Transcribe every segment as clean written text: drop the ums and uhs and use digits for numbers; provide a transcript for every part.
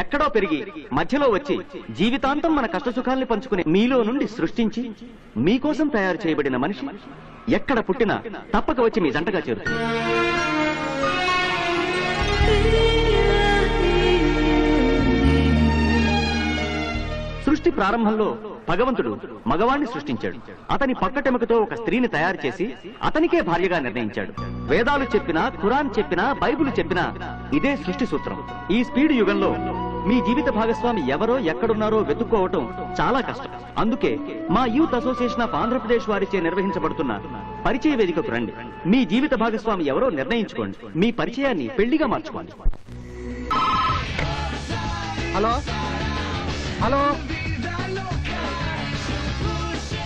ఎక్కడో పెరిగి మధ్యలో వచ్చి జీవితాంతం మన కష్టసుఖాల్ని పంచుకునే మీలో నుండి సృష్టించి మీకోసం తయారు చేయబడిన మనిషి ఎక్కడ పుట్టినా తప్పక వచ్చి మీ జంటగా చేరుతుంది. సృష్టి ప్రారంభంలో భగవంతుడు మగవాణ్ణి సృష్టించాడు. అతని పక్కటెముకతో ఒక స్త్రీని తయారు చేసి అతనికే భార్యగా నిర్ణయించాడు. వేదాలు చెప్పినా, ఖురాన్ చెప్పినా, బైబిల్ చెప్పినా ఇదే సృష్టి సూత్రం. ఈ స్పీడ్ యుగంలో మీ జీవిత భాగస్వామి ఎవరో ఎక్కడున్నారో వెతుక్కోవటం చాలా కష్టం. అందుకే మా యూత్ అసోసియేషన్ ఆఫ్ ఆంధ్రప్రదేశ్ వారిచే నిర్వహించబడుతున్న పరిచయ వేదికకు రండి. మీ జీవిత భాగస్వామి ఎవరో నిర్ణయించుకోండి. మీ పరిచయాన్ని పెళ్లిగా మార్చుకోండి. హలో హలో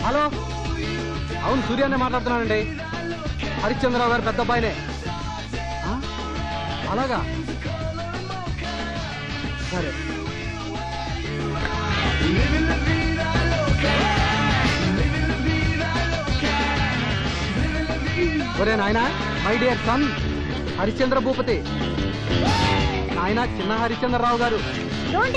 హలో, అవును సూర్యానే మాట్లాడుతున్నానండి. హరిశ్చంద్రరావు గారు పెద్ద అబ్బాయినే. అలాగా, సరే. ఒరే నాయనా, my dear son Harishchandra Bhupathi, నాయన చిన్న హరిశ్చంద్రరావు గారు. డోంట్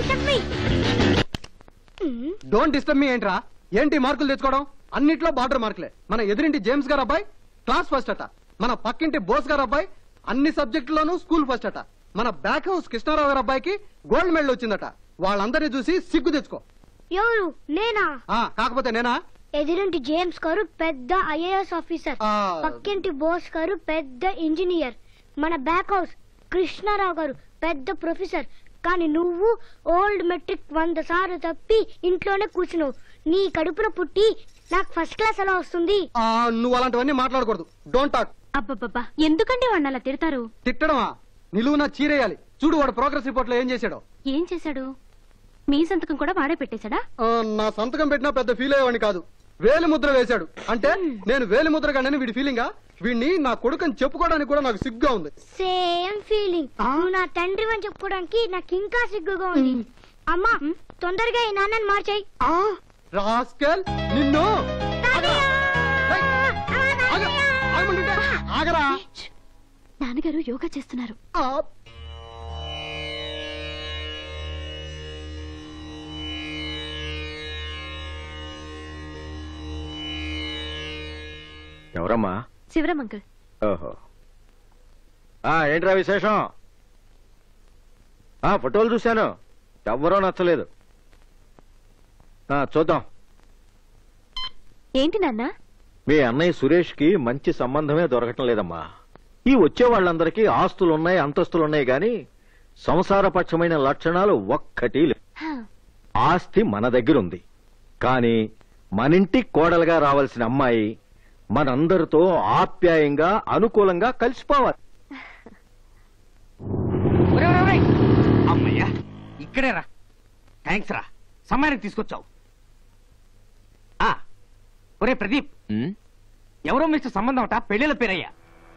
డిస్టర్బ్ మీ ఏంట్రా? ఏంటి మార్కులు తెచ్చుకోవడం? అన్నిట్లో బార్డర్ మార్కులే. మన ఎదురింటి జేమ్స్ గారు అబ్బాయి క్లాస్ ఫస్ట్ అట. మన పక్కింటి బోస్ గారు అబ్బాయి అన్ని సబ్జెక్టులోనూ స్కూల్ ఫస్ట్ అట. మన బ్యాక్ హౌస్ కృష్ణారావు గారు అబ్బాయికి గోల్డ్ మెడల్ వచ్చిందట. వాళ్ళందరినీ చూసి సిగ్గు తెచ్చుకో. ఎవరు? నేనా? కాకపోతే నేనా? ఎదురింటి జేమ్స్ గారు పెద్ద ఐఏఎస్ ఆఫీసర్, పక్కింటి బోస్ గారు పెద్ద ఇంజనీర్, మన బ్యాక్ హౌస్ కృష్ణారావు గారు పెద్ద ప్రొఫెసర్. కానీ నువ్వు ఓల్డ్ మెట్రిక్ 100 సార్లు తప్పి ఇంట్లోనే కూర్చున్నావు. నీ కడుపున పుట్టి నాకు ఫస్ట్ క్లాస్ ఎలా వస్తుంది? నువ్వు అలాంటివన్నీ మాట్లాడకూడదు. Don't talk. అబ్బబ్బబ్బా, ఎందుకంటే వాడిని అలా తిడతారు? తిట్టడమా? నిలువునా చీరేయాలి. చూడు వాడు ప్రోగ్రెస్ రిపోర్ట్ లో ఏం చేశాడో. ఏం చేశాడు? మీ సంతకం కూడా వాడే పెట్టేశాడా? నా సంతకం పెట్టినా పెద్ద ఫీల్ అయ్యేవాడిని కాదు. వేలి ముద్ర వేశాడు. అంటే నేను వేలి ముద్ర కానీ వీడి ఫీలింగా? వీడిని నా కొడుకుని చెప్పుకోవడానికి కూడా నాకు సిగ్గుగా ఉంది. Same feeling. నా తండ్రి అని చెప్పుకోవడానికి నాకు ఇంకా సిగ్గుగా ఉంది. అమ్మా, తొందరగా ఈ నాన్నని మార్చేయి. రాస్కెల్, నిన్ను ఆగరా. నాన్నగారు యోగా చేస్తున్నారు. ఎవరమ్మా? శివరాం అంకుల్. ఓహో, ఏంట్రా విశేషం? ఫోటోలు చూశాను, ఎవ్వరూ నచ్చలేదు. చూద్దాం. ఏంటి నాన్న? మీ అన్నయ్య సురేష్ కి మంచి సంబంధమే దొరకటం లేదమ్మా. ఈ వచ్చే వాళ్ళందరికీ ఆస్తులున్నాయి, అంతస్తులున్నాయి గాని సంసారపక్షమైన లక్షణాలు ఒక్కటి లేవు. ఆస్తి మన దగ్గరుంది, కానీ మనింటి కోడలుగా రావాల్సిన అమ్మాయి మనందరితో ఆప్యాయంగా అనుకూలంగా కలిసిపోవాలి. అమ్మయ్యా, ఇక్కడే రా. థ్యాంక్స్ రా, సమయానికి తీసుకొచ్చావు. ఒరే ప్రదీప్, ఎవరో మిస్టర్ సంబంధం అట, పెళ్లిల పేరయ్యా.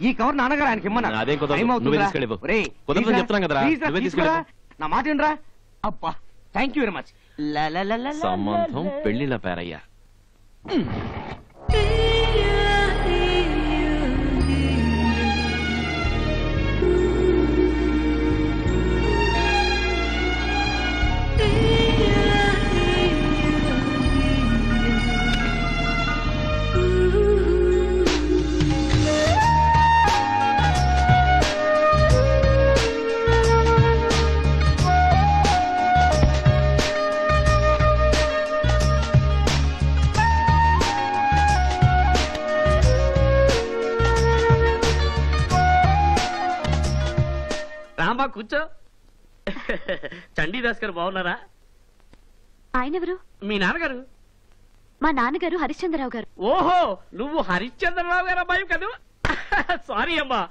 ఈ కవర్ నాన్నగారు ఆయనకి ఇమ్మన్నా. నా మాట ఏంట్రా? అబ్బా, థ్యాంక్ యూ వెరీ మచ్. సంబంధం పెళ్లిల పేరయ్యా. రాంబా, కూర్చో. చండీదాస్ గారు బాగున్నారా? ఆయనెవరు? మీ నాన్నగారు. మా నాన్నగారు హరిశ్చంద్రరావు గారు. ఓహో, నువ్వు హరిశ్చంద్రరావు గారు అబ్బాయి కదూ? సారీ అమ్మా,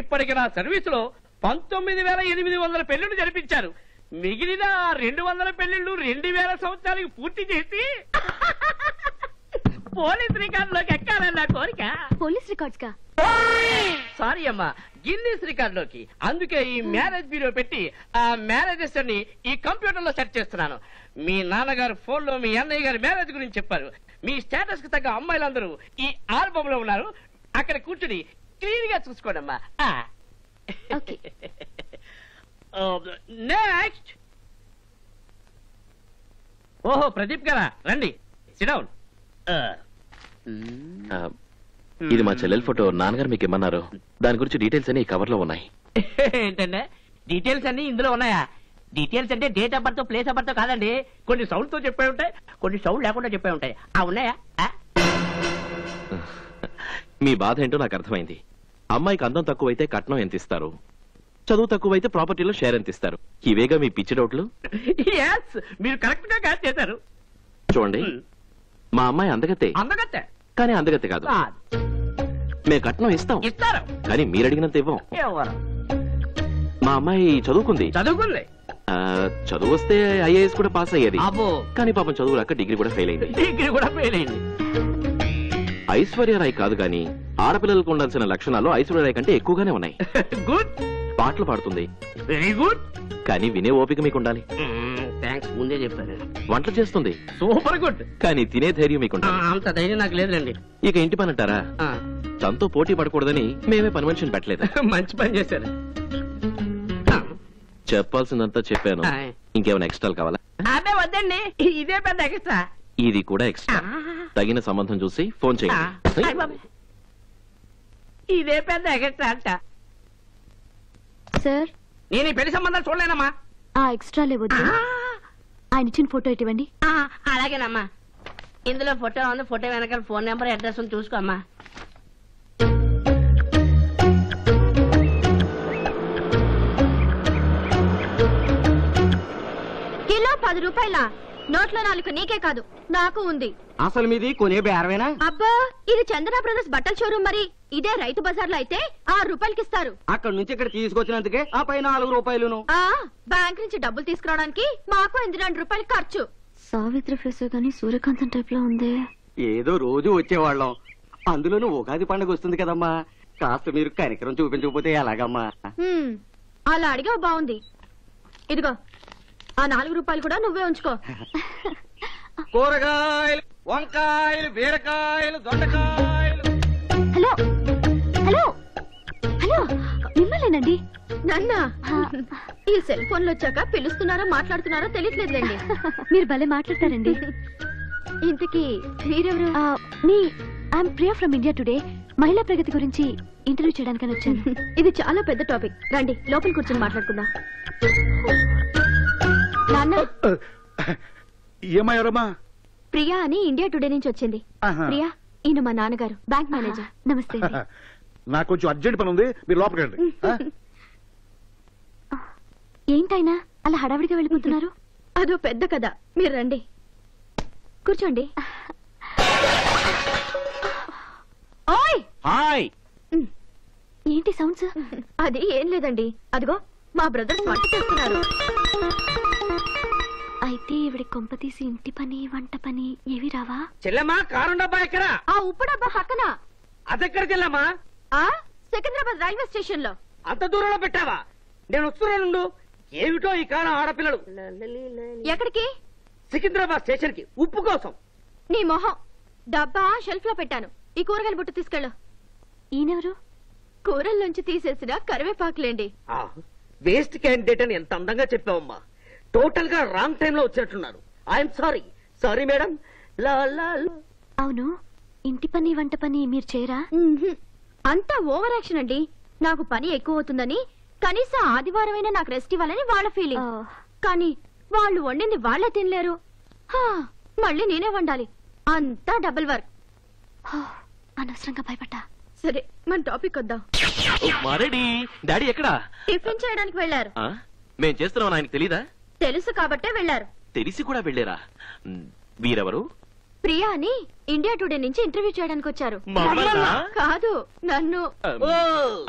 ఇప్పటికి నా సర్వీస్ లో 19,800 పెళ్లిళ్లు జరిపించారు. మిగిలిన 200 పెళ్లిళ్లు 2000 సంవత్సరాలకు పూర్తి చేసి పోలీస్ రికార్డులోకి ఎక్కాలన్న కోరిక. పోలీస్ రికార్డ్స్ కా? సారీ అమ్మా, గిన్నీస్ రికార్డులోకి. అందుకే ఈ మ్యారేజ్ బ్యూరో పెట్టి ఆ మ్యారేజెస్ ని ఈ కంప్యూటర్ లో సెట్ చేస్తున్నాను. మీ నాన్నగారు ఫోన్ లో మీ అన్నయ్య గారి మ్యారేజ్ గురించి చెప్పారు. మీ స్టేటస్ కు తగ్గ అమ్మాయిలందరూ ఈ ఆల్బమ్ లో ఉన్నారు. అక్కడ కూర్చుని క్లీన్ గా చూసుకోండి అమ్మా. నెక్స్ట్ ఓహో ప్రదీప్ గారా, రండి సిడౌన్. ఇది మా చెల్లెల ఫోటో. నాన్నగారు మీకు ఇమ్మన్నారు. దాని గురించి డీటెయిల్స్ అన్ని ఈ కవర్ లో ఉన్నాయి. ఏంటంటే డీటెయిల్స్ అన్ని ఇందులో ఉన్నాయా? డీటెయిల్స్ అంటే date of birth, place of birth కాదండి. కొన్ని సౌండ్ తో చెప్పే ఉంటాయి, కొన్ని సౌండ్ లేకుండా చెప్పే ఉంటాయి. ఉన్నాయా? మీ బాధ ఏంటో నాకు అర్థమైంది. అమ్మాయికి అందం తక్కువైతే కట్నం ఎంత ఇస్తారు, చదువు తక్కువైతే ప్రాపర్టీలో షేర్ ఎంత ఇస్తారు? ఇవేగా మీ పిచ్చి డౌట్లు. Yes, మీరు కరెక్ట్ గా క్యాచ్ చేశారు. చూడండి, మా అమ్మాయి అందగతే, అందగత్తే కానీ అందగతే కాదు. మేము కట్నం ఇస్తాం, ఇస్తారు, కానీ మీరు అడిగినంత ఇవ్వం. ఎవరు? మా అమ్మాయి చదువుకుంది, చదువుకుంది, చదువు వస్తే ఐఏఎస్ కూడా పాస్ అయ్యేది. అబ్బో, కానీ పాపం చదువు రాక డిగ్రీ కూడా ఫెయిల్ అయింది. డిగ్రీ కూడా ఫెయిల్ అయింది. ఐశ్వర్యరాయ్ కాదు కానీ ఆడపిల్లలకు ఉండాల్సిన లక్షణాలు ఐశ్వర్యరాయ్ కంటే ఎక్కువగానే ఉన్నాయి. గుడ్, పాటలు పాడుతుంది, వెరీ గుడ్, కానీ వినే ఓపిక మీకు ఉండాలి. థ్యాంక్స్, ముందే చెప్పారు. వంటలు చేస్తుంది, సూపర్ గుడ్, కానీ తినే ధైర్యం మీకు ఉండాలి. అంత ధైర్యం నాకు లేదండి. ఇక ఇంటి పని అంటారా? తనతో పోటీ పడకూడదని మేమే పని మనిషిని పెట్టలేదు. మంచి పని చేశారు. చెప్పాల్సిందంతా చెప్పాను. ఇంకేమైనా ఎక్స్ట్రాలు కావాలా? అదే వద్దండి, ఇదే పెద్ద ఎక్స్ట్రా. ఇది కూడా ఎక్స్ట్రా. తగిన సంబంధం చూసి ఫోన్ చేయండి. ఇదే పెద్ద ఎక్స్ట్రా అంట. సార్, నేను ఈ పెళ్లి సంబంధాలు చూడలేనమ్మా. ఆ ఎక్స్ట్రా లేవద్దు. ఆయన ఇచ్చిన ఫోటో ఇవ్వండి. అలాగేనమ్మా. ఇందులో ఫోటో ఉంది, ఫోటో వెనకాల ఫోన్ నెంబర్, అడ్రస్ చూసుకోమ్మా. కిలో 10 రూపాయల నోట్లో 4 నీకే కాదు నాకు ఉంది. అసలు మీది కొనే బేరమేనా? అబ్బా, ఇది చందన బ్రదర్స్ బట్టల షోరూమ్. మరి ఇదే రైతు బజార్లో అయితే 6 రూపాయలకి ఇస్తారు. అక్కడ నుంచి ఇక్కడ తీసుకొచ్చినందుకే ఆ పై 4 రూపాయలును. బ్యాంక్ నుంచి డబ్బులు తీసుకురావడానికి మాకు 2 రూపాయలు ఖర్చు. సావిత్రి ఫేస్ గానీ సూర్యకాంతం టైప్ లో ఉంది. ఏదో రోజు వచ్చేవాళ్ళం, అందులోనూ ఉగాది పండుగ వస్తుంది కదమ్మా. కాస్త మీరు కనికరం చూపించకపోతే ఎలాగమ్మా? అలా అడిగావు, బాగుంది. ఇదిగో ఆ 4 రూపాయలు కూడా నువ్వే ఉంచుకో. కూరగాయలు, వంకాయలు, బీరకాయలు, దొండకాయలు. హలో హలో హలో, మిమ్మల్నేనండి. నన్నా? ఈ సెల్ ఫోన్లు వచ్చాక పిలుస్తున్నారో మాట్లాడుతున్నారో తెలియట్లేదులేండి. మీరు భలే మాట్లాడతారండి. ఇంతకీ మీరెవరు? I'm Priya from India today. మహిళా ప్రగతి గురించి ఇంటర్వ్యూ చేయడానికని వచ్చాను. ఇది చాలా పెద్ద టాపిక్, రండి లోపల కూర్చొని మాట్లాడుకుందాం. నాన్న, ఏమయ్యారమ్మా? ప్రియా అని ఇండియా టుడే నుంచి వచ్చింది. ప్రియా, ఈయన మా నాన్నగారు, బ్యాంక్ మేనేజర్. నమస్తే. నాకు కొంచెం అర్జెంట్ పని ఉంది, మీరు లోపలికి రండి. ఏంటైనా అలా హడావిడిగా వెళ్ళిపోతున్నారు? అదో పెద్ద కథ, మీరు రండి కూర్చోండి. ఓయ్, హాయ్. ఏంటి సౌండ్స్? అది ఏం లేదండి, అదిగో మా బ్రదర్స్ వంట చేస్తున్నారు. అయితే ఇవిడి కొంప తీసి ఇంటి పని వంట పని ఏవి రావా? చెల్లెమ్మా, కారు డబ్బా ఎక్కడ? ఆ ఉప్పు డబ్బా పక్కన. అదెక్కడికి వెళ్ళమ్మా? సికింద్రాబాద్ రైల్వే స్టేషన్ లో. అంత దూరంలో పెట్టావా? నేను వస్తున్నాను. ఏమిటో ఈ కాలం ఆడపిల్లలు. ఎక్కడికి? సికింద్రాబాద్ స్టేషన్ కి, ఉప్పు కోసం. నీ మొహం, డబ్బా షెల్ఫ్ లో పెట్టాను. ఈ కూరగాయల బుట్ట తీసుకెళ్ళు. ఈయనెవరు? కూరల్లోంచి తీసేసిన కరివేపాకులేండి. వేస్ట్ క్యాండిడేట్ అని ఎంత అందంగా చెప్పావమ్మా. టోటల్ గా రాంగ్ టైం లో వచ్చినట్టున్నారు. I'm sorry. Sorry madam. అవును, ఇంటి పని వంట పని మీరు చేయరా? అంతా ఓవర్ యాక్షన్ అండి. నాకు పని ఎక్కువ అవుతుందని కనీసం ఆదివారమైనా నాకు రెస్ట్ ఇవ్వాలని వాళ్ళ ఫీలింగ్. కానీ వాళ్ళు వండింది వాళ్ళే తినలేరు. మళ్ళీ నేనే వండాలి. అంతా డబుల్ వర్క్. అనవసరంగా భయపడ్డా. సరే, మన టాపిక్ వద్దాం. మరెడీ డాడీ ఎక్కడా? టిఫిన్ చేయడానికి వెళ్లారు. మేం చేస్తున్నాం ఆయనకు తెలీదా? తెలుసు కాబట్టే వెళ్లారు. తెలిసి కూడా వెళ్ళారా? వీరెవరు? ప్రియా అని ఇండియా టుడే నుంచి ఇంటర్వ్యూ చేయడానికి వచ్చారు. కాదు, నన్ను.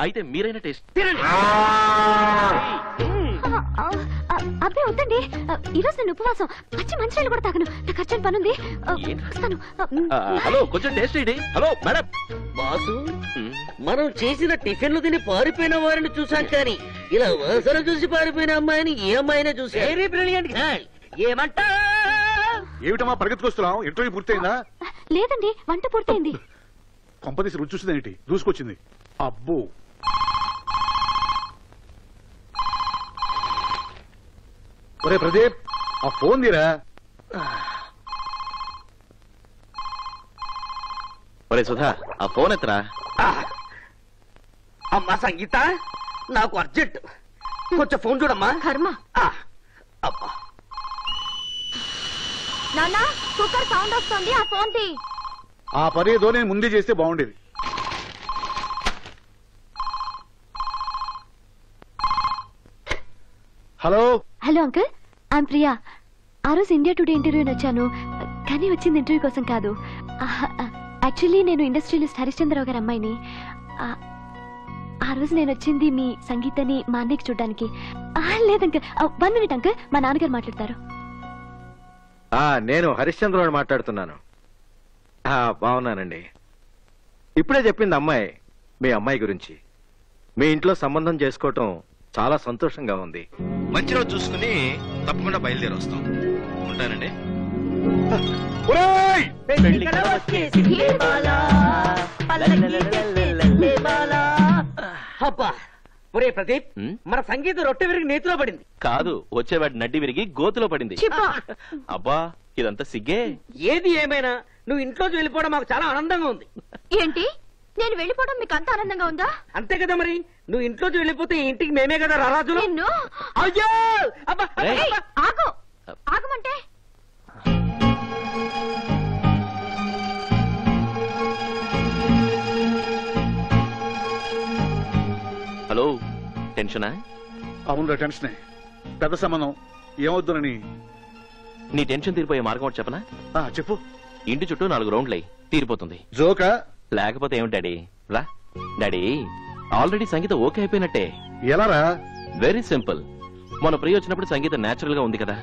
అయితే మీరైనా టేస్ట్ అబ్బే వద్దండి, ఈరోజు నేను ఉపవాసం. పచ్చి మంచినీళ్ళు కూడా తాగను. నాకు అర్జెంట్ పనుంది. హలో, కొంచెం టేస్ట్ ఇడి. Hello madam. బాసు, మనం చేసిన టిఫిన్లు తిని పారిపోయిన వారిని చూసాం, కానీ ఇలా వాసన చూసి పారిపోయిన అమ్మాయిని ఏ అమ్మాయినా చూసి. Very brilliant. ఏమంటా? ఏమిటమ్మా పరిగెత్తుకొస్తున్నాం? ఇంటర్వ్యూ పూర్తయిందా? లేదండి, వంట పూర్తయింది. కొంపదీసి రుచి చూసిందేంటి? దూసుకొచ్చింది. అబ్బో, ఒరే ప్రదీప్, ఆ ఫోన్ తీరా. ఒరే సుధా, ఆ ఫోన్ ఎత్తరా. అమ్మా సంగీత, నాకు అర్జెంట్, కొంచెం ఫోన్ చూడమ్మా. కర్మ. అబ్బా, నాన్న కుక్కర్ సౌండ్ వస్తుంది, ఆ ఫోన్ తీ. ఆ పని ఏదో నేను ముందే చేస్తే బాగుండేది. Hello hello uncle, I'm Priya. ఆ రోజు ఇండియా టుడే ఇంటర్వ్యూని వచ్చాను, కానీ వచ్చింది ఇంటర్వ్యూ కోసం కాదు. యాక్చువల్లీ నేను ఇండస్ట్రియలిస్ట్ హరిశ్చంద్రరావు గారి అమ్మాయిని. ఆ రోజు నేను వచ్చింది మీ సంగీతని మా అన్నయ్యకి చూడడానికి. లేదంకుల్, 1 minute అంకుల్, మా నాన్నగారు మాట్లాడతారు. నేను హరిశ్చంద్రరావు మాట్లాడుతున్నాను. బాగున్నానండి. ఇప్పుడే చెప్పింది అమ్మాయి మీ అమ్మాయి గురించి. మీ ఇంట్లో సంబంధం చేసుకోవటం చాలా సంతోషంగా ఉంది. మంచి రోజు చూసుకుని తప్పకుండా బయలుదేరి వస్తాం. ఉంటానండి. ఒరేయ్! అబ్బా, ఒరే ప్రదీప్, మన సంగీత రొట్టె విరిగి నేతిలో పడింది. కాదు, వచ్చేవాడి నడ్డి విరిగి గోతులో పడింది. అబ్బా, ఇదంతా సిగ్గే. ఏది ఏమైనా నువ్వు ఇంట్లోకి వెళ్ళిపోవడం మాకు చాలా ఆనందంగా ఉంది. ఏంటి, నేను వెళ్ళిపోవడం మీకు అంత ఆనందంగా ఉందా? అంతే కదా మరి, నువ్వు ఇంట్లోకి వెళ్ళిపోతే ఈ ఇంటికి మేమే కదా రారాజులు. నిన్ను అయ్యో! అబ్బా, ఏయ్! అబ్బా. ఆగు, ఆగమంటే. హలో, టెన్షనా? అవునురా, టెన్షనే. పెద్ద సంబంధం ఏమవుతుందని. నీ టెన్షన్ తీరిపోయే మార్గం ఒకటి చెప్పనా? చెప్పు. ఇంటి చుట్టూ 4 రౌండ్లై తీరిపోతుంది. జోకా? లేకపోతే ఏమిటి డాడీ? రా డాడీ, ఆల్రెడీ సంగీత ఓకే అయిపోయినట్టే. ఎలారా? Very simple. మన ప్రియ వచ్చినప్పుడు సంగీత నేచురల్ గా ఉంది కదా,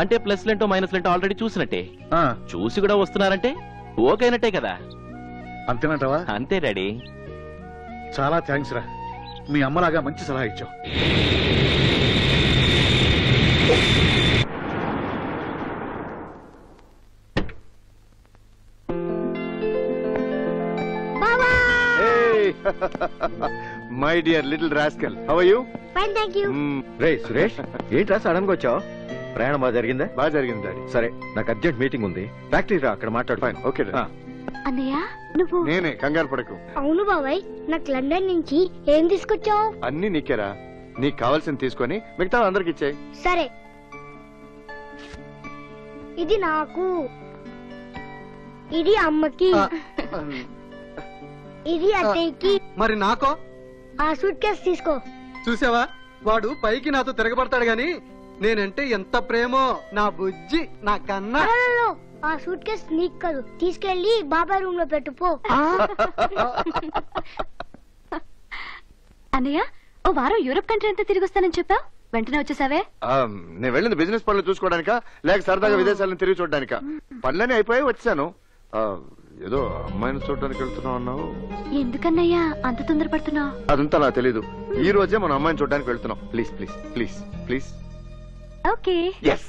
అంటే ప్లస్ లెంటో మైనస్ లెంటో ఆల్రెడీ చూసినట్టే. చూసి కూడా వస్తున్నారంటే ఓకే అయినట్టే కదా. అంతేనంటావా? అంతే డాడీ. చాలా థ్యాంక్స్ రా, మీ అమ్మలాగా మంచి సలహా ఇచ్చావు. My dear little rascal, how are you? Fine, thank you. రే సురేష్, ఏంట్రా సడన్ గా వచ్చావు? ప్రయాణం బాగా జరిగిందా? బాగా జరిగింది డాడీ. సరే, నాకు అర్జెంట్ మీటింగ్ ఉంది, ఫ్యాక్టరీ రా, అక్కడ మాట్లాడు. Fine, okay daddy. అన్నయ్య, నువ్వు నేనే, కంగారు పడకు. అవును బాబాయ్, నాకు లండన్ నుంచి ఏం తీసుకొచ్చావు? అన్ని నీకేరా, నీకు కావాల్సింది తీసుకొని మిగతా అందరికి ఇచ్చాయి. సరే, ఇది నాకు, ఇది అమ్మకి, ఇది అత్తయ్యకి. మరి నాకో? ఆ సూట్ కేసు తీసుకో. చూసావా, వాడు పైకి నాతో తిరగబడతాడు గాని నేనంటే ఎంత ప్రేమో నా బుజ్జి, నా కన్నా. హలో, ఆ సూట్ కేసు నీకు కాదు, తీసుకెళ్లి బాబాయ్ రూమ్ లో పెట్టుపో. అన్నయ్య, ఓ వారం యూరోప్ కంట్రీ అంతా తిరిగి వస్తానని చెప్పావు, వెంటనే వచ్చేసావే? నేను వెళ్ళింది బిజినెస్ పనులు చూసుకోవడానికా, లేక సరదాగా విదేశాలను తిరిగి చూడడానికా? పనులన్నీ అయిపోయి వచ్చాను. ఏదో అమ్మాయిని చూడడానికి వెళ్తున్నావు అన్నావు. ఎందుకన్నయ్యా అంత తొందరపడుతున్నావు? అదంతా నాకు తెలీదు. ఈ రోజే మనం అమ్మాయిని చూడడానికి వెళ్తున్నాం. Please please please please. Okay. Yes.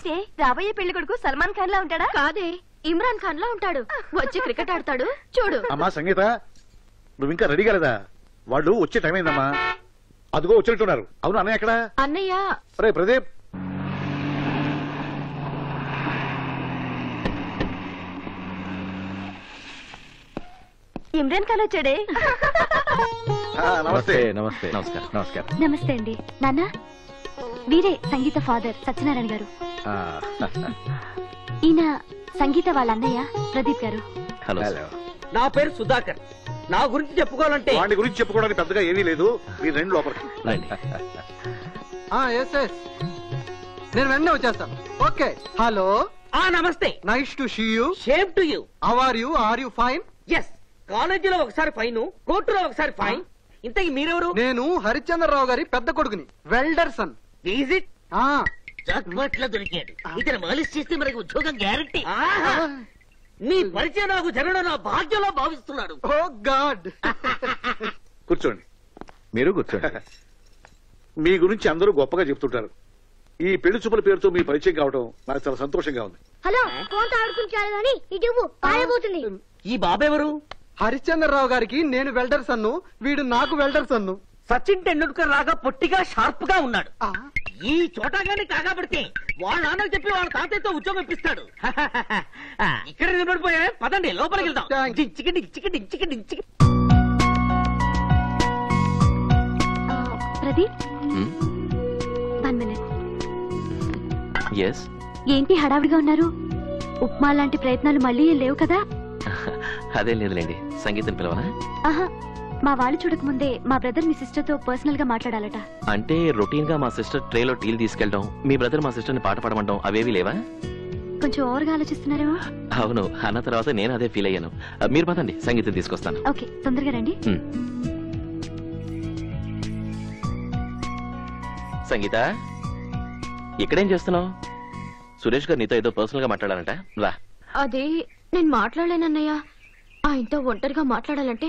రాబోయే పెళ్లి కొడుకు సల్మాన్ ఖాన్ లా ఉంటాడా? కాదే, ఇమ్రాన్ ఖాన్ లా ఉంటాడు. వచ్చి క్రికెట్ ఆడతాడు చూడు. అమ్మా సంగీత, నువ్వు ఇంకా రెడీ కాలేదా? వాళ్ళు వచ్చే టైం అయిందమ్మా. అదిగో వచ్చినట్టున్నారు. అవును, అన్నయ్య ఎక్కడ? అన్నయ్య, రే ప్రదీప్. ఇమ్రాన్ ఖాన్ వచ్చాడే. నమస్తే. నమస్తే. నమస్కారం. నమస్కారం. నమస్తే అండి. నాన్న, వీరే సంగీత ఫాదర్ సత్యనారాయణ గారు. ఈయన సంగీత వాళ్ళ అన్నయ్య ప్రదీప్ గారు. హలో. హలో. నా పేరు సుధాకర్. నా గురించి చెప్పుకోవాలంటే వాడి గురించి చెప్పుకోవడానికి పెద్దగా ఏమీ లేదు. మీరు రెండు లోపలికి రండి. ఎస్ ఎస్, నేను వెంటనే వచ్చేస్తాను. ఓకే. హలో, నమస్తే. Nice to see you. Same to you. How are you? Are you fine? Yes, కాలేజీలో ఒకసారి ఫైన్, కోర్టులో ఒకసారి ఫైన్. ఇంతకీ మీరెవరు? నేను హరిశ్చంద్రరావు గారి పెద్ద కొడుకుని, వెల్డర్సన్. Is it? జాక్పాట్ లో దొరికాడు. ఇతను మాలిష్ చేస్తే మనకి ఉద్యోగం గ్యారంటీ. నీ పరిచయం నాకు జరగడం నా భాగ్యంలో భావిస్తున్నాడు. ఓ గాడ్. కూర్చోండి. మీరు కూర్చోండి. మీ గురించి అందరూ గొప్పగా చెప్తుంటారు. ఈ పెళ్లి చూపుల పేరుతో మీ పరిచయం కావడం నాకు చాలా సంతోషంగా ఉంది. హలో, ఫోన్ తో ఆడుకుంటాడు గాని ఇటు పారిపోతుంది. ఈ బాబెవరు? హరిశ్చంద్రరావు గారికి నేను వెల్డర్సన్ను, వీడు నాకు వెల్డర్సన్ను. సచిన్ టెండూల్కర్ లాగా పొట్టిగా షార్ప్ గా ఉన్నాడు. ఈ చోటాగాని కాగాబడితే వాళ్ళ నాన్నకు చెప్పి వాళ్ళ తాతయ్యతో ఉద్యోగం ఇప్పిస్తాడు. ఇక్కడ నిలబడిపోయా, పదండి లోపలికి వెళ్దాం. ప్రదీప్ 1 minute. ఎస్. ఏంటి హడావిడిగా ఉన్నారు? ఉప్మా లాంటి ప్రయత్నాలు మళ్ళీ ఏం లేవు కదా? అదేం లేదులేండి. సంగీతం పిలవనా? ఆహా, మా వాళ్ళు చూడకముందే మా బ్రదర్ మీ సిస్టర్ తో పర్సనల్ గా మాట్లాడాలట. అంటే రొటీన్ గా మా సిస్టర్ ట్రేలో టీలు తీసుకెళ్ళడం, మీ బ్రదర్ మా సిస్టర్ ని పాట పాడమంటాం అవేవి లేవా? కొంచెం ఓవర్గా ఆలోచిస్తున్నారేమో. అవును, అన్న తర్వాత నేను అదే ఫీల్ అయ్యాను. మీరు పదండి, సంగీతం తీసుకొస్తాను. ఓకే, తొందరగా రండి. సంగీత, ఇక్కడేం చేస్తున్నావు? సురేష్ గారు నీతో ఏదో పర్సనల్ గా మాట్లాడాలంట, రా. అదే నేను మాట్లాడలేనన్నయ్య. ఆయనతో ఒంటరిగా మాట్లాడాలంటే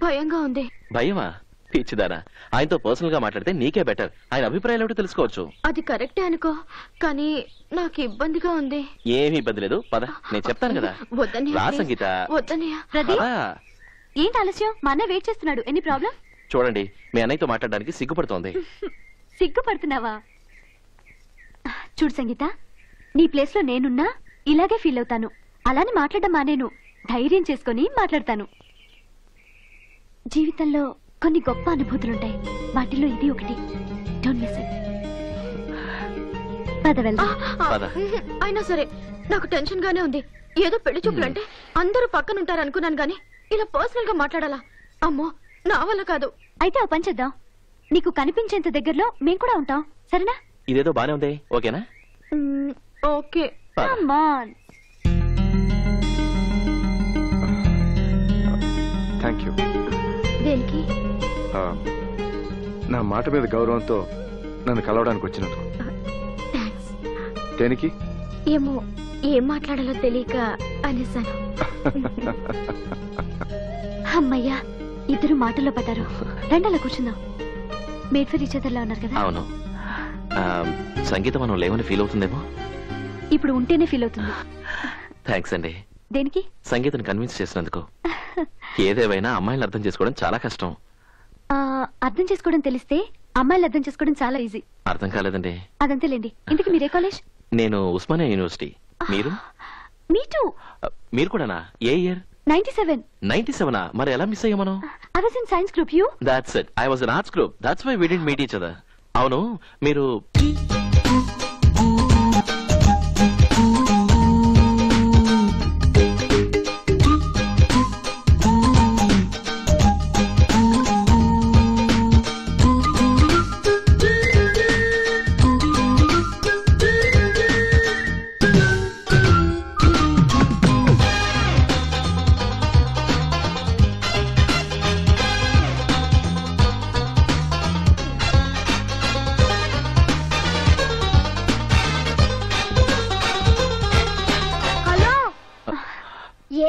భయంగా ఉంది. భయమా? పిచ్చిదారా, ఆయనతో పర్సనల్ గా మాట్లాడితే నీకే బెటర్. ఆయన అభిప్రాయాలు ఏమిటో తెలుసుకోవచ్చు. అది కరెక్టే అనుకో, కానీ నాకు ఇబ్బందిగా ఉంది. ఏమీ ఇబ్బంది లేదు, పద, నేను చెప్తాను కదా. వద్దన్నయ్య, రా please. సంగీత. వద్దన్నయ్య. ప్రదీప్, ఏంటి ఆలస్యం? మా అన్నయ్య వెయిట్ చేస్తున్నాడు. Any problem? చూడండి, మీ అన్నయ్యతో మాట్లాడడానికి సిగ్గుపడుతోంది. సిగ్గుపడుతున్నావా? చూడు సంగీత, నీ ప్లేస్ లో నేనున్నా ఇలాగే ఫీల్ అవుతాను. అలానే మాట్లాడడం మానేను, ధైర్యం చేసుకుని మాట్లాడతాను. జీవితంలో కొన్ని గొప్ప అనుభూతులుంటాయి, వాటిల్లో ఇది ఒకటి. Don't miss it. పద వెళ్దాం. అయినా సరే నాకు టెన్షన్ గానే ఉంది. ఏదో పెళ్లి చూపులంటే అందరూ పక్కన ఉంటారు అనుకున్నాను గానీ ఇలా పర్సనల్ గా మాట్లాడాలా? అమ్మో, నా వల్ల కాదు. అయితే ఓ పని చేద్దాం, నీకు కనిపించేంత దగ్గరలో మేం కూడా ఉంటాం, సరేనా? ఇదేదో బానే ఉంది, ఓకేనా? ఓకే. Thank you. దేనికి? నా మాట మీద గౌరవంతో నన్ను కలవడానికి వచ్చినందుకు. థాంక్స్. దేనికి? ఏమో, ఏం మాట్లాడాలో తెలియక అనేసాను. అమ్మయ్యా, ఇద్దరు మాటల్లో పడ్డారు. రెండలా కూర్చుందాం. మేడ్ ఫర్ ఈచ్ అదర్ లా ఉన్నారు కదా? అవును. సంగీత మనం లేవని ఫీల్ అవుతుందేమో. ఇప్పుడు ఉంటేనే ఫీల్ అవుతుంది. థ్యాంక్స్ అండి. దేనికి? సంగీతను కన్విన్స్ చేసినందుకు. ఏదేవైనా అమ్మాయిని అర్థం చేసుకోవడం చాలా కష్టం. అర్థం చేసుకోవడం తెలిస్తే అమ్మాయిలు అర్థం చేసుకోవడం చాలా ఈజీ. అర్థం కాలేదండి. అదంతేలేండి. ఇంతకీ మీరే కాలేజ్? నేను ఉస్మానియా యూనివర్సిటీ. మీరు? మీ టూ. మీరు కూడానా? ఏ ఇయర్? 97. 97? మరి ఎలా మిస్ అయ్యా మనం? I was in science group. You? That's it. I was in arts group. That's why we didn't meet each other. అవును, మీరు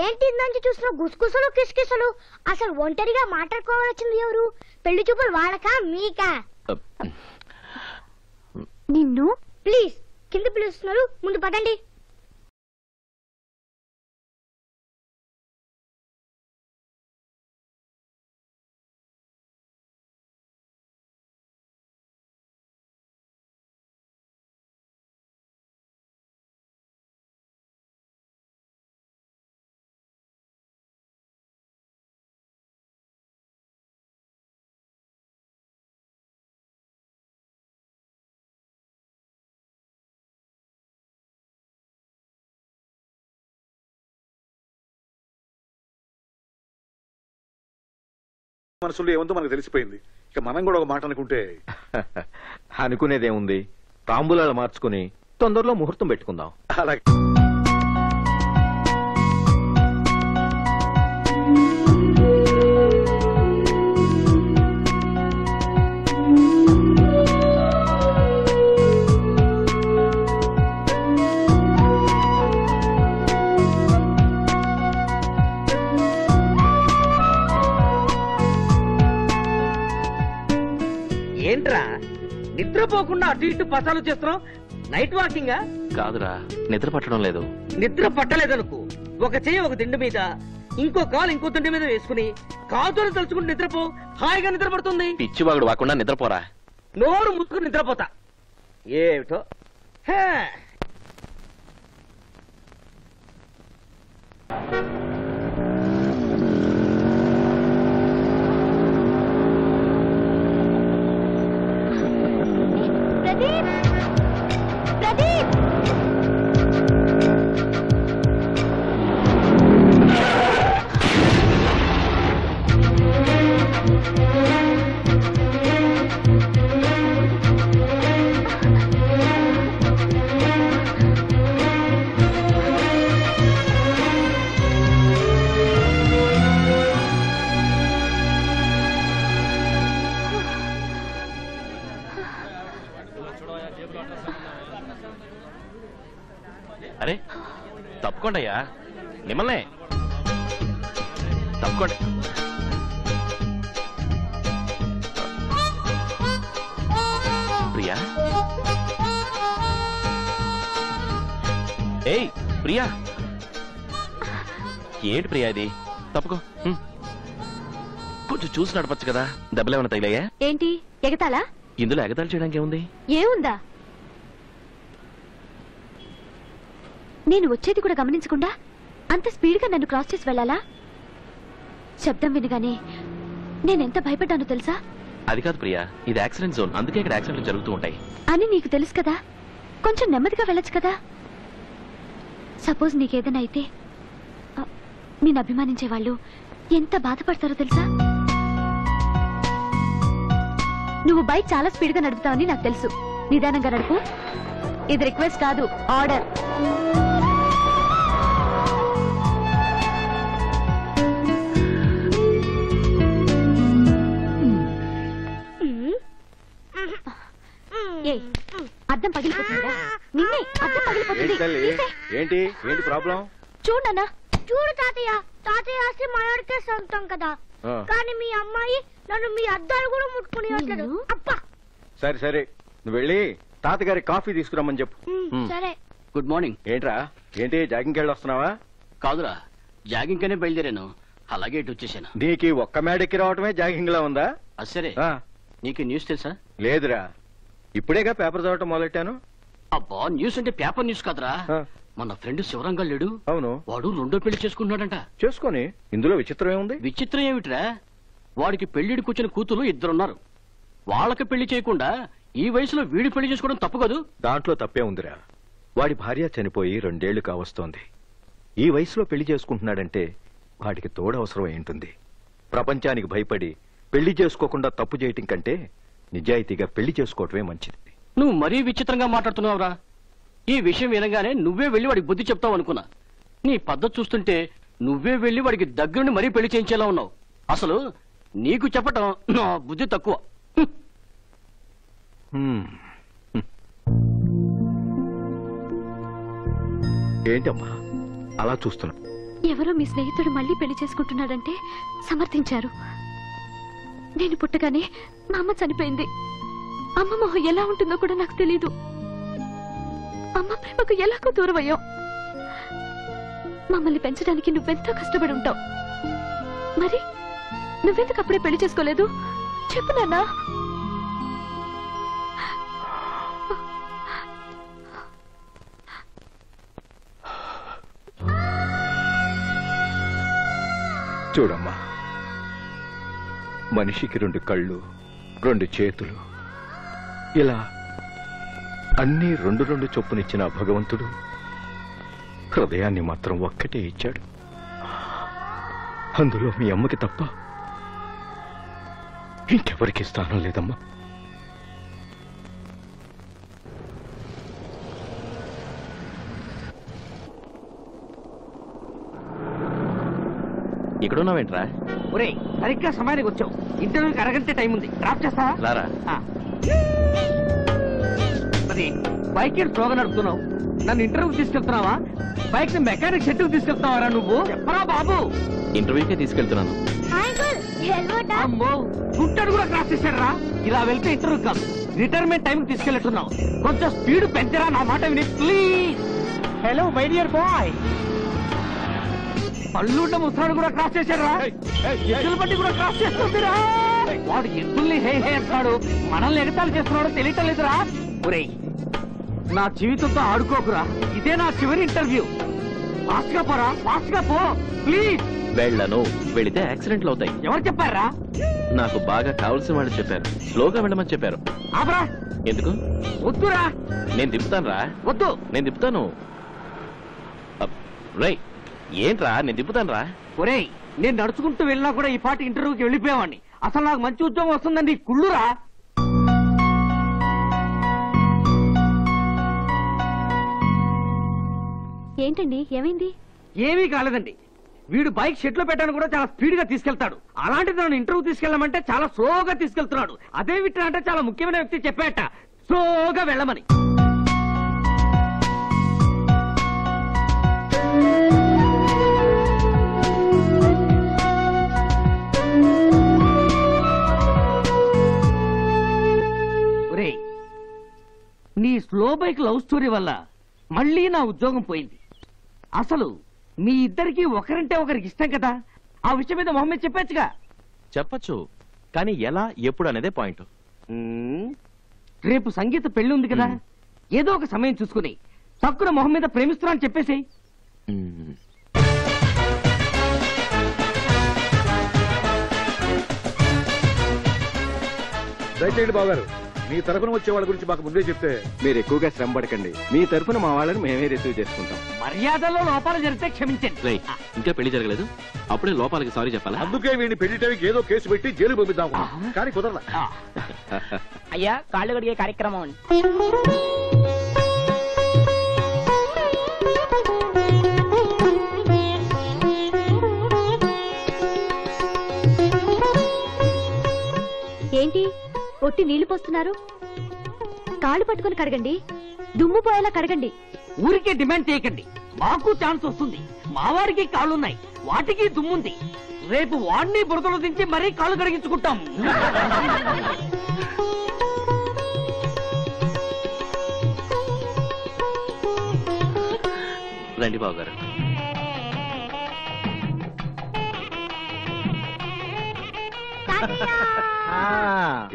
ఏంటి ఇందాక చూసిన గుసగుసలు కిసకిసలు? అసలు ఒంటరిగా మాట్లాడుకోవాల్సింది ఎవరు? పెళ్లి చూపులు వాళ్ళకా మీకా? నిన్ను. ప్లీజ్, కింద పిలుస్తున్నారు, ముందు పదండి. మనసులో ఏముందో మనకు తెలిసిపోయింది. ఇక మనం కూడా ఒక మాట అనుకుంటే. అనుకునేదేముంది, తాంబూలాలు మార్చుకుని తొందరలో ముహూర్తం పెట్టుకుందాం. అలాగే. ఏంట్రా నిద్రపోకుండా అటు ఇటు పసాలు చేస్తున్నావు? నైట్ వాకింగా? కాదురా, నిద్ర పట్టడం లేదు. నిద్ర పట్టలేదనుకో, ఒక చెయ్యి ఒక దిండు మీద, ఇంకో కాలు ఇంకో దిండు మీద వేసుకుని కాదుని తలుచుకుంటే నిద్రపో, హాయిగా నిద్రపడుతుంది. పిచ్చివాగుడు వాకుండా నిద్రపోరా. నోరు ముసుకుని నిద్రపోతా. ఏమిటో ప్రదీప్, ప్రదీప్, అరే తప్పుకోండి అయ్యా, మిమ్మల్నే తప్పుకోండి. ప్రియా, ఏయ్ ప్రియా, ఏంటి ప్రియా ఇది? తప్పుకో. కొంచెం చూసి నడపచ్చు కదా, దెబ్బలేమైనా తగిలాయా? ఏంటి ఎగతాలా? ఇందులో ఎగతాళి చేయడానికి ఏముంది? ఏముందా? నేను వచ్చేది కూడా గమనించకుండా అంత స్పీడ్గా నన్ను క్రాస్ చేసి వెళ్ళాలా? శబ్దం వినగానే నేనెంత భయపడ్డానో తెలుసా? అది కాదు ప్రియా, ఇది యాక్సిడెంట్ జోన్, అందుకే ఇక్కడ యాక్సిడెంట్లు జరుగుతూ ఉంటాయి. అని నీకు తెలుసు కదా, కొంచెం నెమ్మదిగా వెళ్ళొచ్చు కదా. సపోజ్ నీకేదైనా అయితే నేను అభిమానించే వాళ్ళు ఎంత బాధపడతారో తెలుసా? నువ్వు బైక్ చాలా స్పీడ్ గా నడుపుతావని నాకు తెలుసు. నిదానంగా నడుపు. ఇది రిక్వెస్ట్ కాదు, ఆర్డర్. అద్దం పగిలిపోతుందా? నిన్నే అద్దం పగిలిపోతుంది. ఏంటి ఏంటి ప్రాబ్లం? చూడన్నా. చూడు తాతయ్య, తాతయ్య ఆస్తి మనోడికే సొంతం కదా, కానీ మీ అమ్మాయి నన్ను మీ అద్దాలు కూడా ముట్టుకుని. అబ్బా సరే సరే, నువ్వు వెళ్ళి తాతగారి కాఫీ తీసుకురమ్మని చెప్పు. సరే. Good morning. ఏంట్రా, ఏంటి జాగింగ్కి వెళ్ళి వస్తున్నావా? కాదురా, జాగింగ్ కనే బయలుదేరాను, అలాగే ఇటు వచ్చేసాను. నీకు ఒక్క మేడకి రావటమే జాగింగ్ లా ఉందా? సరే, నీకు న్యూస్ తెలుసా? లేదురా, ఇప్పుడేగా పేపర్ చదవటం మొదలెట్టాను. అబ్బా, న్యూస్ అంటే పేపర్ న్యూస్ కాదురా. మన ఫ్రెండ్ శివరంగా లేడు, అవును, వాడు రెండో పెళ్లి చేసుకుంటున్నాడంట. చేసుకొని ఇందులో విచిత్రం ఏముంది? విచిత్రం ఏమిట్రా, వాడికి పెళ్లిడి కూర్చుని కూతురు ఇద్దరున్నారు. వాళ్ళకి పెళ్లి చేయకుండా ఈ వయసులో వీడి పెళ్లి చేసుకోవడం తప్పు కాదు. దాంట్లో తప్పే ఉందిరా. వాడి భార్య చనిపోయి 2 ఏళ్లు కావస్తోంది. ఈ వయసులో పెళ్లి చేసుకుంటున్నాడంటే వాడికి తోడవసరం ఏంటుంది? ప్రపంచానికి భయపడి పెళ్లి చేసుకోకుండా తప్పు చేయటం కంటే నిజాయితీగా పెళ్లి చేసుకోవటమే మంచిది. నువ్వు మరీ విచిత్రంగా మాట్లాడుతున్నావురా. ఈ విషయం వినగానే నువ్వే వెళ్లి వాడికి బుద్ధి చెప్తావు అనుకున్నా. నీ పద్ధతి చూస్తుంటే నువ్వే వెళ్లి వాడికి దగ్గరుండి మరీ పెళ్లి చేయించేలా ఉన్నావు. అసలు నీకు చెప్పటం నా బుద్ధి తక్కువ. ఏంటమ్మా అలా చూస్తున్నా? ఎవరో మీ స్నేహితుడు మళ్ళీ పెళ్లి చేసుకుంటున్నాడంటే సమర్థించారు. నేను పుట్టగానే మా అమ్మ చనిపోయింది. అమ్మ మొహం ఎలా ఉంటుందో కూడా నాకు తెలీదు. అమ్మ ప్రేమకు ఎలాగో దూరం అయ్యాం. మమ్మల్ని పెంచడానికి నువ్వెంతో కష్టపడి ఉంటావు. మరి నువ్వెందుకు అప్పుడే పెళ్లి చేసుకోలేదు? చెప్పు నాన్నా. చూడమ్మా, మనిషికి 2 కళ్ళు, 2 చేతులు, ఇలా అన్నీ 2 చొప్పునిచ్చిన భగవంతుడు హృదయాన్ని మాత్రం ఒక్కటే ఇచ్చాడు. అందులో మీ అమ్మకి తప్ప ఇంకెవరికి స్థానం లేదమ్మా. ఇక్కడున్నావేంట్రా? ఒరే, సరిగ్గా సమయానికి వచ్చావు. ఇంటర్వ్యూకి అరగంట టైం ఉంది, డ్రాప్ చేస్తావా? రారా. అది బైక్ స్లోగా నడుపుతున్నావు, నన్ను ఇంటర్వ్యూకి తీసుకెళ్తున్నావా? బైక్ ని మెకానిక్ షెడ్ తీసుకెళ్తున్నావా నువ్వు? చెప్పరా బాబు. ఇంటర్వ్యూకే తీసుకెళ్తున్నాను. అమ్మో, గుట్టడు కూడా క్రాస్ చేశారా? ఇలా వెళ్తే ఇంటర్వ్యూ కాదు, రిటైర్మెంట్ టైం తీసుకెళ్తున్నావు. కొంచెం స్పీడ్ పెంచరా, నా మాట విని please. Hello my dear boy. పళ్ళుండ ముసలాడు కూడా క్రాస్ చేశారా? ఎద్దుల బండి కూడా క్రాస్ చేస్తుందిరా. వాడు ఎద్దుల్ని హే హే అంటున్నాడు, మనల్ని ఎగతాలు చేస్తున్నాడో తెలియటం లేదురా. ఒరేయ్, నా జీవితంతో ఆడుకోకురా, ఇదే నా చివరి ఇంటర్వ్యూ. ఫాస్ట్ గా పోరా, ఫాస్ట్ గా పో ప్లీజ్. వెళ్ళను, వెళితే యాక్సిడెంట్లు అవుతాయి. ఎవరు చెప్పారా? నాకు బాగా కావాల్సిన వాళ్ళు చెప్పారు, స్లోగా వెళ్ళమని చెప్పారు. ఆపరా. ఎందుకు? వద్దురా. నేను దింపుతాను రా. వద్దు. నేను దింపుతాను. రై, ఏంట్రా, నేను దింపుతాను రా. ఒరేయ్, నేను నడుచుకుంటూ వెళ్ళినా కూడా ఈ పాటి ఇంటర్వ్యూకి వెళ్ళిపోయేవాడిని. అసలు నాకు మంచి ఉద్యోగం వస్తుందండి, కుళ్ళురా. ఏంటండి, ఏమైంది? ఏమీ కాలేదండి. వీడు బైక్ షెడ్ లో పెట్టాను కూడా చాలా స్పీడ్ గా తీసుకెళ్తాడు. అలాంటిది నన్ను ఇంటర్వ్యూ తీసుకెళ్ళమంటే చాలా స్లోగా తీసుకెళ్తున్నాడు. అదే విట్రా అంటే చాలా ముఖ్యమైన వ్యక్తి చెప్పాట స్లోగా వెళ్ళమని. ఒరేయ్, నీ స్లో బైక్ లవ్ స్టోరీ వల్ల మళ్ళీ నా ఉద్యోగం పోయింది. అసలు మీ ఇద్దరికి ఒకరంటే ఒకరికి ఇష్టం కదా, ఆ విషయం మీద మొహమ్మద్ చెప్పచ్చుగా. చెప్పచ్చు, కానీ ఎలా, ఎప్పుడు అనేదే పాయింట్. రేపు సంగీత పెళ్లి ఉంది కదా, ఏదో ఒక సమయం చూసుకుని తక్కువ మొహం మీద ప్రేమిస్తున్నా అని చెప్పేసి. దయచేయండి బావగారు, మీ తరఫున వచ్చే వాళ్ళ గురించి మాకు ముందే చెప్తే. మీరు ఎక్కువగా శ్రమ పడకండి, మీ తరఫున మా వాళ్ళని మేమే రిసీవ్ చేసుకుంటాం. మర్యాదలో లోపాలు జరిగితే క్షమించండి. రేయ్, ఇంకా పెళ్లి జరగలేదు, అప్పుడే లోపాలకి సారీ చెప్పాలా? అందుకే వీడిని పెళ్లి టైంకి ఏదో కేసు పెట్టి జైలు పంపిద్దాం, కానీ కుదరలా. అయ్యా, కాళ్ళు కడిగే కార్యక్రమం. ఏంటి ఒట్టి నీళ్లు పోస్తున్నారు? కాళ్ళు పట్టుకుని కడగండి, దుమ్ము పోయేలా కడగండి. ఊరికే డిమాండ్ చేయకండి, మాకు ఛాన్స్ వస్తుంది. మా వారికి కాళ్ళున్నాయి, వాటికి దుమ్ముంది. రేపు వాడిని బురదలు దించి మరీ కాళ్ళు కడిగించుకుంటాం. రండి బాబు గారు.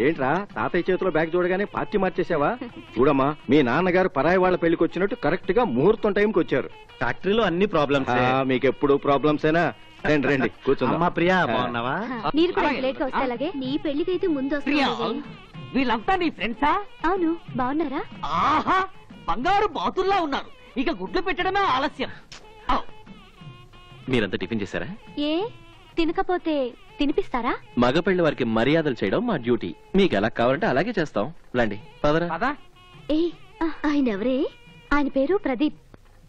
ఏంట్రా, తాతయ్య చేతిలో బ్యాగ్ చూడగానే పార్టీ మార్చేసావా? చూడమ్మా, మీ నాన్నగారు పరాయి వాళ్ళ పెళ్లికి వచ్చినట్టు కరెక్ట్ గా ముహూర్తం టైంకి వచ్చారు. ఫ్యాక్టరీలో అన్ని ప్రాబ్లమ్స్. మీకు ఎప్పుడు ప్రాబ్లమ్సేనా? రండి రండి, కూర్చుందాం. ప్రియా, బాగున్నావా? మీరు కూడా లేట్ గా వస్తే అలాగే. నీ పెళ్లికైతే ముందు ప్రియా, వస్తుంది. వీళ్ళంతా నీ ఫ్రెండ్సా? అవును, బాగున్నారా? ఆహా, బంగారు బాతుల్లా ఉన్నారు. ఇక గుడ్లు పెట్టడమే ఆలస్యం. మీరంతా టిఫిన్ చేశారా? ఏ, తినకపోతే తినిపిస్తారా? మగపెళ్లి వారికి మర్యాదలు చేయడం మా డ్యూటీ. మీకు ఎలా కావాలంటే అలాగే చేస్తాం. రండి, పదరా. పదా. ఏ, ఆయన ఎవరే? ఆయన పేరు ప్రదీప్.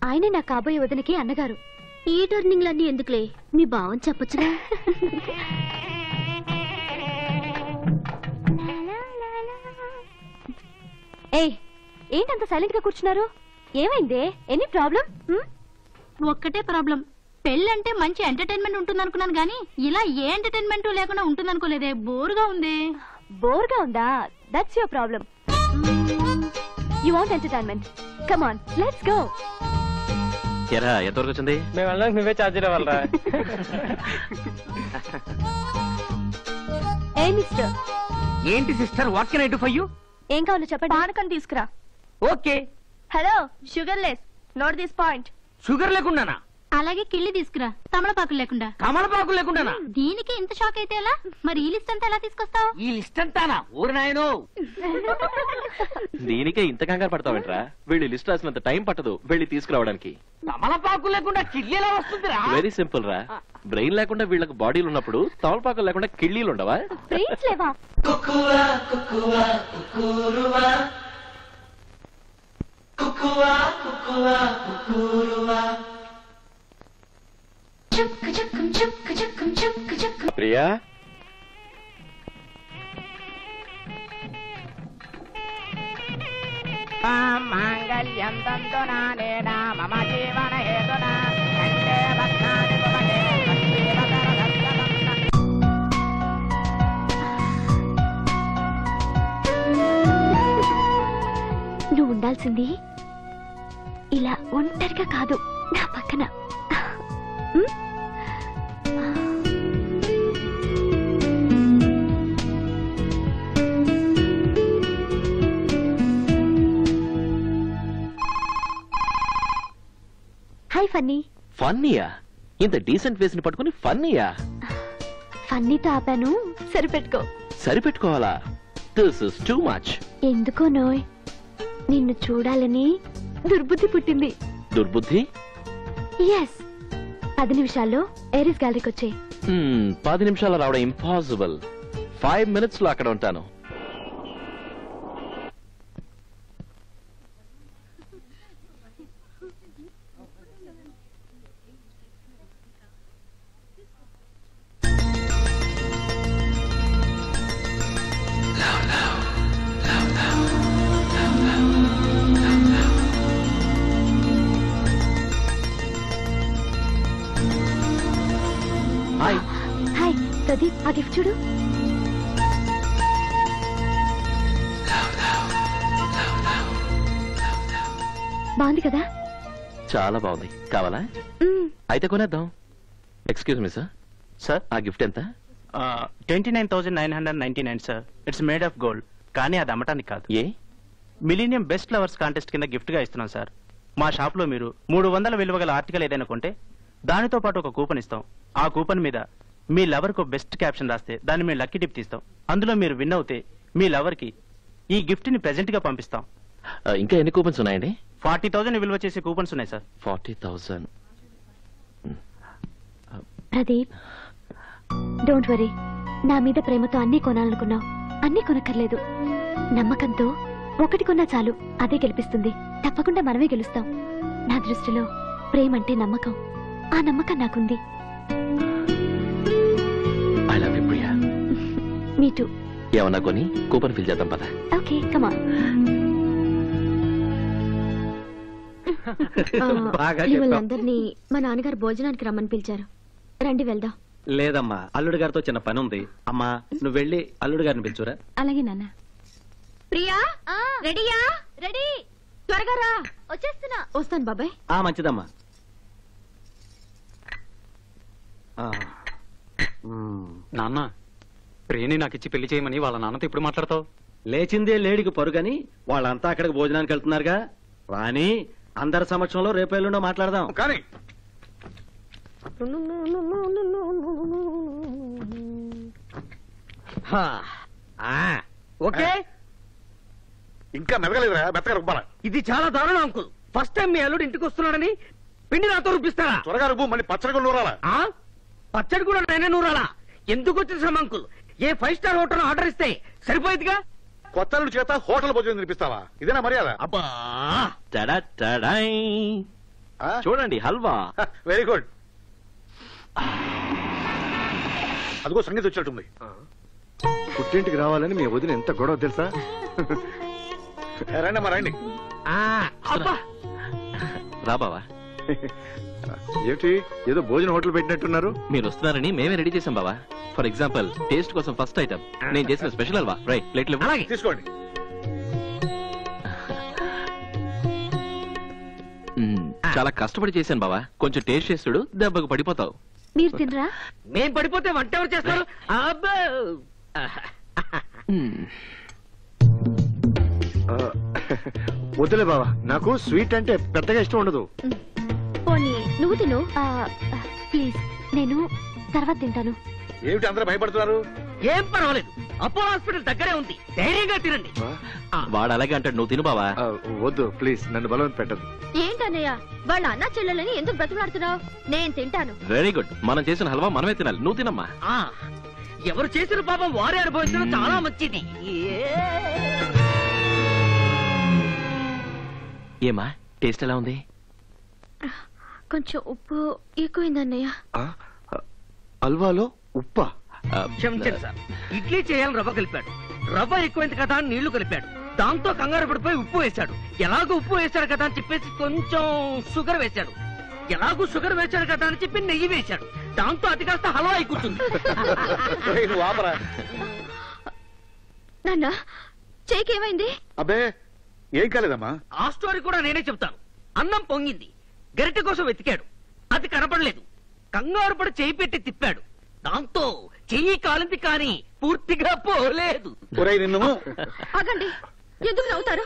ఆయనే నా కాబోయే వదినకి అన్నగారు. ఈ టర్నింగ్లన్నీ ఎందుకులే, మీ భావం చెప్పొచ్చుగా. ఏ, ఏంటంత సైలెంట్ గా కూర్చున్నారు? ఏమైందే? Any problem? ఒక్కటే ప్రాబ్లం. పెళ్ళంటే మంచి ఎంటర్టైన్మెంట్ ఉంటుంది అనుకున్నాను గానీ ఇలా ఏ ఎంటర్టైన్మెంట్ లేకుండా ఉంటుంది అనుకోలేదే. బోర్గా ఉంది. బోర్గా ఉందా? That's your problem. You want entertainment? Come on, let's go. ఎరా, ఎంతవరకు వచ్చింది? మేము వెళ్ళడానికి నువ్వే ఛార్జ్ ఇవ్వాలరా. ఏ మిస్టర్, ఏంటి sister, what can I do for you? ఏం కావాలో చెప్పండి. పానకం తీసుకురా. Okay. Hello, sugar less. Note this point. Sugar లేకుండానా? అలాగే కిళ్ళి తీసుకురా, తమలపాకులు లేకుండా. కమలపాకులు లేకుండానా? దీనికి ఇంత షాక్ అయితే ఎలా? మరి ఈ లిస్ట్ అంతా ఎలా తీసుకొస్తావు? ఈ లిస్ట్ అంతానా? ఊరి నాయనో. దీనికే ఇంత కంగారు పడతావేంట్రా? వెళ్ళి లిస్ట్ రాసినంత టైం పట్టదు వెళ్ళి తీసుకురావడానికి. తమలపాకులు లేకుండా కిళ్ళి ఎలా వస్తుందిరా? వెరీ సింపుల్ రా. బ్రెయిన్ లేకుండా వీళ్ళకి బాడీలు ఉన్నప్పుడు తమలపాకులు లేకుండా కిళ్ళీలు ఉండవా? బ్రెయిన్స్ లేవా? ప్రియా, మాంగళ్యం తంతునానేన మమ జీవన హేతునా కంటే భద్రాని భవతే నువ్వు ఉండాల్సింది ఇలా ఒంటరిగా కాదు, నా పక్కన. Hi funny. ఫన్నీయా? ఇంత డీసెంట్ ఫేస్ ని పట్టుకుని ఫన్నీయా? ఫన్నీతో ఆపాను, సరిపెట్టుకో. సరిపెట్టుకోవాలా? This is too much. ఎందుకో నోయ్, నిన్ను చూడాలని దుర్బుద్ధి పుట్టింది. దుర్బుద్ధి? ఎస్. 10 నిమిషాల్లో ఏరిస్ గ్యాలరీకి వచ్చే. 10 నిమిషాలు రావడం ఇంపాసిబుల్. 5 minutes లో అక్కడ ఉంటాను. హాయ్. హాయ్ ప్రదీప్, ఆ గిఫ్ట్ చూడు. బాగుంది కదా? చాలా బాగుంది. కావాలా? అయితే కొనేద్దాం. Excuse me sir. సార్, ఆ గిఫ్ట్ ఎంత? 29,999 sir. It's made of gold. కానీ అది అమ్మటానికి కాదు. ఏ? మిలీనియం బెస్ట్ లవర్స్ కాంటెస్ట్ కింద గిఫ్ట్ గా ఇస్తున్నాం సార్. మా షాప్ లో మీరు 300 విలువ గల ఆర్టికల్ ఏదైనా కొంటే దానితో పాటు ఒక కూపన్ ఇస్తాం. ఆ కూపన్ మీద మీ లవర్ కు బెస్ట్ క్యాప్షన్ రాస్తే దాన్ని మేము లక్కీ టిప్ తీస్తాం. అందులో మీరు విన్ అవుతే మీ లవర్ కి ఈ గిఫ్ట్ ని ప్రెజెంట్ గా పంపిస్తాం. ఇంకా ఎన్ని కూపన్స్ ఉన్నాయండి? 40,000 విలువ చేసే కూపన్స్ ఉన్నాయి సార్. 40,000. Pradeep, don't worry. నా మీద ప్రేమతో అన్ని కొనాలనుకున్నావు. అన్ని కొనక్కర్లేదు. నమ్మకంతో ఒకటి కొన్నా చాలు, అదే గెలిపిస్తుంది. తప్పకుండా మనమే గెలుస్తాం. నా దృష్టిలో ప్రేమ అంటే నమ్మకం. ఆ నమ్మకం నాకుంది. I love you Priya. Me two. ఏమన్నా కొని కూపన్ ఫిల్ చేద్దాం పద. Okay, come on. అందరినీ మా నాన్నగారు భోజనానికి రమ్మని పిలిచారు. రండి వెళ్దాం. లేదమ్మా, అల్లుడు గారితో చిన్న పని ఉంది. అమ్మా నువ్వు వెళ్ళి అల్లుడు గారిని పిలుచురా. అలాగే నాన్న. ప్రియా, రెడీయా? రెడీ. త్వరగా రా. వచ్చేస్తున్నా. వస్తాను బాబాయ్. మంచిదమ్మా. నాన్న, ప్రియని నాకు ఇచ్చి పెళ్లి చేయమని వాళ్ళ నాన్నతో ఇప్పుడు మాట్లాడతావు? లేచిందే లేడికి పరుగని వాళ్ళంతా అక్కడికి భోజనానికి వెళ్తున్నారుగా. రాని అందరి సమక్షంలో రేపు ఎల్లుండో మాట్లాడదాం. కానీ ఓకే, ఇంకా మెదగలేదురా, మెత్తగా రుబ్బాలా. ఇది చాలా దారుణం అంకుల్. ఫస్ట్ టైం మీ అల్లుడు ఇంటికి వస్తున్నాడని పిండి నాతో రూపిస్తారా? త్వరగా రుబ్బు, మళ్ళీ పచ్చడి నూరాలా. పచ్చడి కూడా నేనే నూరాలా? ఎందుకు వచ్చేసాం అంకుల్? ఏ 5 స్టార్ హోటల్ ఆర్డర్ ఇస్తే సరిపోయేదిగా. కొత్త అల్లుడి చేత హోటల్ భోజనం తినిపిస్తావా? ఇదేనా మర్యాద? అబ్బా, చూడండి హల్వా. Very good. అదిగో సంగీతం వచ్చేటుంది. పుట్టింటికి రావాలని మీ వదిన ఎంత గొడవ తెలుసా? రండి అమ్మా, రండి. రా బావా. ఏంటి ఏదో భోజన హోటల్ పెట్టినట్టున్నారు? మీరు వస్తున్నారని మేమే రెడీ చేసాం బావా. ఫర్ ఎగ్జాంపుల్ టేస్ట్ కోసం ఫస్ట్ ఐటమ్ నేను చేసిన స్పెషల్ హల్వా. రైట్, ప్లేట్లు తీసుకోండి. చాలా కష్టపడి చేశాను బావా. కొంచెం టేస్ట్ చేస్తుడు, దెబ్బకు పడిపోతావు. మీరు తినరా? మేం పడిపోతే వంట ఎవరు చేస్తారు? వద్దులే బావా, నాకు స్వీట్ అంటే పెద్దగా ఇష్టం ఉండదు. పోనీ నువ్వు తిను. ప్లీజ్, నేను తర్వాత తింటాను. ఏమిటి అందరూ భయపడుతున్నారు? ఏం పర్వాలేదు, అపోలో హాస్పిటల్ దగ్గరే ఉంది. ధైర్యంగా తినండి. వాడు అలాగే అంటాడు, నువ్వు తిను బావా. వద్దు ప్లీజ్, నన్ను బలవంత పెట్టదు. ఏంటన్నయ్య, వాళ్ళ అన్న చెల్లెలని ఎందుకు బ్రతిమాడుతున్నావు? నేను తింటాను. Very good. మనం చేసిన హల్వా మనమే తినాలి. నువ్వు తినమ్మా. ఎవరు చేసిన పాపం వారే అనుభవించడం చాలా మంచిది. ఏమా టేస్ట్ ఎలా ఉంది? కొంచెం ఉప్పు ఎక్కువైందన్నయ్య. హల్వాలో ఉప్పా? క్షమించండి సార్, ఇడ్లీ చేయాలని రవ్వ కలిపాడు. రవ్వ ఎక్కువైంది కదా అని నీళ్లు కలిపాడు. దాంతో కంగారు పడిపోయి ఉప్పు వేశాడు. ఎలాగో ఉప్పు వేశాడు కదా అని చెప్పేసి కొంచెం షుగర్ వేశాడు. ఎలాగో షుగర్ వేశాడు కదా అని చెప్పి నెయ్యి వేశాడు. దాంతో అది కాస్త హల్వా అయి కూర్చుంది. నాన్న, చేకేమైంది? అబ్బే ఏం కాలేదమ్మా. ఆ స్టోరీ కూడా నేనే చెప్తాను. అన్నం పొంగింది, గరిటె కోసం వెతికాడు, అది కనపడలేదు. కంగారు పడి చేయి పెట్టి తిప్పాడు. దాంతో చెయ్యి కాలింది కానీ పూర్తిగా పోలేదు. నిన్ను ఆగండి, ఎందుకు నవ్వుతారు?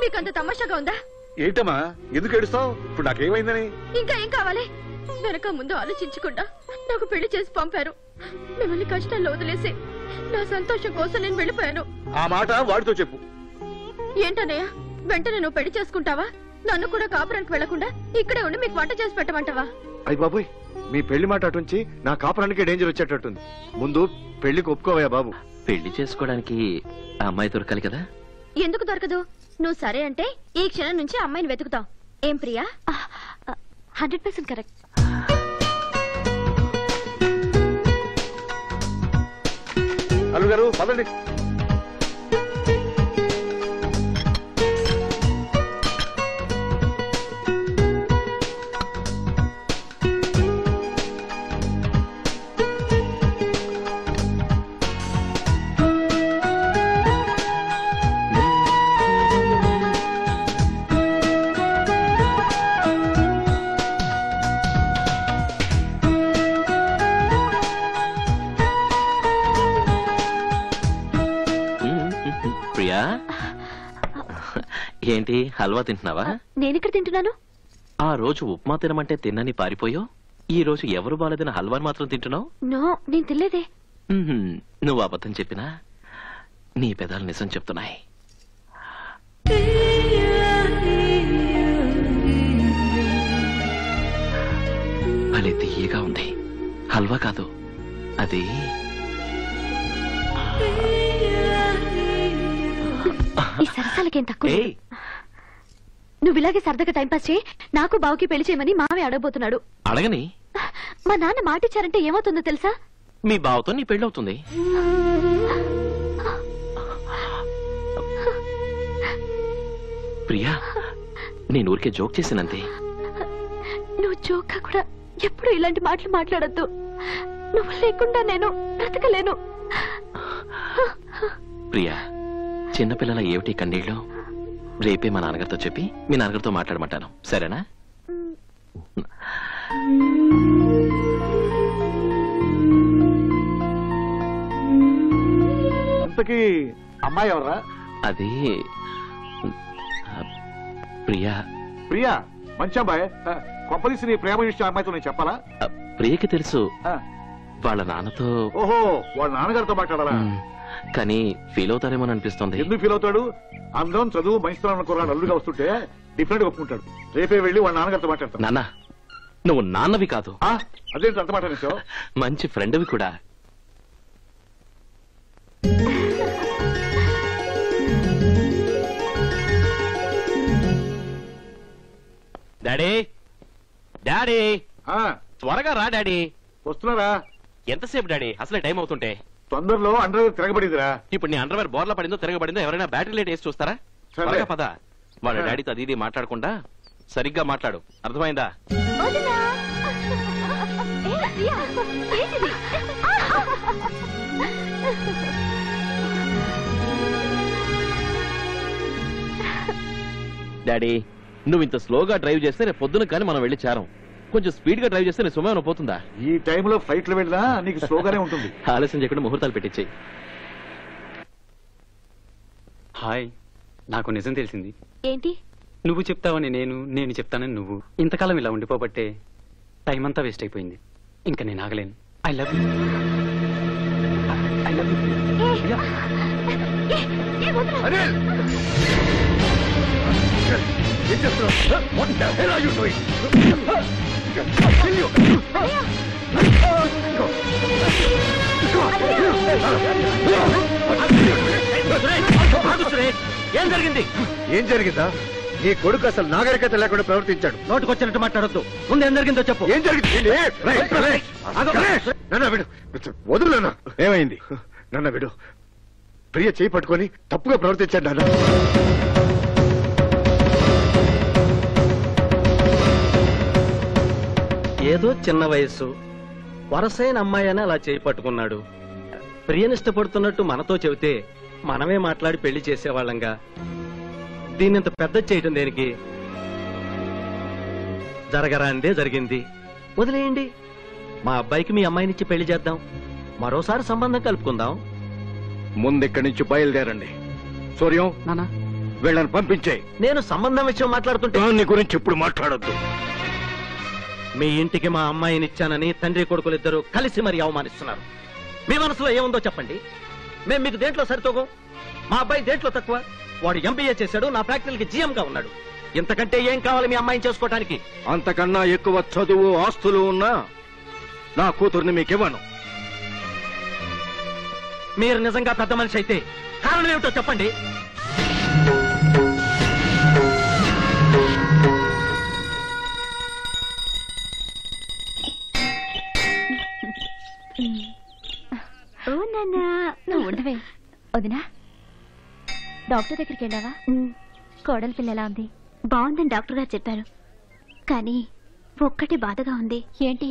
మీకంత తమాషాగా ఉందా? ఏంటమ్మా ఎందుకు ఏడుస్తావు? ఇప్పుడు నాకేమైందని? ఇంకా ఏం కావాలి? వెనక ముందు ఆలోచించకుండా నాకు పెళ్లి చేసి పంపారు. మిమ్మల్ని కష్టాల్లో వదిలేసి నా సంతోషం కోసం నేను వెళ్ళిపోయాను. ఆ మాట వాడితో చెప్పు. ఏంటన్నయ్య, వెంటనే నువ్వు పెళ్లి చేసుకుంటావా? నన్ను కూడా కాపురానికి వెళ్లకుండా ఇక్కడే ఉండి మీకు వంట చేసి పెట్టమంటావా? అయ్య బాబోయ్, మీ పెళ్లి మాట అటుంచి నా కాపురానికి డేంజర్ వచ్చేటట్టుంది. ముందు పెళ్లికి ఒప్పుకోవయ్యా బాబు. పెళ్లి చేసుకోవడానికి ఆ అమ్మాయి దొరకాలి కదా. ఎందుకు దొరకదు? నువ్వు సరే అంటే ఈ క్షణం నుంచి అమ్మాయిని వెతుకుతావు. ఏం ప్రియా? 100% కరెక్ట్. అల్లు గారు పదండి. ప్రియా, ఏంటి హల్వా తింటున్నావా? నేనిక్కడ తింటున్నాను. ఆ రోజు ఉప్మా తినమంటే తిన్నని పారిపోయో, ఈ రోజు ఎవరు బాలేదని హల్వాని మాత్రం తింటున్నావు? నో, నేను తినలేదే. నువ్వు అబద్ధం చెప్పినా నీ పెదాలు నిజం చెప్తున్నాయి. భలే తీయగా ఉంది. హల్వా కాదు అది. ఈ సరసాలకేం తక్కువ. నువ్వు ఇలాగే సరదాగా టైంపాస్ చేయి. నాకు బావుకి పెళ్లి చేయమని మావే అడగబోతున్నాడు. అడగని. మా నాన్న మాటిచ్చారంటే ఏమవుతుందో తెలుసా? మీ బావతో నీ పెళ్ళవుతుంది. ప్రియా, నేను ఊరికే జోక్ చేసినంతే. నువ్వు జోక్గా కూడా ఎప్పుడు ఇలాంటి మాటలు మాట్లాడద్దు. నువ్వు లేకుండా నేను బ్రతకలేను. ప్రియా, చిన్నపిల్లల ఏమిటి కన్నీళ్ళు? రేపే మా నాన్నగారితో చెప్పి మీ నాన్నగారితో మాట్లాడమంటాను, సరేనా? అంతకీ అమ్మాయి ఎవరా? అది ప్రియా. ప్రియా మంచి అమ్మాయి. కొంపదీసి నీ ప్రేమ విషయం అమ్మాయితో నేను చెప్పాలా? ప్రియకి తెలుసు. వాళ్ళ నాన్నతో. ఓహో, వాళ్ళ నాన్నగారితో మాట్లాడాలా? కానీ ఫీల్ అవుతారేమో అనిపిస్తుంది. ఎందుకు ఫీల్ అవుతాడు? అందరం చదువు మంచితనం అనుకున్నాడు. అల్లుగా వస్తుంటే డిఫరెంట్ గా ఒప్పుకుంటాడు. రేపే వెళ్ళి వాళ్ళ నాన్నగారితో మాట్లాడతాను. నాన్న, నువ్వు నాన్నవి కాదు. అదేంటి అంత మాట్లాడేసావు? మంచి ఫ్రెండ్వి కూడా. డాడీ, డాడీ, త్వరగా రా డాడీ. వస్తున్నారా? ఎంతసేపు డాడీ? అసలే టైం అవుతుంటే. తొందరలో అండర్వేర్ తిరగబడిందిరా. ఇప్పుడు నీ అండర్వేర్ బోర్లా పడిందో తిరగబడిందో ఎవరైనా బ్యాటరీ లైట్ వేసి చూస్తారా? త్వరగా పద. వాళ్ళ డాడీతో అది ఇది మాట్లాడకుండా సరిగ్గా మాట్లాడు, అర్థమైందా? డాడీ, నువ్వు ఇంత స్లోగా డ్రైవ్ చేస్తే రేపు పొద్దున కానీ మనం వెళ్ళి చేరం. కొంచెం స్పీడ్ గా డ్రైవ్ చేస్తే నీ సమయం పోతుందా? ఈ టైంలో ఫ్లైట్లు వెళ్ళినా నీకు స్లోగానే ఉంటుంది. ఆలస్యం చేయకుండా ముహూర్తాలు పెట్టించాయి. హాయ్, నాకు నిజం తెలిసింది. ఏంటి? నువ్వు చెప్తావని నేను చెప్తానని నువ్వు. ఇంతకాలం ఇలా ఉండిపోబట్టే టైం అంతా వేస్ట్ అయిపోయింది. ఇంకా నేను ఆగలేను. I love you. I love you. ఏం చేస్తున్నావు? What the hell are you doing? ఏం జరిగింది? ఏం జరిగిందా? నీ కొడుకు అసలు నాగరికత లేకుండా ప్రవర్తించాడు. నోటుకొచ్చినట్టు మాట్లాడొద్దు. ముందు ఏం జరిగిందో చెప్పు. ఏం జరిగింది? నన్న విడు. వదులు. ఏమైంది? నన్న విడు. ప్రియ చేయి పట్టుకొని తప్పుగా ప్రవర్తించాడు నాన్న. ఏదో చిన్న వయస్సు, వరసైన అమ్మాయి అని అలా చేయి పట్టుకున్నాడు. ప్రియనిష్టపడుతున్నట్టు మనతో చెబితే మనమే మాట్లాడి పెళ్లి చేసేవాళ్ళంగా. దీన్నింత పెద్ద చేయటం దేనికి? జరగరాందే జరిగింది, వదిలేయండి. మా అబ్బాయికి మీ అమ్మాయినిచ్చి పెళ్లి చేద్దాం. మరోసారి సంబంధం కలుపుకుందాం. ముందెక్కడి నుంచి బయలుదేరండి. సూర్యం, వీళ్ళని పంపించే. నేను సంబంధం విషయం మాట్లాడుతుంటే నీ గురించి ఇప్పుడు మాట్లాడొద్దు. మీ ఇంటికి మా అమ్మాయినిచ్చానని తండ్రి కొడుకులిద్దరూ కలిసి మరీ అవమానిస్తున్నారు. మీ మనసులో ఏముందో చెప్పండి. మేము మీకు దేంట్లో సరితోగం? మా అబ్బాయి దేంట్లో తక్కువ? వాడు ఎంబీఏ చేశాడు, నా ఫ్యాక్టరీకి GM గా ఉన్నాడు. ఇంతకంటే ఏం కావాలి మీ అమ్మాయిని చేసుకోవటానికి? అంతకన్నా ఎక్కువ చదువు ఆస్తులు ఉన్నా నా కూతుర్ని మీకివ్వను. మీరు నిజంగా పెద్ద మనిషి అయితే కారణం ఏమిటో చెప్పండి. ఓ నాన్న, నువ్వు ఉండవే. వదినా, డాక్టర్ దగ్గరికి వెళ్ళావా? కోడలి పిల్ల ఎలా ఉంది? బాగుందని డాక్టర్ గారు చెప్పారు. కానీ ఒక్కటి బాధగా ఉంది. ఏంటి?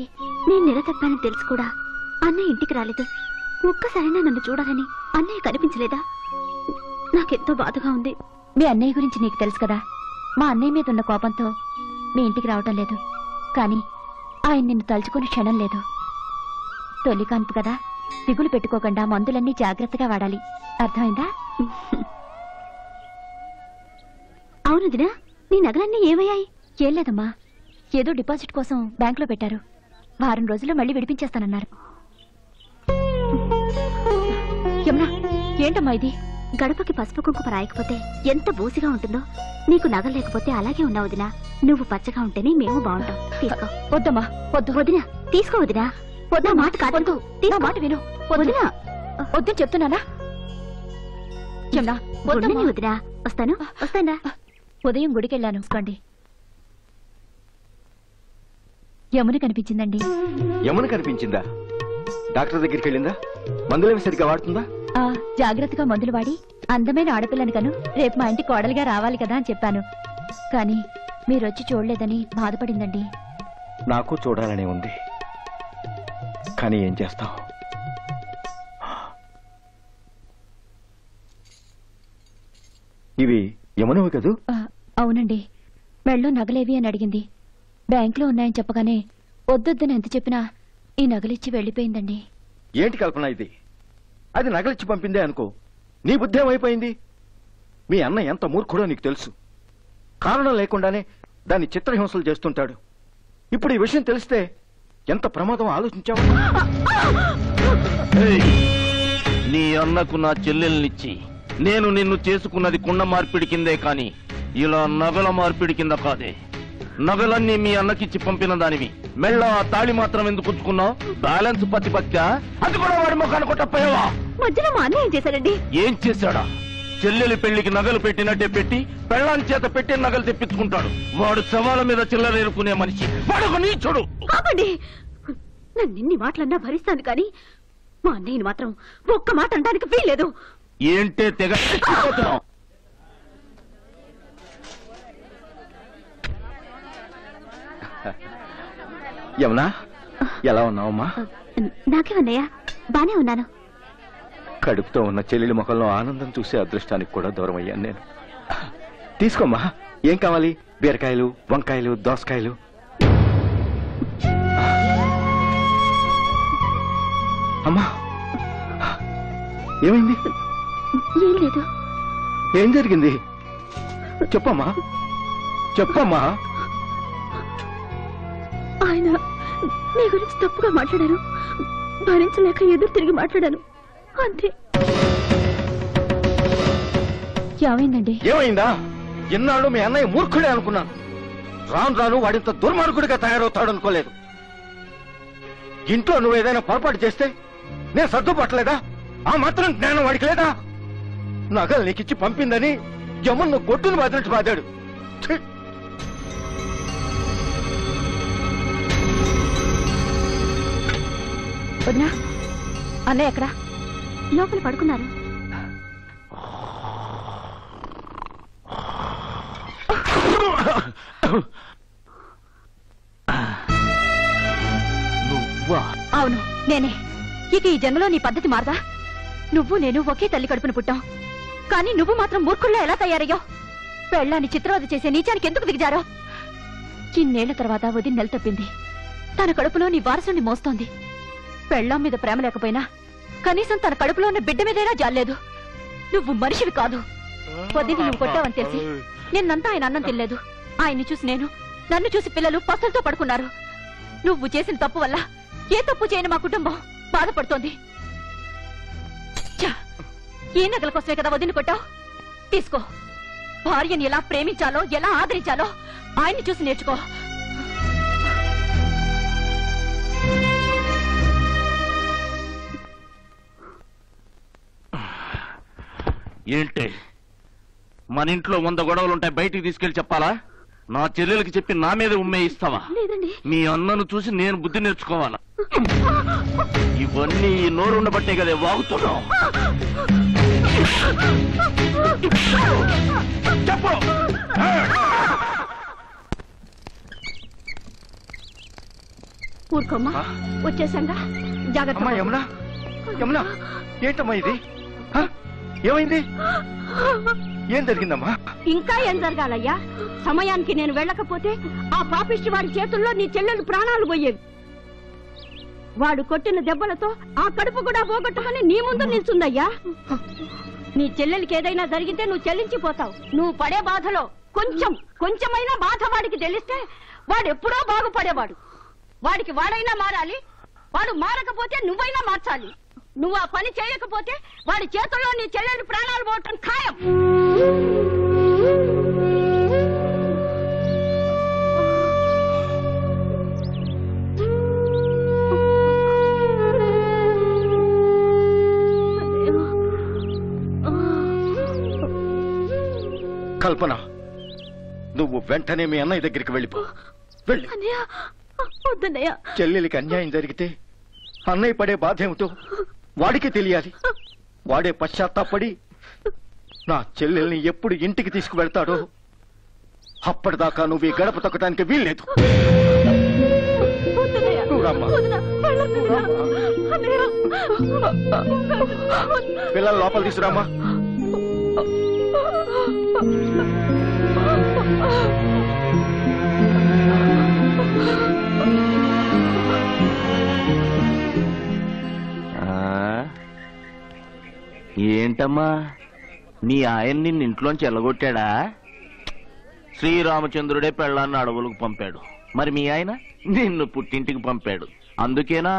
నేను నిర తప్పానని తెలుసు కూడా అన్నయ్య ఇంటికి రాలేదు. ఒక్కసారైనా నన్ను చూడాలని అన్నయ్య కనిపించలేదా? నాకెంతో బాధగా ఉంది. మీ అన్నయ్య గురించి నీకు తెలుసు కదా. మా అన్నయ్య మీద ఉన్న కోపంతో మీ ఇంటికి రావటం లేదు. కానీ ఆయన నిన్ను తలుచుకునే క్షణం లేదు. తొలి కాన్పు కదా, దిగులు పెట్టుకోకుండా మందులన్నీ జాగ్రత్తగా వాడాలి. అర్థమైందా? అవును దినా, నీ నగలన్నీ ఏమయ్యాయి? ఏం లేదమ్మా, ఏదో డిపాజిట్ కోసం బ్యాంకులో పెట్టారు. వారం రోజుల్లో మళ్ళీ విడిపించేస్తానన్నారు. యమునా, ఏంటమ్మా ఇది? గడపకి పసుపు కుంకుమ రాయకపోతే ఎంత బూసిగా ఉంటుందో. నీకు నగలు లేకపోతే అలాగే ఉన్నావు వదినా. నువ్వు పచ్చగా ఉంటేనే మేము బాగుంటాం. తీసుకో. వద్దమ్మా, వద్దు. వదినా, తీసుకో వదినా. వద్దా, మాట కాదు. నా మాట విను. వదినా, వద్దని చెప్తున్నానా? యమునా, వదినా. వస్తానా? ఉదయం గుడికెళ్ళాను. చూసుకోండి. యమున కనిపించిందండి. యమున కనిపించిందా? డాక్టర్ దగ్గరికి వెళ్ళిందా? మందులేమి సరిగ్గా వాడుతుందా? జాగ్రత్తగా మందులు వాడి అందమైన ఆడపిల్లని కను రేపు మా ఇంటి కోడలిగా రావాలి కదా అని చెప్పాను. కానీ మీరొచ్చి చూడలేదని బాధపడిందండి. నాకు చూడాలనే ఉంది, కానీ ఏం చేస్తాం? ఇవి యమునవి కదూ? అవునండి. మెళ్ళో నగలేవి అని అడిగింది. బ్యాంకులో ఉన్నాయని చెప్పగానే వద్దొద్దని ఎంత చెప్పినా ఈ నగలిచ్చి వెళ్ళిపోయిందండి. ఏంటి కల్పన ఇది? అది నగలిచ్చి పంపిందే అనుకో, నీ బుద్ధి ఏమైపోయింది? మీ అన్న ఎంత మూర్ఖుడో నీకు తెలుసు. కారణం లేకుండానే దాన్ని చిత్రహింసలు చేస్తుంటాడు. ఇప్పుడు ఈ విషయం తెలిస్తే ఎంత ప్రమాదం ఆలోచించావు? నీ అన్నకు నా చెల్లెల్నిచ్చి నేను నిన్ను చేసుకున్నది కుండ మార్పిడి కిందే కాని ఇలా నగల మార్పిడి కింద కాదే. నగలన్నీ మీ అన్నకిచ్చి పంపిన దానివి. మెళ్ళ ఆ తాళి మాత్రం ఎందుకు ఉంచుకున్నావు? బ్యాలెన్స్ పత్తిపత్తా? అది కూడా వాడి ముఖాన్ని కొట్టపోయావా? మధ్యలో మా అన్న ఏం చేశాడండి? ఏం చేశాడా? చెల్లెలి పెళ్లికి నగలు పెట్టినట్టే పెట్టి పెళ్ళాని చేత పెట్టి నగలు తెప్పించుకుంటాడు. వాడు శవాల మీద చిల్లరేరుకునే మనిషి. వాడు నీచుడు. కాపండి, నన్ను ఎన్ని మాటలన్నా భరిస్తాను, కానీ మా అన్నయ్యని మాత్రం ఒక్క మాట అనడానికి వీల్లేదు. ఏంటే తెగ యమునా, ఎలా ఉన్నావమ్మా? నాకేమన్నయ్యా, బానే ఉన్నాను. కడుపుతో ఉన్న చెల్లెలి ముఖంలో ఆనందం చూసే అదృష్టానికి కూడా దూరం అయ్యాను నేను. తీసుకోమ్మా, ఏం కావాలి? బీరకాయలు, వంకాయలు, దోసకాయలు. అమ్మా, ఏమైంది? ఏం లేదు. ఏం జరిగింది? చెప్పమ్మా, చెప్పమ్మా. ఆయన నీ గురించి తప్పుగా మాట్లాడారు. భరించలేక ఎదురు తిరిగి మాట్లాడాను, అంతే. ఏమైందండి? ఏమైందా? ఎన్నాళ్ళు మీ అన్నయ్య మూర్ఖుడే అనుకున్నాను. రాను రాను వాడింత దుర్మార్గుడిగా తయారవుతాడు అనుకోలేదు. ఇంట్లో నువ్వు ఏదైనా పొరపాటు చేస్తే నేను సర్దుపట్టలేదా? ఆ మాత్రం జ్ఞానం వాడికి లేదా? నగలు నీకిచ్చి పంపిందని యమును గొడ్డును బాధినట్టు బాధాడు. వదినా, అన్నయ్య ఎక్కడా? లోపల పడుకున్నారు. అవును, నేనే. ఇక ఈ జన్మలో నీ పద్ధతి మారదా? నువ్వు నేను ఒకే తల్లి కడుపున పుట్టాం, కానీ నువ్వు మాత్రం మూర్ఖుల్లో ఎలా తయారయ్యావు? పెళ్ళాన్ని చిత్రవద చేసే నీచానికి ఎందుకు దిగజారో? ఇన్నేళ్ల తర్వాత వదిన నెల తప్పింది. తన కడుపులో నీ వారసుని మోస్తోంది. పెళ్ళాం మీద ప్రేమ లేకపోయినా కనీసం తన కడుపులో ఉన్న బిడ్డ మీదైనా జాలేదు. నువ్వు మనిషివి కాదు. వదిలి నువ్వు కొట్టావని తెలిసి నిన్నంతా ఆయన అన్నం తినలేదు. ఆయన్ని చూసి నేను, నన్ను చూసి పిల్లలు పసలతో పడుకున్నారు. నువ్వు చేసిన తప్పు వల్ల ఏ తప్పు చేయని మా కుటుంబం బాధపడుతోంది. ఏ నగల కోసమే కదా వదిలి కొట్టావు? తీసుకో. భార్యని ఎలా ప్రేమించాలో, ఎలా ఆదరించాలో ఆయన్ని చూసి నేర్చుకో. ఏంటి మన ఇంట్లో 100 గొడవలుంటాయి, బయటికి తీసుకెళ్లి చెప్పాలా? నా చెల్లెలకి చెప్పి నా మీద ఉమ్మేయిస్తావా? మీ అన్నను చూసి నేను బుద్ధి నేర్చుకోవాలా? ఇవన్నీ ఈ నోరు ఉండబట్టే కదే వాగుతున్నావు. చెప్పు. ఊరుకోమ్మా, వచ్చేసాంగా. జాగ్రత్త. యమునా, యమునా, ఏంటమ్మా ఇది? ఏమైంది? ఏం జరిగిందమ్మా? ఇంకా ఏం జరగాలయ్యా? సమయానికి నేను వెళ్ళకపోతే ఆ పాపిష్టి వాడి చేతుల్లో నీ చెల్లెలు ప్రాణాలు పోయేవి. వాడు కొట్టిన దెబ్బలతో ఆ కడుపు కూడా పోగొట్టమని నీ ముందు నిల్చుందయ్యా. నీ చెల్లెలకి ఏదైనా జరిగితే నువ్వు చెల్లించిపోతావు. నువ్వు పడే బాధలో కొంచెమైనా బాధ వాడికి తెలిస్తే వాడు ఎప్పుడో బాగుపడేవాడు. వాడికి వాడైనా మారాలి, వాడు మారకపోతే నువ్వైనా మార్చాలి. నువ్వు ఆ పని చేయకపోతే వాడి చేతుల్లో నీ చెల్లెలు ప్రాణాలు పోవటం ఖాయం. కల్పన, నువ్వు వెంటనే మీ అన్నయ్య దగ్గరికి వెళ్ళిపో. వెళ్ళి చెల్లెలికి అన్యాయం జరిగితే అన్నయ్య పడే బాధ ఏమిటో వాడికి తెలియాలి. వాడే పశ్చాత్తాపడి నా చెల్లెల్ని ఎప్పుడు ఇంటికి తీసుకువెళ్తాడో అప్పటిదాకా నువ్వు ఈ గడప తొక్కడానికి వీల్లేదు. పిల్లలు లోపల తీసుకురామా. ఏంటమ్మా, నీ ఆయన నిన్ను ఇంట్లోంచి ఎల్లగొట్టాడా? శ్రీరామచంద్రుడే పెళ్ళాన్ని అడవులకు పంపాడు, మరి మీ ఆయన నిన్ను పుట్టింటికి పంపాడు. అందుకేనా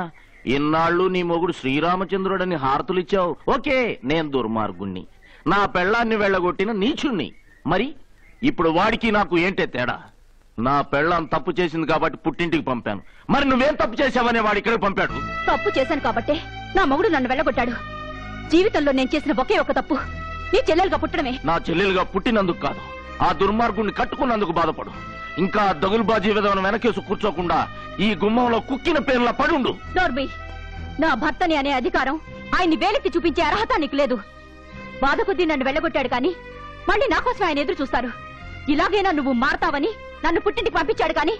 ఇన్నాళ్ళు నీ మొగుడు శ్రీరామచంద్రుడని హారతులిచ్చావు? ఓకే, నేను దుర్మార్గుణ్ణి, నా పెళ్ళాన్ని వెళ్ళగొట్టిన నీచుణ్ణి. మరి ఇప్పుడు వాడికి నాకు ఏంటే తేడా? నా పెళ్ళాం తప్పు చేసింది కాబట్టి పుట్టింటికి పంపాను, మరి నువ్వేం తప్పు చేశావనే వాడు ఇక్కడికి పంపాడు. తప్పు చేశాను కాబట్టే నా మొగుడు నన్ను వెళ్ళగొట్టాడు. జీవితంలో నేను చేసిన ఒకే ఒక తప్పు నీ చెల్లెలుగా పుట్టడమే. నా చెల్లెలుగా పుట్టినందుకు కాదు, ఆ దుర్మార్గుణ్ణి కట్టుకున్నందుకు బాధపడు. ఇంకా దగులుబాజీ విధవను వెనకేసు కూర్చోకుండా ఈ గుమ్మంలో కుక్కిన పేర్ల పడుండు. నోర్బీ, నా భర్తని అనే అధికారం ఆయన్ని వేలెత్తి చూపించే అర్హత నీకు లేదు. బాధ కొద్దీ నన్ను వెళ్ళగొట్టాడు కానీ మళ్ళీ నా కోసం ఆయన ఎదురు చూస్తారు. ఇలాగైనా నువ్వు మారతావని నన్ను పుట్టింటికి పంపించాడు కానీ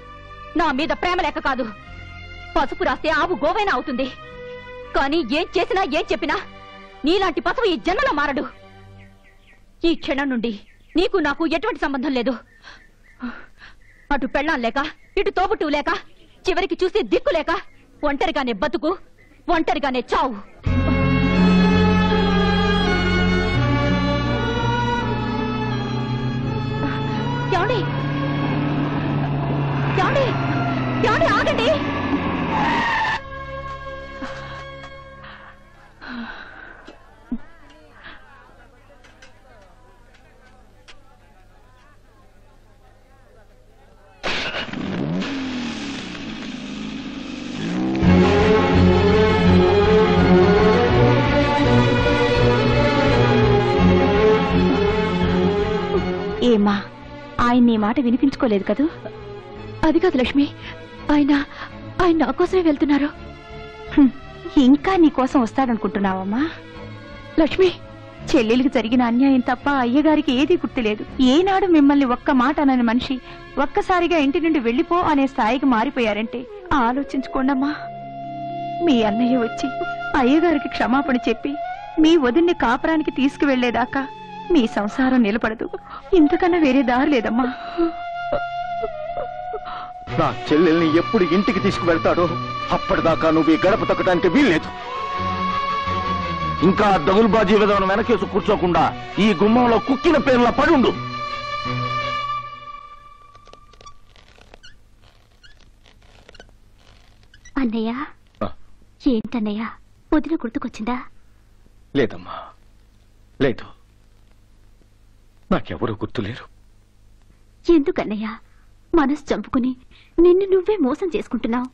నా మీద ప్రేమ లేక కాదు. పసుపు రాస్తే ఆవు గోవైనా అవుతుంది, కానీ ఏం చేసినా ఏం చెప్పినా నీలాంటి పసుపు ఈ జన్మలో మారడు. ఈ క్షణం నుండి నీకు నాకు ఎటువంటి సంబంధం లేదు. అటు పెళ్ళాం లేక, ఇటు తోబుట్టు లేక, చివరికి చూసి దిక్కు లేక ఒంటరిగానే బతుకు, ఒంటరిగానే చావు. ఏమండి, ఏమండి, ఏమండి, ఆగండి. ఏమా, ఆయన నీ మాట వినిపించుకోలేదు కదూ? అది కాదు లక్ష్మి, ఆయన నా కోసమే వెళ్తున్నారు. ఇంకా నీ కోసం వస్తాడనుకుంటున్నావమ్మా? లక్ష్మి, చెల్లెలికి జరిగిన అన్యాయం తప్ప అయ్యగారికి ఏదీ గుర్తులేదు. ఏనాడు మిమ్మల్ని ఒక్క మాట అనని మనిషి ఒక్కసారిగా ఇంటి నుండి వెళ్లిపో అనే స్థాయికి మారిపోయారంటే ఆలోచించుకోండమ్మా. మీ అన్నయ్య వచ్చి అయ్యగారికి క్షమాపణ చెప్పి మీ వదిన్ని కాపురానికి తీసుకువెళ్లేదాకా మీ సంసారం నిలబడదు. ఇంతకన్నా వేరే దారి లేదమ్మా. నా చెల్లెల్ని ఎప్పుడు ఇంటికి తీసుకువెళ్తాడో అప్పటిదాకా నువ్వు ఈ గడప తొక్కడానికి వీల్లేదు. ఇంకా దగులుబాజీ విధవను వెనకేసి కూర్చోకుండా ఈ గుమ్మంలో కుక్కిన పేర్ల పడుండు. అన్నయ్య, ఏంటన్నయ్య, వదిన గుర్తుకొచ్చిందా? లేదమ్మా, లేదు. నాకెవరూ గుర్తులేరు. ఎందుకన్నయ్య మనసు చంపుకుని నిన్ను నువ్వే మోసం చేసుకుంటున్నావు?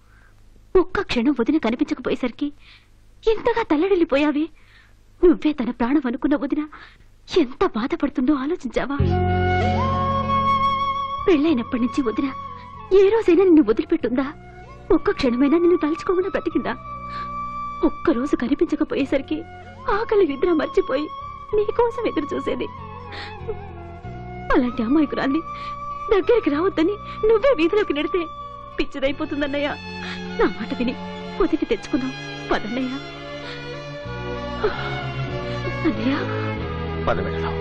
ఒక్క క్షణం వదిన కనిపించకపోయేసరికి ఎంతగా తల్లడిల్లిపోయావే. నువ్వే తన ప్రాణం అనుకున్న వదిన ఎంత బాధపడుతుందో ఆలోచించావా? పెళ్ళైనప్పటి నుంచి వదిన ఏ రోజైనా నిన్ను వదిలిపెట్టుందా? ఒక్క క్షణమైనా నిన్ను తలుచుకోకుండా బ్రతికిందా? ఒక్కరోజు కనిపించకపోయేసరికి ఆకలి నిద్ర మర్చిపోయి నీకోసం ఎదురు చూసేది. అలాంటి అమ్మాయికురాల్ని దగ్గరికి రావద్దని నువ్వే వీధిలోకి నెడితే పిచ్చిదైపోతుందన్నయ్య. నా మాట విని వదిలి తెచ్చుకుందాం పదన్నయ్య. అన్నయ్య, పద వెళ్దాం.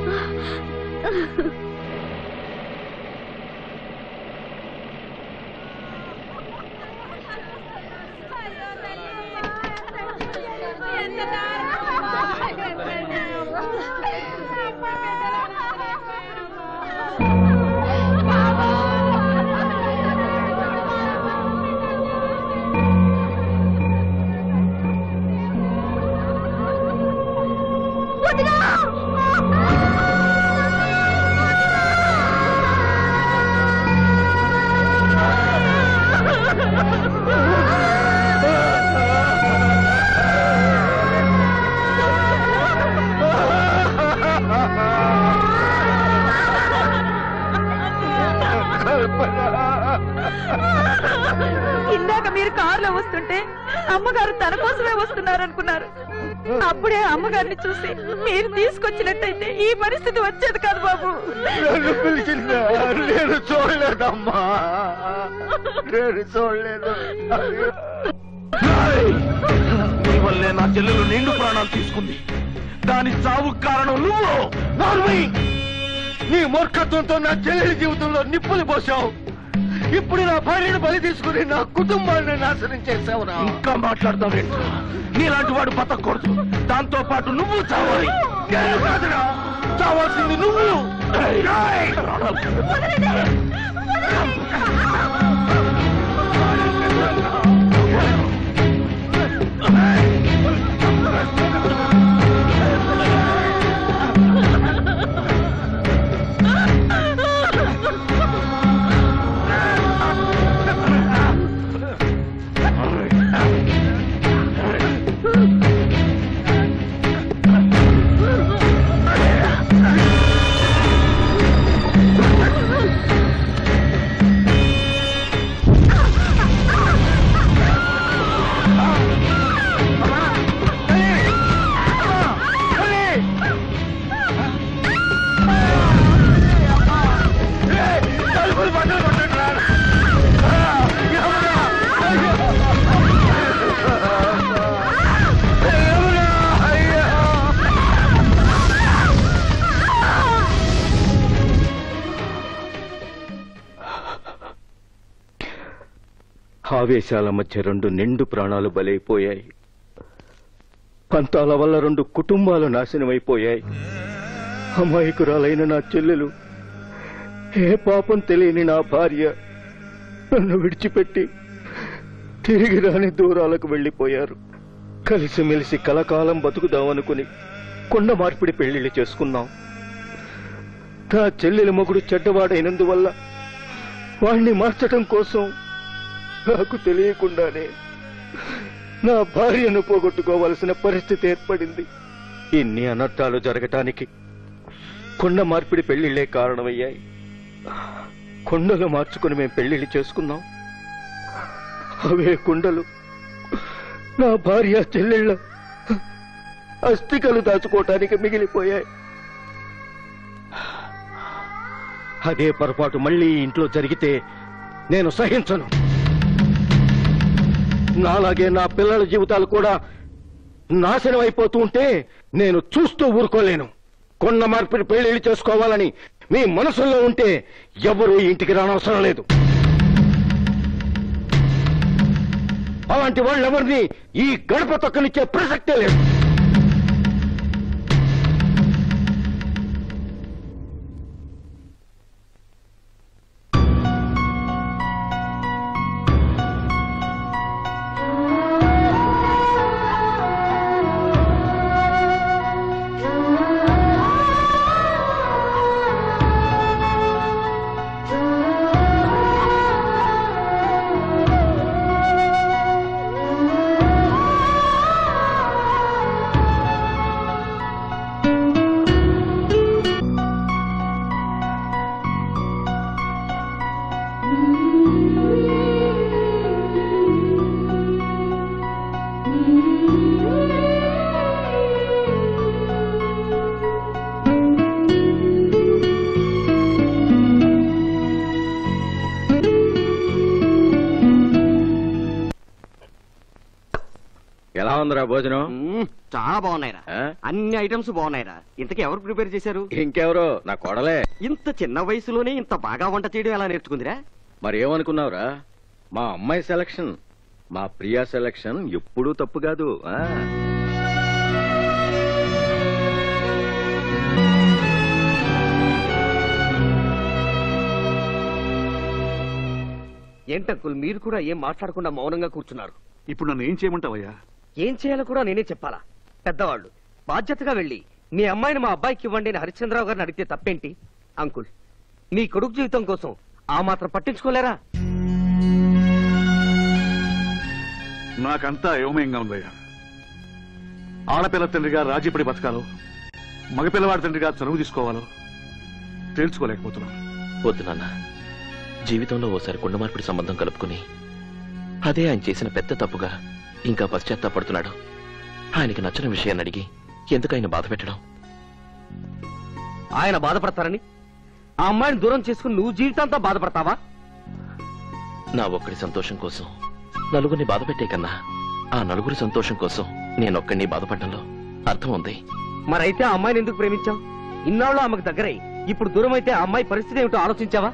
ఇందాక మీరు కారులో వస్తుంటే అమ్మగారు తన కోసమే వస్తున్నారనుకున్నారు. అప్పుడే అమ్మగారిని చూసి మీరు తీసుకొచ్చినట్టయితే ఈ పరిస్థితి వచ్చేది కాదు బాబు. నన్ను పిలిచిందా? నేను చూడలేదమ్మా, నేను చూడలేదు. నీ వల్లే నా చెల్లెలు నిండు ప్రాణాలు తీసుకుంది. దాని చావు కారణం నువ్వు. నార్మీ, నీ మూర్ఖత్వంతో నా చెల్లెలి జీవితంలో నిప్పులు పోసావు. ఇప్పుడు నా భార్యను బలి తీసుకుని నా కుటుంబాన్ని నాశనం చేసావురా. ఇంకా మాట్లాడతావేంట్రా? నీలాంటి వాడు బతకూడదు. దాంతో పాటు నువ్వు చావాలి. నేను కాదురా, చావాల్సింది నువ్వు. ఆవేశాల మధ్య 2 నిండు ప్రాణాలు బలైపోయాయి. పంతాల వల్ల 2 కుటుంబాలు నాశనమైపోయాయి. అమాయకురాలైన నా చెల్లెలు, ఏ పాపం తెలియని నా భార్య నన్ను విడిచిపెట్టి తిరిగి రాని దూరాలకు వెళ్లిపోయారు. కలిసిమెలిసి కలకాలం బతుకుదామనుకుని కొండ మార్పిడి పెళ్లిళ్ళు చేసుకున్నాం. నా చెల్లెలి మొగుడు చెడ్డవాడైనందువల్ల వాణ్ణి మార్చటం కోసం నాకు తెలియకుండానే నా భార్యను పోగొట్టుకోవలసిన పరిస్థితి ఏర్పడింది. ఇన్ని అనర్థాలు జరగటానికి కొండ మార్పిడి పెళ్లిళ్లే కారణమయ్యాయి. కొండలు మార్చుకుని మేము పెళ్లిళ్ళు చేసుకున్నాం. అవే కుండలు నా భార్య చెల్లెళ్ళ అస్థికలు దాచుకోవటానికి మిగిలిపోయాయి. అదే పొరపాటు మళ్ళీ ఇంట్లో జరిగితే నేను సహించను. నాలాగే నా పిల్లల జీవితాలు కూడా నాశనం అయిపోతూ ఉంటే నేను చూస్తూ ఊరుకోలేను. కొండ మార్పిడి పెళ్లిళ్ళు చేసుకోవాలని మీ మనసుల్లో ఉంటే ఎవరూ ఇంటికి రానవసరం లేదు. అలాంటి వాళ్ళెవరిని ఈ గడప తొక్కనిచ్చే ప్రసక్తే లేదు. ఎలా ఉందిరా భోజనం? చాలా బాగున్నాయిరా. అన్ని ఐటమ్స్ బాగున్నాయిరా. ఇంతకీ ఎవరు ప్రిపేర్ చేశారు? ఇంకెవరో, నా కొడలే. ఇంత చిన్న వయసులోనే ఇంత బాగా వంట చేయడం ఎలా నేర్చుకుందిరా? మరి ఏమనుకున్నావురా? మా అమ్మాయి సెలక్షన్, మా ప్రియా సెలక్షన్ ఎప్పుడూ తప్పు కాదు. ఏంటంకుల్ మీరు కూడా ఏం మాట్లాడకుండా మౌనంగా కూర్చున్నారు? ఇప్పుడు నన్ను ఏం చేయమంటావయ్యా? ఏం చేయాలో కూడా నేనే చెప్పాలా? పెద్దవాళ్ళు బాధ్యతగా వెళ్ళి మీ అమ్మాయిని మా అబ్బాయికి ఇవ్వండి అని హరిశ్చంద్రరావు గారిని అడిగితే తప్పేంటి? అంకుల్, మీ కొడుకు జీవితం కోసం ఆ మాత్రం పట్టించుకోలేరా? నాకంతా అయోమయంగా ఉందయ్యా. ఆడపిల్ల తండ్రిగా రాజీపడి బతకాలో, మగపిల్లవాడి తండ్రిగా చనువు తీసుకోవాలో తేల్చుకోలేకపోతున్నాను. వద్దు నాన్న, జీవితంలో ఓసారి కుండ మార్పిడి సంబంధం కలుపుకుని అదే ఆయన చేసిన పెద్ద తప్పుగా ఇంకా పశ్చాత్తాపడుతున్నాడు. ఆయనకి నచ్చిన విషయాన్ని అడిగి ఎందుకు ఆయన బాధ పెట్టడం? ఆయన బాధపడతారని ఆ అమ్మాయిని దూరం చేసుకుని నువ్వు జీవితాంతా బాధపడతావా? నా ఒక్కడి సంతోషం కోసం నలుగురిని బాధ పెట్టే కన్నా ఆ నలుగురి సంతోషం కోసం నేనొక్కడిని బాధపడడంలో అర్థం ఉంది. మరైతే ఆ అమ్మాయిని ఎందుకు ప్రేమించావు? ఇన్నాళ్ళు ఆమెకు దగ్గరై ఇప్పుడు దూరం అయితే ఆ అమ్మాయి పరిస్థితి ఏమిటో ఆలోచించావా?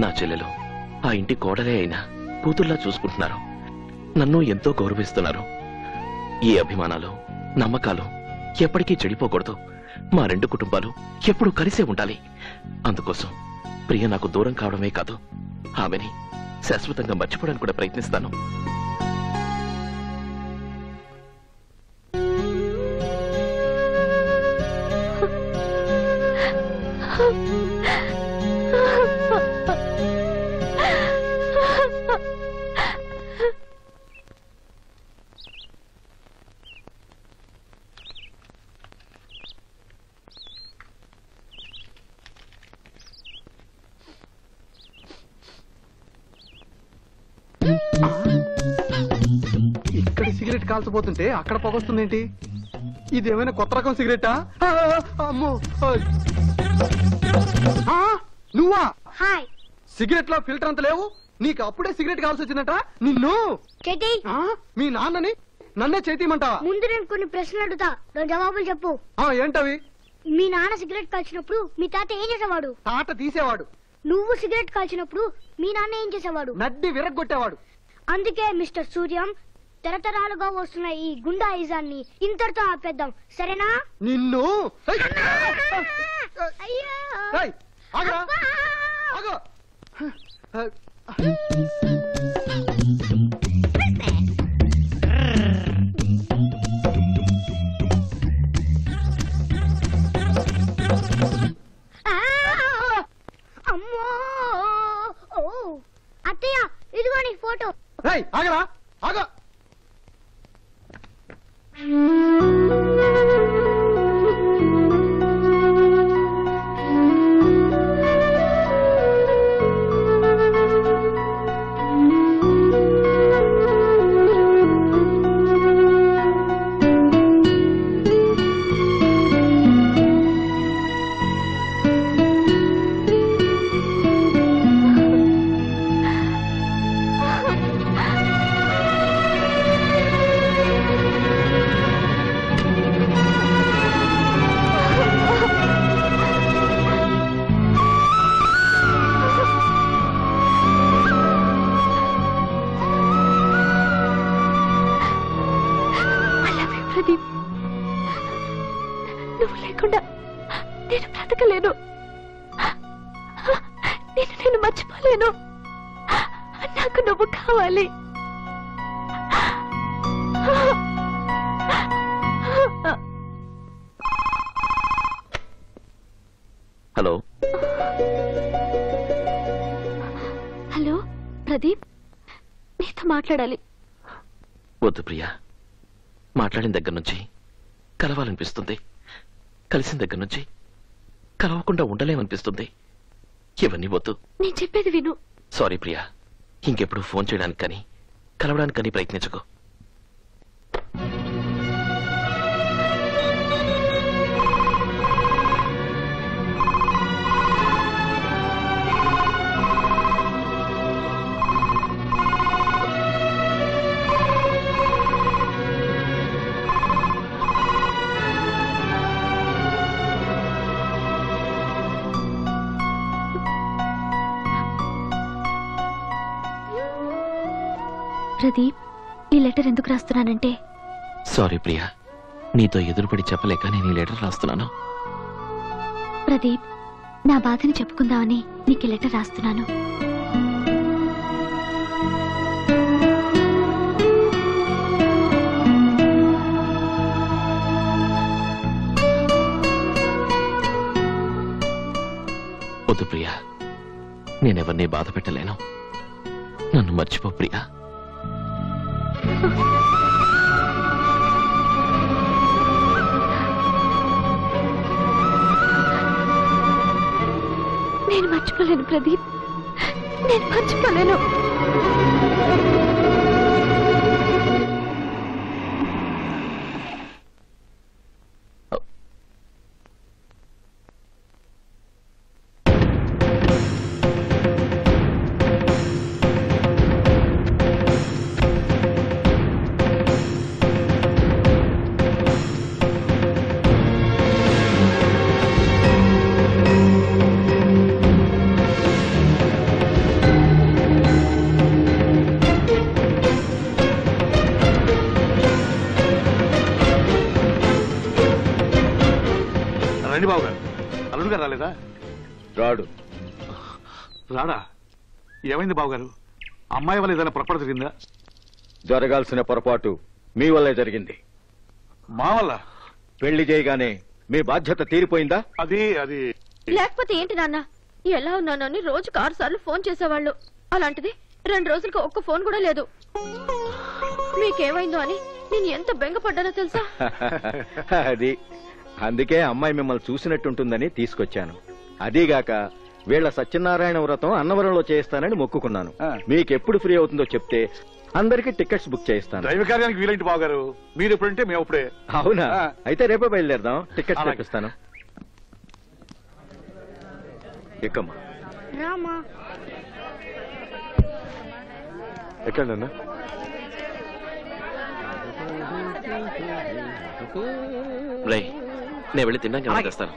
నా చెల్లెలు ఆ ఇంటి కోడలే అయినా కూతుర్లా చూసుకుంటున్నారు. నన్ను ఎంతో గౌరవిస్తున్నారు. ఈ అభిమానాలు, నమ్మకాలు ఎప్పటికీ చెడిపోకూడదు. మా రెండు కుటుంబాలు ఎప్పుడూ కలిసే ఉండాలి. అందుకోసం ప్రియ నాకు దూరం కావడమే కాదు, ఆమెని శాశ్వతంగా మర్చిపోవడానికి కూడా ప్రయత్నిస్తాను. ఇక్కడ సిగరెట్ కాల్చబోతుంటే అక్కడ పొగొస్తుందేంటి? ఇదేమైనా కొత్త రకం సిగరెటా? అమ్మో, నువ్వా? సిగరెట్ లో ఫిల్టర్ అంత లేవు, నీకు అప్పుడే సిగరెట్ కావాల్సి వచ్చిందట. నిన్ను మీ నాన్నని నన్నే చేతిమంటావా? ముందు నేను కొన్ని ప్రశ్నలు అడుగుతా, జవాబులు చెప్పు. ఏంటవి? మీ నాన్న సిగరెట్ కాల్చినప్పుడు మీ తాత ఏం చేసేవాడు? తాట తీసేవాడు. నువ్వు సిగరెట్ కాల్చినప్పుడు మీ నాన్న ఏం చేసేవాడు? నడ్డి విరగ్గొట్టేవాడు. అందుకే మిస్టర్ సూర్యం, తరతరాలుగా వస్తున్న ఈ గుండాయిజాన్ని ఇంతటితో ఆపేద్దాం, సరేనా? నిన్ను అమ్మో! అత్తయ్య, ఇదిగో నీ ఫోటో. ఆగరా, ఆగా. నువ్వు లేకుండా నేను బ్రతకలేను. నేను మర్చిపోలేను. నాకు నువ్వు కావాలి. హలో హలో ప్రదీప్, నీతో మాట్లాడాలి. వద్దు ప్రియా, మాట్లాడిన దగ్గర నుంచి కలవాలనిపిస్తుంది, కలిసిన దగ్గర నుంచి కలవకుండా ఉండలేమనిపిస్తుంది. ఇవన్నీ వద్దు. నేను చెప్పేది విను. సారీ ప్రియా, ఇంకెప్పుడు ఫోన్ చేయడానికి కానీ కలవడానికి కానీ ప్రయత్నించకు. ప్రదీప్, ఈ లెటర్ ఎందుకు రాస్తున్నానంటే సారీ ప్రియా, నీతో ఎదురుపడి చెప్పలేక నేను ఈ లెటర్ రాస్తున్నాను. ప్రదీప్, నా బాధని చెప్పుకుందామని నీకు ఈ లెటర్ రాస్తున్నాను. వద్దు ప్రియా, నేనెవరినీ బాధ పెట్టలేను. నన్ను మర్చిపో ప్రియా. నేను మర్చిపోలేను ప్రదీప్, నేను మర్చిపోలేను. రండి బాబు గారు. అల్లుడు గారు రాలేదా? రాడు. రాడా? ఏమైంది బాబుగారు? అమ్మాయి వల్ల ఏదైనా పొరపాటు జరిగిందా? జరగాల్సిన పొరపాటు మీ వల్లే జరిగింది. మా వల్ల? పెళ్లి చేయగానే మీ బాధ్యత తీరిపోయిందా? అది లేకపోతే ఏంటి నాన్న, ఎలా ఉన్నానని రోజుకు 6 సార్లు ఫోన్ చేసేవాళ్ళు. అలాంటిది 2 రోజులకు ఒక్క ఫోన్ కూడా లేదు. మీకేమైందో అని నేను ఎంత బెంగపడ్డానో తెలుసా? అది అందుకే అమ్మాయి మిమ్మల్ని చూసినట్టుంటుందని తీసుకొచ్చాను. అదీగాక వీళ్ల సత్యనారాయణ వ్రతం అన్నవరంలో చేయిస్తానని మొక్కుకున్నాను. మీకెప్పుడు ఫ్రీ అవుతుందో చెప్తే అందరికి టికెట్స్ బుక్ చేయిస్తాను. దైవ కార్యానికి వీలైంది బాబుగారు. మీరు ఎప్పుడంటే మేము అప్పుడే. అవునా? అయితే రేపే బయలుదేరదాం. టికెట్స్ తెప్పిస్తాను. ఎక్కమ్మా. రామా. ఎక్కండి అన్న. నేను వెళ్ళి తిన్నాక తెస్తాను.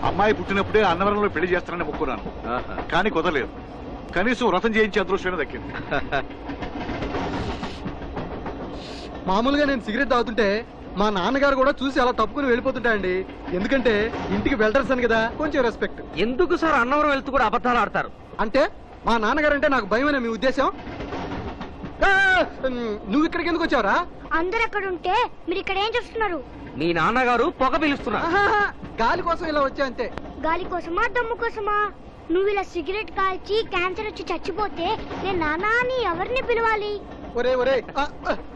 అమ్మాయి పుట్టినప్పుడే అన్నవరంలో పెళ్లి చేస్తానని మొక్కున్నాను, కానీ కుదరలేదు. కనీసం వ్రతం చేయించే అదృష్టమే దక్కింది. మామూలుగా నేను సిగరెట్ తాగుతుంటే మా నాన్నగారు కూడా చూసి అలా తప్పుకుని వెళ్ళిపోతుంటాయండి. ఎందుకంటే ఇంటికి వెల్డర్స్ అని కదా, కొంచెం రెస్పెక్ట్. ఎందుకు సార్ అన్నవరం వెళ్తూ కూడా అబద్ధాలు ఆడతారు? అంటే మా నాన్నగారు అంటే నాకు భయమనే మీ ఉద్దేశం? నువ్వు ఇక్కడికి ఎందుకు వచ్చావురా? అందరు అక్కడ ఉంటే మీరు ఇక్కడ ఏం చేస్తున్నారు? మీ నాన్నగారు పొగ పిలుస్తున్నారు. గాలి కోసం ఇలా వచ్చా అంతే. గాలి కోసమా దమ్ము కోసమా? నువ్వు ఇలా సిగరెట్ కాల్చి క్యాన్సర్ వచ్చి చచ్చిపోతే నేను నానా అని ఎవరిని పిలవాలి? ఒరే ఒరే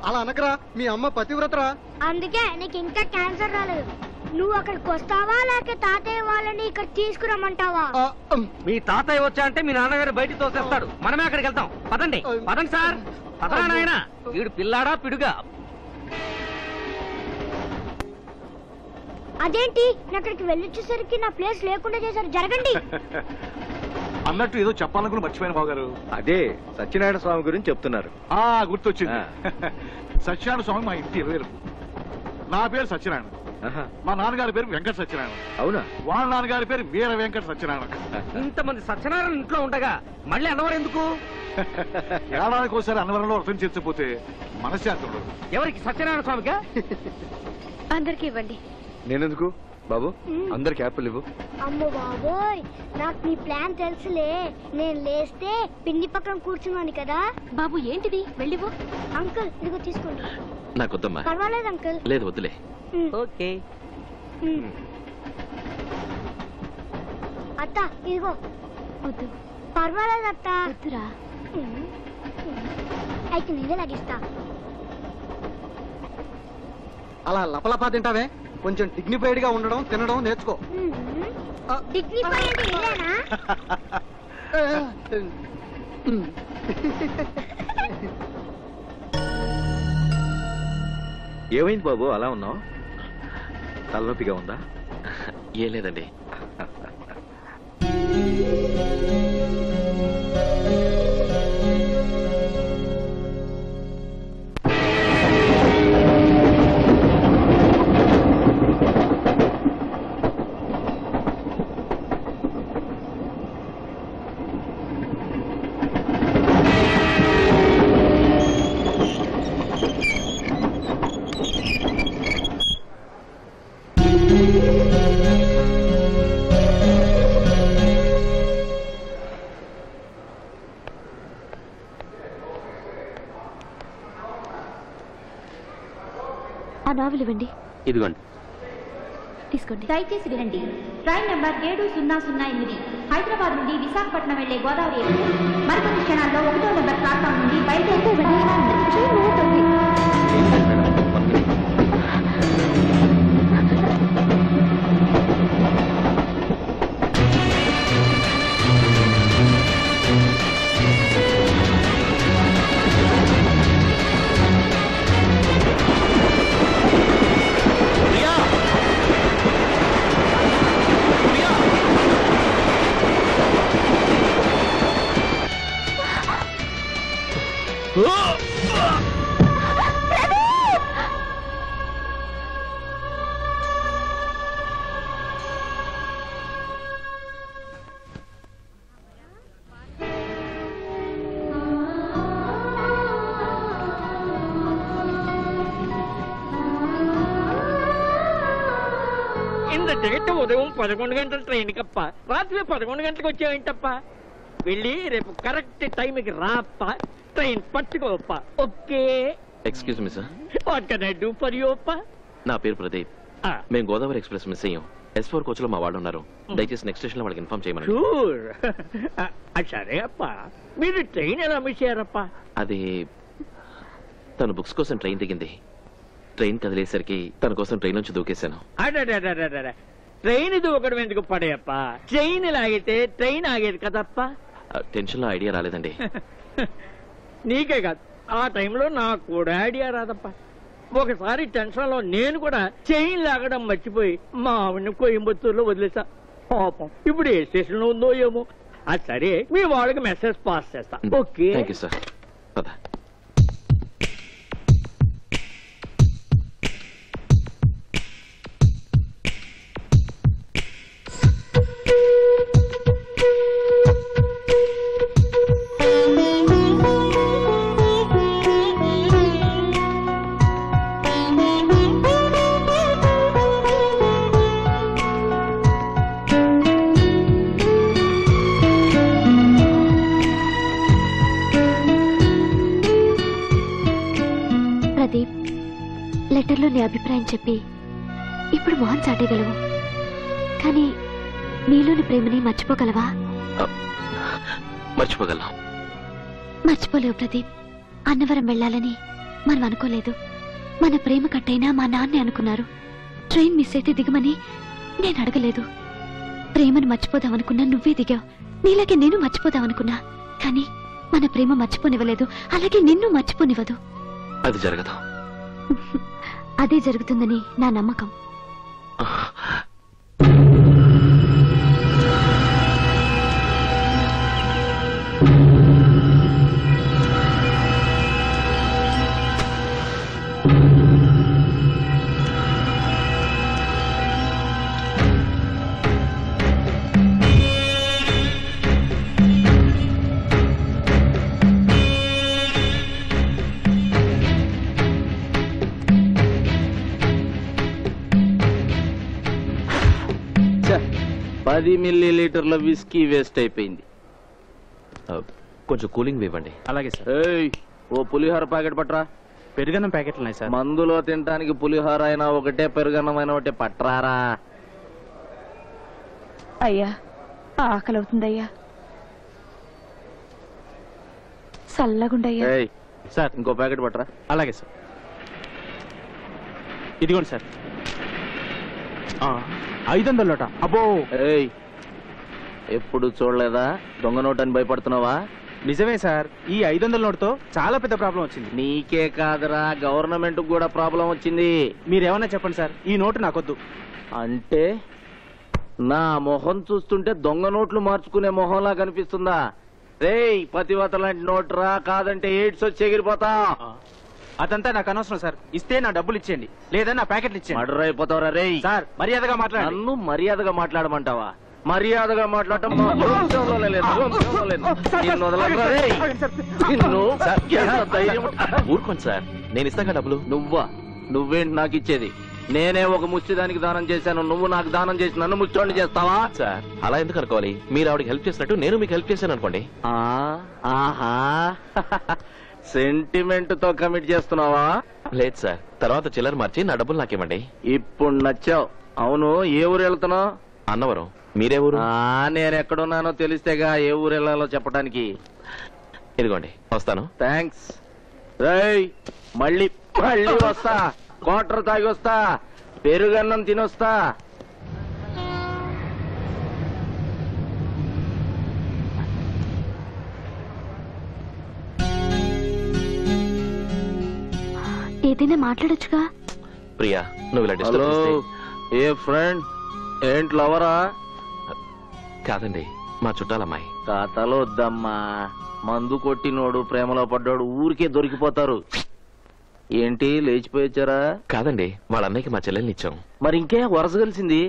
అలా అనకరా, మీ అమ్మ పతివ్రతరా. అందుకే నీకు ఇంకా క్యాన్సర్ రాలేదు. నువ్వు అక్కడికి వస్తావా లేక తాతయ్య వాళ్ళని ఇక్కడ తీసుకురమ్మంటావా? మీ తాతయ్య వచ్చా అంటే మీ నాన్నగారు బయటికి తోసేస్తాడు. మనమే అక్కడికి వెళ్తాం. పదండి పదండి సార్. పదరా నాయనా. వీడు పిల్లాడా పిడుగా? అదేంటి అక్కడికి వెళ్ళొచ్చేసరికి నా ప్లేస్ లేకుండా చేశారు. జరగండి. అన్నట్టు ఏదో చెప్పాలనుకుని మర్చిపోయిన బాబుగారు. అదే సత్యనారాయణ స్వామి గురించి చెప్తున్నారు. గుర్తొచ్చింది. సత్యనారాయణ స్వామి మా ఇంటి ఇరవేరు. నా పేరు సత్యనారాయణ. మా నాన్నగారి పేరు వెంకట సత్యనారాయణ. అవునా? వాళ్ళ నాన్నగారి పేరు వీర వెంకట సత్యనారాయణ. ఇంతమంది సత్యనారాయణ ఇంట్లో ఉండగా మళ్ళీ అన్నవరం ఎందుకు? ఏడాదికి ఒకసారి అన్నవరంలో వ్రతం చేర్చకపోతే మనశ్శాంతి ఉండదు. ఎవరికి? సత్యనారాయణ స్వామిగా? అందరికి ఇవ్వండి. నేనెందుకు బాబు? అందరికి యాపిల్ ఇవ్వు. అమ్మో బాబోయ్, నాకు నీ ప్లాన్ తెలుసులే. నేను లేస్తే పిన్ని పక్కన కూర్చున్నాను కదా. బాబు ఏంటిది? వెళ్ళివో. అంకుల్ ఇదిగో తీసుకోండి. నాకు వద్దమ్మా. పర్వాలేదు అంకుల్. లేదు వద్దులే. ఓకే. అత్త ఇదిగో. వద్దు. పర్వాలేదు అత్త. వద్దురా. అయితే నేనే లాగిస్తా. అలా లపలపా తింటావే, కొంచెం డిగ్నిఫైడ్ గా ఉండడం తినడం నేర్చుకో. డిగ్నిఫై అంటే ఇదేనా? ఏమైంది బాబు అలా ఉన్నావు? తలనొప్పిగా ఉందా? ఏం లేదండి. ఆ నావెల్ ఇవ్వండి. ఇదిగోండి. తీసుకోండి. దయచేసి వినండి. ట్రైన్ నంబర్ 7008 హైదరాబాద్ నుండి విశాఖపట్నం వెళ్లే గోదావరి ఎక్స్ప్రెస్ మరికొన్ని క్షణాల్లో 1వ నెంబర్ ప్లాట్ఫామ్ నుండి బయలుదేరుతుంది. టికెట్ ఉదయం 11 గంటల ట్రైన్ కప్ప రాత్రి 11 గంటలకు వచ్చావేంటప్ప? వెళ్ళి రేపు కరెక్ట్ టైంకి రాప్ప, ట్రైన్ పట్టుకోప్ప. Okay. Excuse me sir. What can I do for you అప్ప? నా పేరు ప్రదీప్. మేము గోదావరి ఎక్స్ప్రెస్ మిస్ అయ్యాం. S4 కోచ్ లో మా వాళ్ళు ఉన్నారు. దయచేసి నెక్స్ట్ స్టేషన్ లో వాళ్ళకి ఇన్ఫార్మ్ చేయమని. షూర్. సరే అప్ప. మీరు ట్రైన్ ఎలా మిస్ అయ్యారప్ప? అది తను బుక్స్ కోసం ట్రైన్ దిగింది. ట్రైన్ కదిలేసరికి తన కోసం ట్రైన్ నుంచి దూకేశాను. ట్రైన్ దూకడం ఎందుకు పడేయప్ప? ట్రైన్ లాగితే ట్రైన్ ఆగేది కదప్ప. టెన్షన్ లో ఐడియా రాలేదండి. నీకే కాదు, ఆ టైంలో నాకు కూడా ఐడియా రాదప్ప. ఒకసారి టెన్షన్ లో నేను కూడా చైన్ లాగడం మర్చిపోయి మా ఆవిడని కోయంబత్తూరులో వదిలేసా. పాపం ఇప్పుడు ఏ స్టేషన్ లో ఉందో ఏమో. అది సరే, మీ వాళ్ళకి మెసేజ్ పాస్ చేస్తా. ఓకే. Thank you sir. పద. లెటర్లో నీ అభిప్రాయం చెప్పి ఇప్పుడు మోహన్ చాటేయగలవు, కానీ నీలోని ప్రేమని మర్చిపోగలవా? మర్చిపోగలను. మర్చిపోలేవు ప్రదీప్. అన్నవరం వెళ్ళాలని మనం అనుకోలేదు. మన ప్రేమ కట్టైనా మా నాన్నే అనుకున్నారు. ట్రైన్ మిస్ అయితే దిగమని నేను అడగలేదు. ప్రేమను మర్చిపోదామనుకున్నా నువ్వే దిగావు. నీలాగే నేను మర్చిపోదామనుకున్నా, కానీ మన ప్రేమ మర్చిపోనివ్వలేదు. అలాగే నిన్ను మర్చిపోనివ్వదు. అది జరగదు. అదే జరుగుతుందని నా నమ్మకం. $10 మిల్లీలీటర్ల విస్కీ వేస్ట్ అయిపోయింది. కొంచెం కూలింగ్ ఇవ్వండి. అలాగే సార్. ఓ పులిహోర ప్యాకెట్ పట్రా. పెరుగన్నం ప్యాకెట్లు ఉన్నాయి సార్. మందులో తినడానికి పులిహోర అయినా ఒకటే, పెరుగన్నం అయినా ఒకటే పట్రారా. అయ్యా, ఆకలి అవుతుందయ్యా. చల్లగుండయ్యా. సార్ ఇంకో ప్యాకెట్ పట్రా. అలాగే సార్. ఇదిగోండి సార్. 500 నోట. అబ్బో. ఎప్పుడు చూడలేదా దొంగ నోట్ అని భయపడుతున్నావా? నిజమే సార్, ఈ 500 నోటుతో చాలా పెద్ద ప్రాబ్లం వచ్చింది. నీకే కాదురా, గవర్నమెంట్ కూడా ప్రాబ్లం వచ్చింది. మీరేమన్నా చెప్పండి సార్, ఈ నోటు నాకొద్దు. అంటే నా మొహం చూస్తుంటే దొంగ నోట్లు మార్చుకునే మొహంలా కనిపిస్తుందా? రేయ్, పతివత లాంటి నోటు రా, కాదంటే ఎయిడ్స్ వచ్చి ఎగిరిపోతా. అదంతా నాకు అనవసరం సార్, ఇస్తే నా డబ్బులు ఇచ్చేయండి, లేదా నా ప్యాకెట్లు ఇచ్చేయండి. మర్డర్ అయిపోతావురా రేయ్. సార్ మర్యాదగా మాట్లాడండి. నన్ను మర్యాదగా మాట్లాడమంటావా? మర్యాదగా మాట్లాడటం ఊరుకోండి సార్, నేను ఇస్తాగా డబ్బులు. నువ్వేంటి నాకు ఇచ్చేది? నేనే ఒక ముష్టిదానికి దానం చేశాను, నువ్వు నాకు దానం చేసి నన్ను ముచ్చోండి చేస్తావా? సార్ అలా ఎందుకు అనుకోవాలి? మీరు ఆవిడకి హెల్ప్ చేసినట్టు నేను మీకు హెల్ప్ చేశాను అనుకోండి. ఆహా, సెంటిమెంట్ తో కమిట్ చేస్తున్నావా? లేదు సార్, తర్వాత చిల్లర మార్చి నా డబ్బులు నాకేమండి. ఇప్పుడు నచ్చావు. అవును, ఏ ఊరు వెళ్తున్నావు? అన్నవరం. మీరే ఊరు? నేను ఎక్కడున్నానో తెలిస్తేగా ఏ ఊరు వెళ్ళాలో చెప్పడానికి. ఇదిగోండి, వస్తాను. థ్యాంక్స్. రేయ్, మళ్ళీ మళ్ళీ వస్తా. క్వార్టర్ తాగి వస్తా, పెరుగన్నం తినొస్తా. ఏదైనా మాట్లాడొచ్చుగా. ప్రియా, నువ్వు ఇలా డిస్టర్బ్ చేస్తే. ఏ ఫ్రెండ్, ఏంటి లవరా? కాదండి, మా చుట్టాలమ్మాయి. కథలు వద్దమ్మా, మందు కొట్టినోడు ప్రేమలో పడ్డాడు ఊరికే దొరికిపోతారు. ఏంటి లేచిపోయొచ్చారా? కాదండి, వాళ్ళ అన్నయ్యకి మా చెల్లెల్ని ఇచ్చాం. మరి ఇంకే వరస కలిసింది?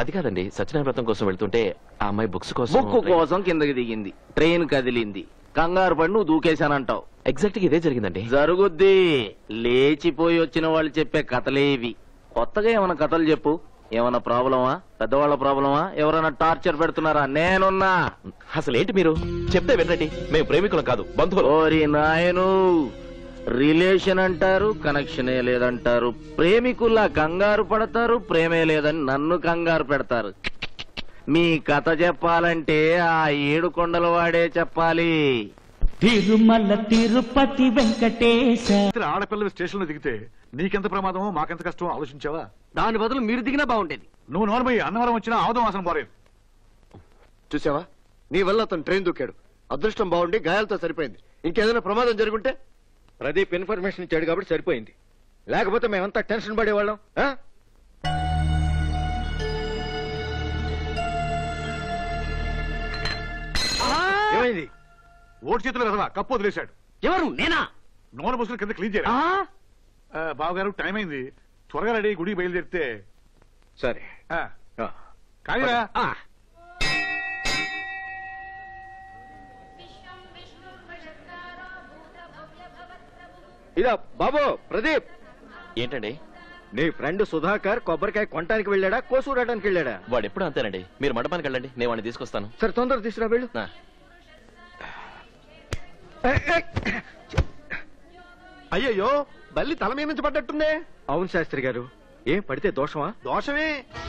అది కాదండి, సత్యనారాయణ వ్రతం కోసం వెళ్తుంటే ఆ అమ్మాయి బుక్స్ బుక్ కోసం కిందకి దిగింది, ట్రైన్ కదిలింది, కంగారు పడి నువ్వు దూకేశానంటావు. ఎగ్జాక్ట్ గా ఇదే జరిగిందండి. జరుగుద్ది. లేచిపోయి వచ్చిన వాళ్ళు చెప్పే కథలేవి. కొత్తగా ఏమైనా కథలు చెప్పు. ఏమన్నా ప్రాబ్లమా? పెద్దవాళ్ళ ప్రాబ్లమా? ఎవరైనా టార్చర్ పెడుతున్నారా? నేనున్నా. అసలు ఏంటి మీరు చెప్తే వినండి, మేము ప్రేమికులం కాదు, బంధువులు. ఓరి నాయను, రిలేషన్ అంటారు, కనెక్షనే లేదంటారు. ప్రేమికుల్లా కంగారు పడతారు, ప్రేమే లేదని నన్ను కంగారు పెడతారు. మీ కథ చెప్పాలంటే ఆ 7 కొండల వాడే చెప్పాలి. తిరుమల తిరుపతి వెంకటేశ. ఆడపిల్లలు స్టేషన్ లో దిగితే నీకెంత ప్రమాదమో మాకెంత కష్టమో ఆలోచించావా? దాని బదులు మీరు దిగినా బాగుండేది. నువ్వు నోర్మయ్య, అన్నవరం వచ్చినా ఆవదం వాసన పోలేదు. చూసావా, నీ వల్ల అతను ట్రైన్ దూకాడు. అదృష్టం బాగుండి గాయాలతో సరిపోయింది. ఇంకేదైనా ప్రమాదం జరుగుంటే? ప్రదీప్ ఇన్ఫర్మేషన్ ఇచ్చాడు కాబట్టి సరిపోయింది, లేకపోతే మేమంతా టెన్షన్ పడేవాళ్ళం. ఏమైంది? ఓటు చేతులు కదవా, కప్పు వదిలేశాడు. ఎవరు? నేనా? నూనె బస్సులు కింద క్లీన్ చేయాలి. బావగారు, టైం అయింది, త్వరగా రెడీ, గుడికి బయలుదేరితే. సరే కాయరా. ఇదా బాబు ప్రదీప్. ఏంటండి? నీ ఫ్రెండ్ సుధాకర్ కొబ్బరికాయ కొనడానికి వెళ్ళాడా, కోసూడటానికి వెళ్ళాడా? వాడు ఎప్పుడు అంతేనండి. మీరు మండపానికి వెళ్ళండి, నేను వాడిని తీసుకొస్తాను. సరే, తొందరగా తీసుకురా వెళ్ళు. అయ్యయ్యో, బల్లి తల మీద నుంచి పడ్డట్టుందే. అవును శాస్త్రి గారు, ఏం పడితే దోషమా? దోషమే.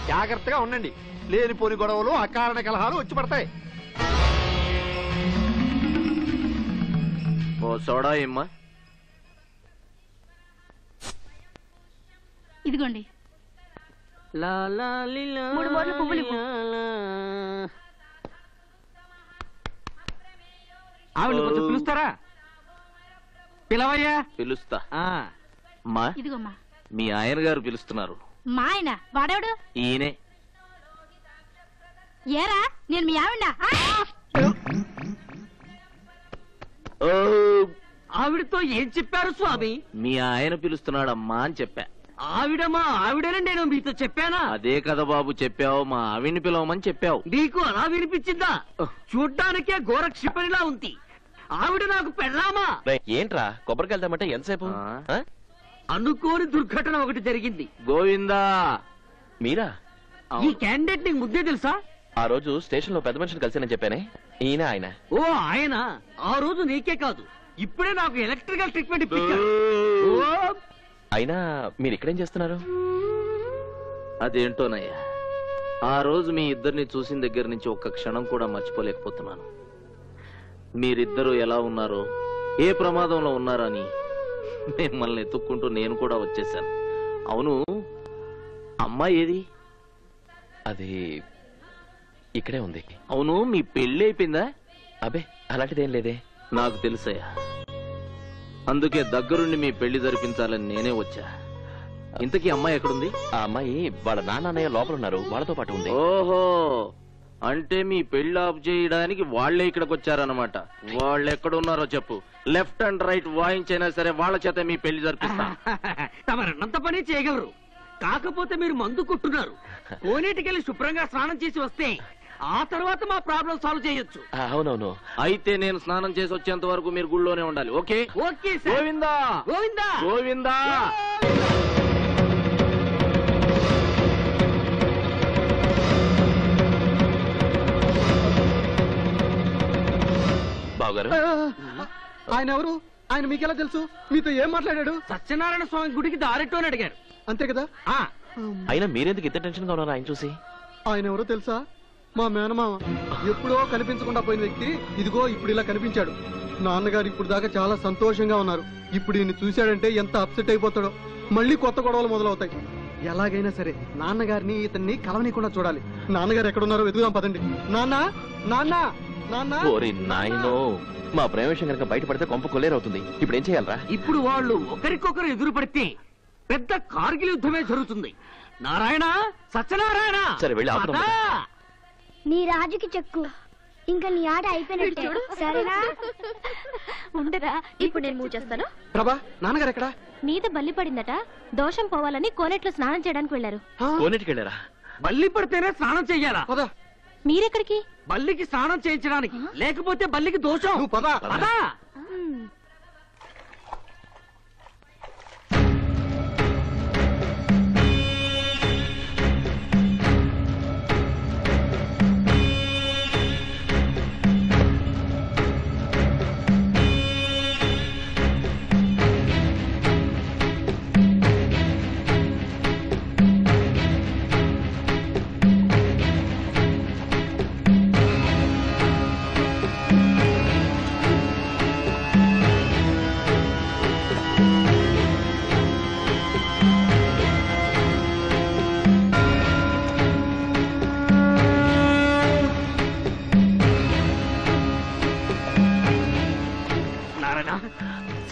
జాగ్రత్తగా ఉండండి, లేనిపోని గొడవలు, అకారణ కలహాలు వచ్చి పడతాయి. ఓ సోడా ఏమ్మా? ఇదిగోండి. 3 మూరలు పువ్వులు ఇవ్వు. ఆవిడ కొంచెం పిలుస్తారా? పిలవయ్యా. పిలుస్తా. ఇదిగోమ్మా. మీ ఆయన గారు పిలుస్తున్నారు. మా ఆయన వాడేవాడు? ఈయనే. ఏరా, నేను మీ ఆవిడ. ఆవిడతో ఏం చెప్పారు స్వామి? మీ ఆయన పిలుస్తున్నాడమ్మా అని చెప్పా. ఆవిడమ్మా ఆవిడనే నేను మీతో చెప్పానా? అదే కదా బాబు చెప్పావు, మా ఆవిడ్ని పిలవమని చెప్పావు. నీకు అలా వినిపించిందా? చూడ్డానికే ఘోర క్షిపణిలా ఉంది. ఆవిడ నాకు పెళ్ళామా? ఏంట్రా కొబ్బరికి వెళ్దామంటే ఎంతసేపు? అనుకోని దుర్ఘటన ఒకటి జరిగింది. గోవిందా, మీరా? ఈ క్యాండిడేట్ నీకు ముద్దే తెలుసా? ఆ రోజు స్టేషన్ లో పెద్ద మనిషిని కలిసానని చెప్పానే, ఈయన ఆయన. ఓ ఆయన. ఆ రోజు నీకే కాదు, ఇప్పుడే నాకు ఎలక్ట్రికల్ ట్రీట్మెంట్ ఇప్పించారు. అయినా మీరు ఇక్కడేం చేస్తున్నారు? అదేంటోనయ్యా, ఆ రోజు మీ ఇద్దరిని చూసిన దగ్గర నుంచి ఒక్క క్షణం కూడా మర్చిపోలేకపోతున్నాను. మీరిద్దరూ ఎలా ఉన్నారో, ఏ ప్రమాదంలో ఉన్నారని మిమ్మల్ని ఎత్తుక్కుంటూ నేను కూడా వచ్చేసాను. అవును, అమ్మాయి ఏది? అది ఇక్కడే ఉంది. అవును, మీ పెళ్లి అయిపోయిందా? అబే అలాంటిదేం లేదే. నాకు తెలుసయ్యా, అందుకే దగ్గరుండి మీ పెళ్లి జరిపించాలని నేనే వచ్చా. ఇంతకీ అమ్మాయి ఎక్కడుంది? ఆ అమ్మాయి వాళ్ళ నాన్నయ్య లోపల ఉన్నారు, వాళ్ళతో పాటు ఉంది. ఓహో, అంటే మీ పెళ్లి ఆఫ్ చేయడానికి వాళ్లే ఇక్కడికి వచ్చారన్నమాట. వాళ్ళు ఎక్కడున్నారో చెప్పు, లెఫ్ట్ అండ్ రైట్ వాయించైనా సరే వాళ్ళ చేత మీ పెళ్లి జరిపిస్తా. తమరన్నంత పని చేయగలరు, కాకపోతే మీరు మందు కొట్టున్నారు. కోనేటికెళ్ళి శుభ్రంగా స్నానం చేసి వస్తే ఆ తర్వాత మా ప్రాబ్లం సాల్వ్ చేయొచ్చు. అవునవును. అయితే నేను స్నానం చేసి వచ్చేంత వరకు మీరు గుళ్ళోనే ఉండాలి. ఓకే? ఓకే గోవిందా గోవిందా గోవిందా. బావగారు, ఆయన ఎవరు? ఆయన మీకెలా తెలుసు? మీతో ఏం మాట్లాడాడు? సత్యనారాయణ స్వామి గుడికి దారెట్టు అని అడిగారు. అంతే కదా? అయినా మీరెందుకు ఇంత టెన్షన్ గా ఉన్నారు ఆయన చూసి? ఆయన ఎవరో తెలుసా? మా మేనమామ. ఎప్పుడో కనిపించకుండా పోయిన వ్యక్తి ఇదిగో ఇప్పుడు ఇలా కనిపించాడు. నాన్నగారు ఇప్పుడు దాకా చాలా సంతోషంగా ఉన్నారు. ఇప్పుడు ఈయన్ని చూశాడంటే ఎంత అప్సెట్ అయిపోతాడో. మళ్ళీ కొత్త గొడవలు మొదలవుతాయి. ఎలాగైనా సరే నాన్నగారిని ఇతన్ని కలవనీయకుండా చూడాలి. నాన్నగారు ఎక్కడున్నారో వెతుకుదాం పదండి. నాన్న నాన్న నాన్న. ఓరి నాయనో, మా ప్రేమ విషయం కనుక బయటపడితే కొంప కొల్లేరవుతుంది. ఇప్పుడు ఏం చేయాలరా? ఇప్పుడు వాళ్ళు ఒకరికొకరు ఎదురు పడితే పెద్ద కార్గిల్ యుద్ధమే జరుగుతుంది. నారాయణ, సత్యనారాయణ. సరే వెళ్ళి ఆపుదాం. నీ రాజుకి చెక్కు, ఇంకా నీ ఆట అయిపోయినట్టు. సరేనా? ఉండరా, ఇప్పుడు నేను మూవ్ చేస్తాను. ప్రభా, నాన్నగారు ఎక్కడా? మీద బల్లి పడిందట, దోషం పోవాలని కోనేట్లో స్నానం చేయడానికి వెళ్లారు. కోనేటికి వెళ్ళారా? బల్లి పడితేనే స్నానం చెయ్యాలా? మీరెక్కడికి? బల్లికి స్నానం చేయించడానికి, లేకపోతే బల్లికి దోషం. పదా.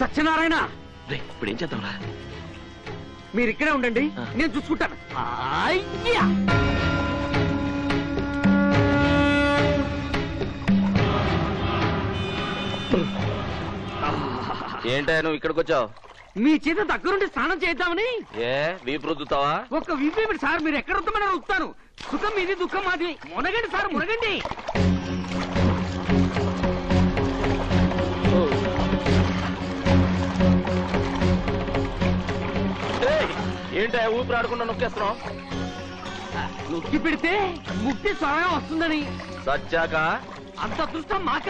సత్యనారాయణ, ఇప్పుడు ఏం చేద్దాంరా? మీరు ఇక్కడే ఉండండి, నేను చూసుకుంటాను. అయ్యా, ఏంటా నువ్వు ఇక్కడికి వచ్చావు? మీ చేత దగ్గరుండి స్నానం చేద్దామని. ఏ వీపు రుద్దుతావా? ఒక్క వీపీ సార్, మీరు ఎక్కడ వద్దామని రుద్దుతాను. సుఖం మీది, దుఃఖం మాది. మునగండి సార్, మునగండి. ఏంటా ఊపిరి ఆడకుండా నొక్కేస్తున్నావు? నొక్కి పెడితే ముక్తి స్వయం వస్తుందని. సచ్చాక అంత అదృష్టం మాక.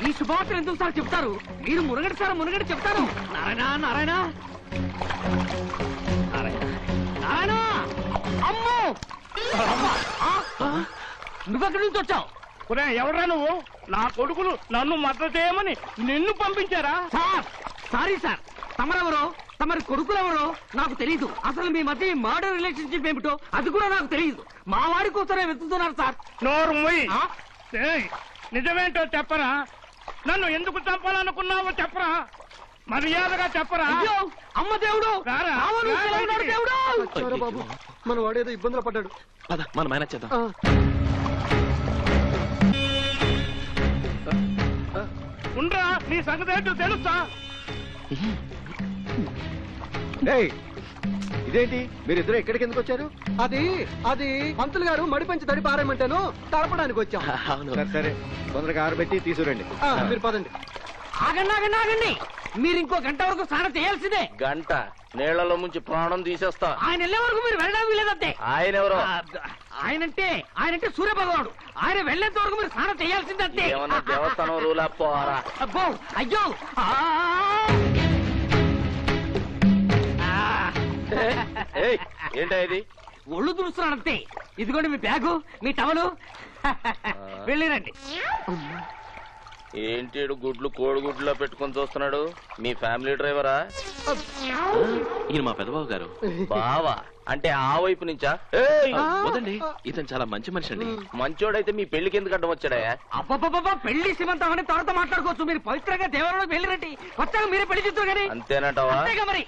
ఈ శుభవార్తలు ఎందుకు సార్ చెప్తారు? మీరు మునగడి సార్, మునగడి చెప్తారు. నారాయణ నారాయణ నారాయణ నారాయణ. అమ్మో, నువ్వెక్కడి నుంచి వచ్చావు? ఎవరా నువ్వు? నా కొడుకులు నన్ను మద్దతు చేయమని నిన్ను పంపించారా? Sir, sorry sir. తమరెవరో, తమరి కొడుకులెవరో నాకు తెలీదు. అసలు మీ మధ్య మర్డర్ రిలేషన్షిప్ ఏమిటో అది కూడా నాకు తెలియదు. మా వాడి కోసమే వెతుకుతున్నారు సార్. నోరు మూయి. నిజమేంటో చెప్పరా? నన్ను ఎందుకు చంపాలనుకున్నావో చెప్పరా? మర్యాదగా చెప్పరా? అమ్మ దేవుడు, దేవుడు. బాబు, మన వాడేదో ఇబ్బందులు పడ్డాడు. మనం మేనేజ్ చేద్దాం. ఉండరా, నీ సంగతి ఏంటో తెలుసా? ఇదేంటి మీరిద్దరు ఎక్కడికి ఎందుకు వచ్చారు? అది పంతులు గారు మడి పంచి తడి పారేయమంటాను, తడపడానికి వచ్చాం. సరే తొందరగా ఆరబెట్టి తీసుకురండి. మీరు పదండి. ఆగండి ఆగండి ఆగండి, మీరు ఇంకో గంట వరకు స్నానం చేయాల్సిందే. గంట నీళ్లలో ముంచి ప్రాణం తీసేస్తా. ఆయన వెళ్ళే వరకు మీరు వెళ్ళడానికి వీలేదంతే. ఆయన ఎవరో? ఆయనంటే సూర్య భగవానుడు. ఆయన వెళ్ళేంత వరకు మీరు స్నానం చేయాల్సిందంతే. ఏమన్నా దేవస్థానం రూలా పోరా? అబ్బో, అయ్యో. ఏంటా ఇది? ఒళ్ళు దురుస్తున్నానంతే. ఇదిగోండి మీ బ్యాగు, మీ టవలు. వెళ్ళిరండి. ఏంటి గుడ్లు కోడిగుడ్లో పెట్టుకొని చూస్తున్నాడు? మీ ఫ్యామిలీ డ్రైవరా? ఈయన మా పెదబాబు గారు. బావా అంటే ఆ వైపు నుంచా? వదండి, ఇతను చాలా మంచి మనిషి అండి. మంచోడైతే మీ పెళ్లికి ఎందుకు అడ్డం వచ్చాడా? అబ్బబ్బబ్బా, పెళ్లి సిమంతం అని త్వరతో మాట్లాడుకోవచ్చు. మీరు పవిత్రంగా దేవాలయంలోకి వెళ్ళిరండి, వచ్చాక మీరే పెళ్లి చూస్తారు కానీ. అంతేనంటావా? మరి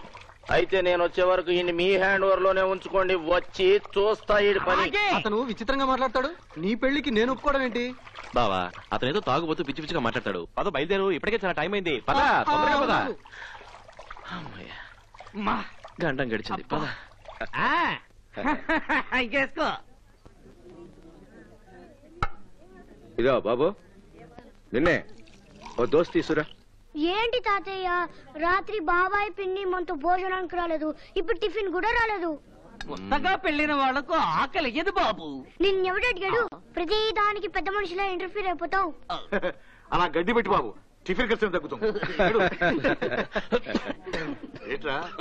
అయితే నేను వచ్చే వరకు ఈయన మీ హ్యాండ్ ఓవర్ లోనే ఉంచుకోండి, వచ్చి చూస్తా ఈ పని. అతను విచిత్రంగా మాట్లాడతాడు. నీ పెళ్లికి నేను ఒప్పుకోవడం ఏంటి? బావా, అతను ఏదో తాగుబోతూ పిచ్చి పిచ్చిగా మాట్లాడతాడు. పద బయలుదేరు, ఇప్పటికే చాలా టైం అయింది. పదా తొందరగా పదా. గంటం గడిచింది, పద. ఇంకేసుకో. ఇదో బాబు, నిన్నే ఓ దోస్త్ తీసురా. ఏంటి తాతయ్య, రాత్రి బాబాయ్ పిన్ని మనతో భోజనానికి రాలేదు, ఇప్పుడు టిఫిన్ కూడా రాలేదు. కొత్తగా పెళ్లిన వాళ్లకు ఆకలి ఎదు బాబు. నిన్నెవడు అడిగాడు? ప్రతి దానికి పెద్ద మనిషిలా ఇంటర్ఫీర్ అయిపోతావు. అలా గడ్డి పెట్టి బాబు, టిఫిన్ ఖర్చు తగ్గుతుంది.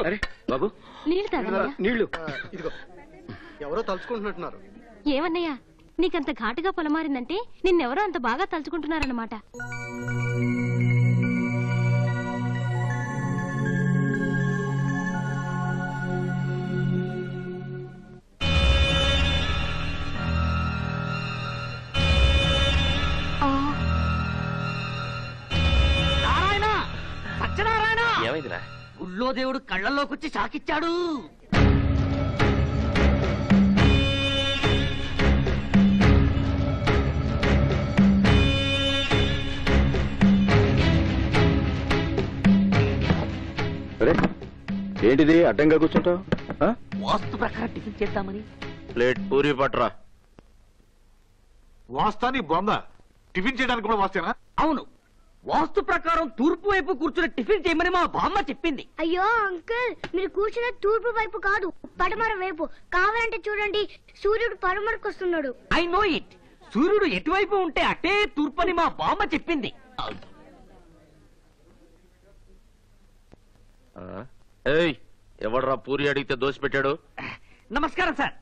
అరే బాబు, నీళ్లు తాగన్నయ్యా. నీళ్లు ఇదిగో, ఎవరో తలుచుకుంటున్నట్టున్నారు. ఏమన్నయ్యా, నీకంత ఘాటుగా పొలమారిందంటే నిన్నెవరో అంత బాగా తలుచుకుంటున్నారన్నమాట. నారాయణ, సత్యనారాయణ, ఏమైందిరా? గుళ్ళో దేవుడు కళ్ళల్లోకొచ్చి షాకిచ్చాడు. ఏంటిది అడ్డంగా కూర్చుంటావు? వాస్తు ప్రకారం టిఫిన్ చేద్దామని. ప్లేట్ పూరి పట్రా. వాస్తాని బొంద, టిఫిన్ చేయడానికి కూడా వాస్తేనా? అవును, వాస్తు ప్రకారం తూర్పు వైపు కూర్చుని టిఫిన్ చేయమని మా బామ్మ చెప్పింది. అయ్యో అంకుల్, మీరు కూర్చున్న తూర్పు వైపు కాదు, పడమర వైపు. కావాలంటే చూడండి, సూర్యుడు పడమరకు వస్తున్నాడు. I know it. సూర్యుడు ఎటువైపు ఉంటే అటే తూర్పు అని మా బామ్మ చెప్పింది. ఎవడరా పూరి అడిగితే దోశ పెట్టాడు? నమస్కారం సార్.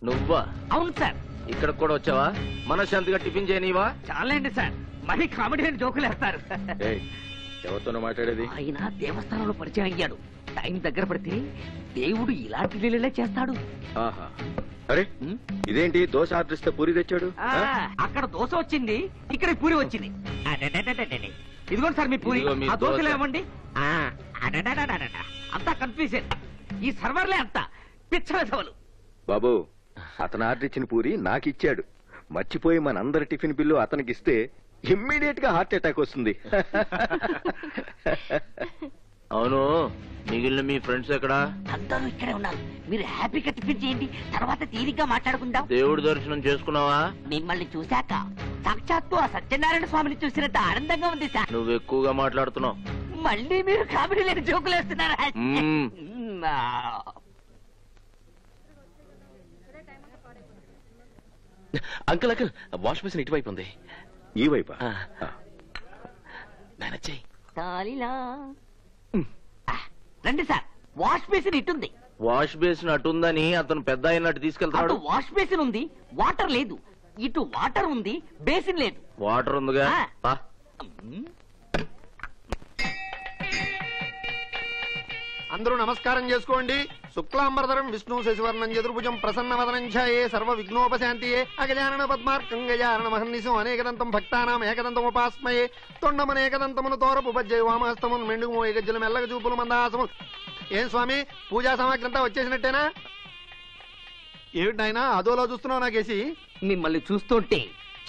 నువ్వా? అవును సార్. ఇక్కడ కూడా వచ్చావా? మనశ్శాంతిగా టిఫిన్ చేయనివా? చాలండి సార్, మరీ కామెడీ అని జోకులు వేస్తారు. ఎవరితోనో మాట్లాడేది? ఆయన దేవస్థానంలో పరిచయం అయ్యాడు. టైం దగ్గర పడితే దేవుడు ఇలాంటి లీలలే చేస్తాడు. ఆహా, అరే ఇదేంటి దోశ ఆర్డర్ ఇస్తే పూరి తెచ్చాడు? అక్కడ దోశ వచ్చింది, ఇక్కడ పూరి వచ్చింది. ఇదిగోండి సార్ మీ పూరి. ఇదిగో మీ ఆ దోశలు దోశ. ఏమండి? అంతా కన్ఫ్యూజన్. ఈ సర్వర్లే అంతా పిచ్చ వెధవలు. బాబు, అతను ఆర్డర్ ఇచ్చిన పూరి నాకు ఇచ్చాడు. మర్చిపోయి మనందరి టిఫిన్ బిల్లు అతనికి ఇస్తే ఇమ్మీడియట్ గా హార్ట్ అటాక్ వస్తుంది. అవును, మిగిలిన మీ ఫ్రెండ్స్ ఎక్కడా? అందరూ ఇక్కడే ఉన్నారు. మీరు హ్యాపీగా టిఫిన్ చేయండి, తర్వాత తీరిగ్గా మాట్లాడుకుందాం. దేవుడి దర్శనం చేసుకున్నావా? మిమ్మల్ని చూశాక సాక్షాత్తు ఆ సత్యనారాయణ స్వామిని చూసినంత ఆనందంగా ఉంది సార్. నువ్వు ఎక్కువగా మాట్లాడుతున్నావు. మళ్ళీ మీరు కామెడీ లేని జోకులు వేస్తున్నారా? అంకుల్ అంకుల్, వాష్ బేసిన్ ఇటువైపు ఉంది. ఈ వైపా? మేనేజ్ చెయ్యి. రండి సార్, వాష్ బేసిన్ ఇటుంది. వాష్ బేసిన్ అటుందని అతను పెద్ద అయినట్టు తీసుకెళ్తాడు. అటు వాష్ బేసిన్ ఉంది, వాటర్ లేదు. ఇటు వాటర్ ఉంది, బేసిన్ లేదు. వాటర్ ఉందిగా. పా. అందరూ నమస్కారం చేసుకోండి. శుక్లాంబరధరం విష్ణు శశివర్ణం చతుర్భుజం ప్రసన్నవదనం ఛాయే సర్వ విఘ్నోపశాంతియే అగజానన పద్మార్కం గజానన మహర్నిశం అనేకదంతం భక్తానాం ఏకదంతం ఉపాస్మయే తొండమనేకదంతమును తోరపుపజ్జయ వామహస్తమును మెండుగు ఏగజ్జలు మెల్లగ చూపులు మందాసము. ఏం స్వామి, పూజా సామాగ్రి అంతా వచ్చేసినట్టేనా? ఏమిటి నాయనా అదోలో చూస్తున్నావు నాకేసి? మిమ్మల్ని చూస్తుంటే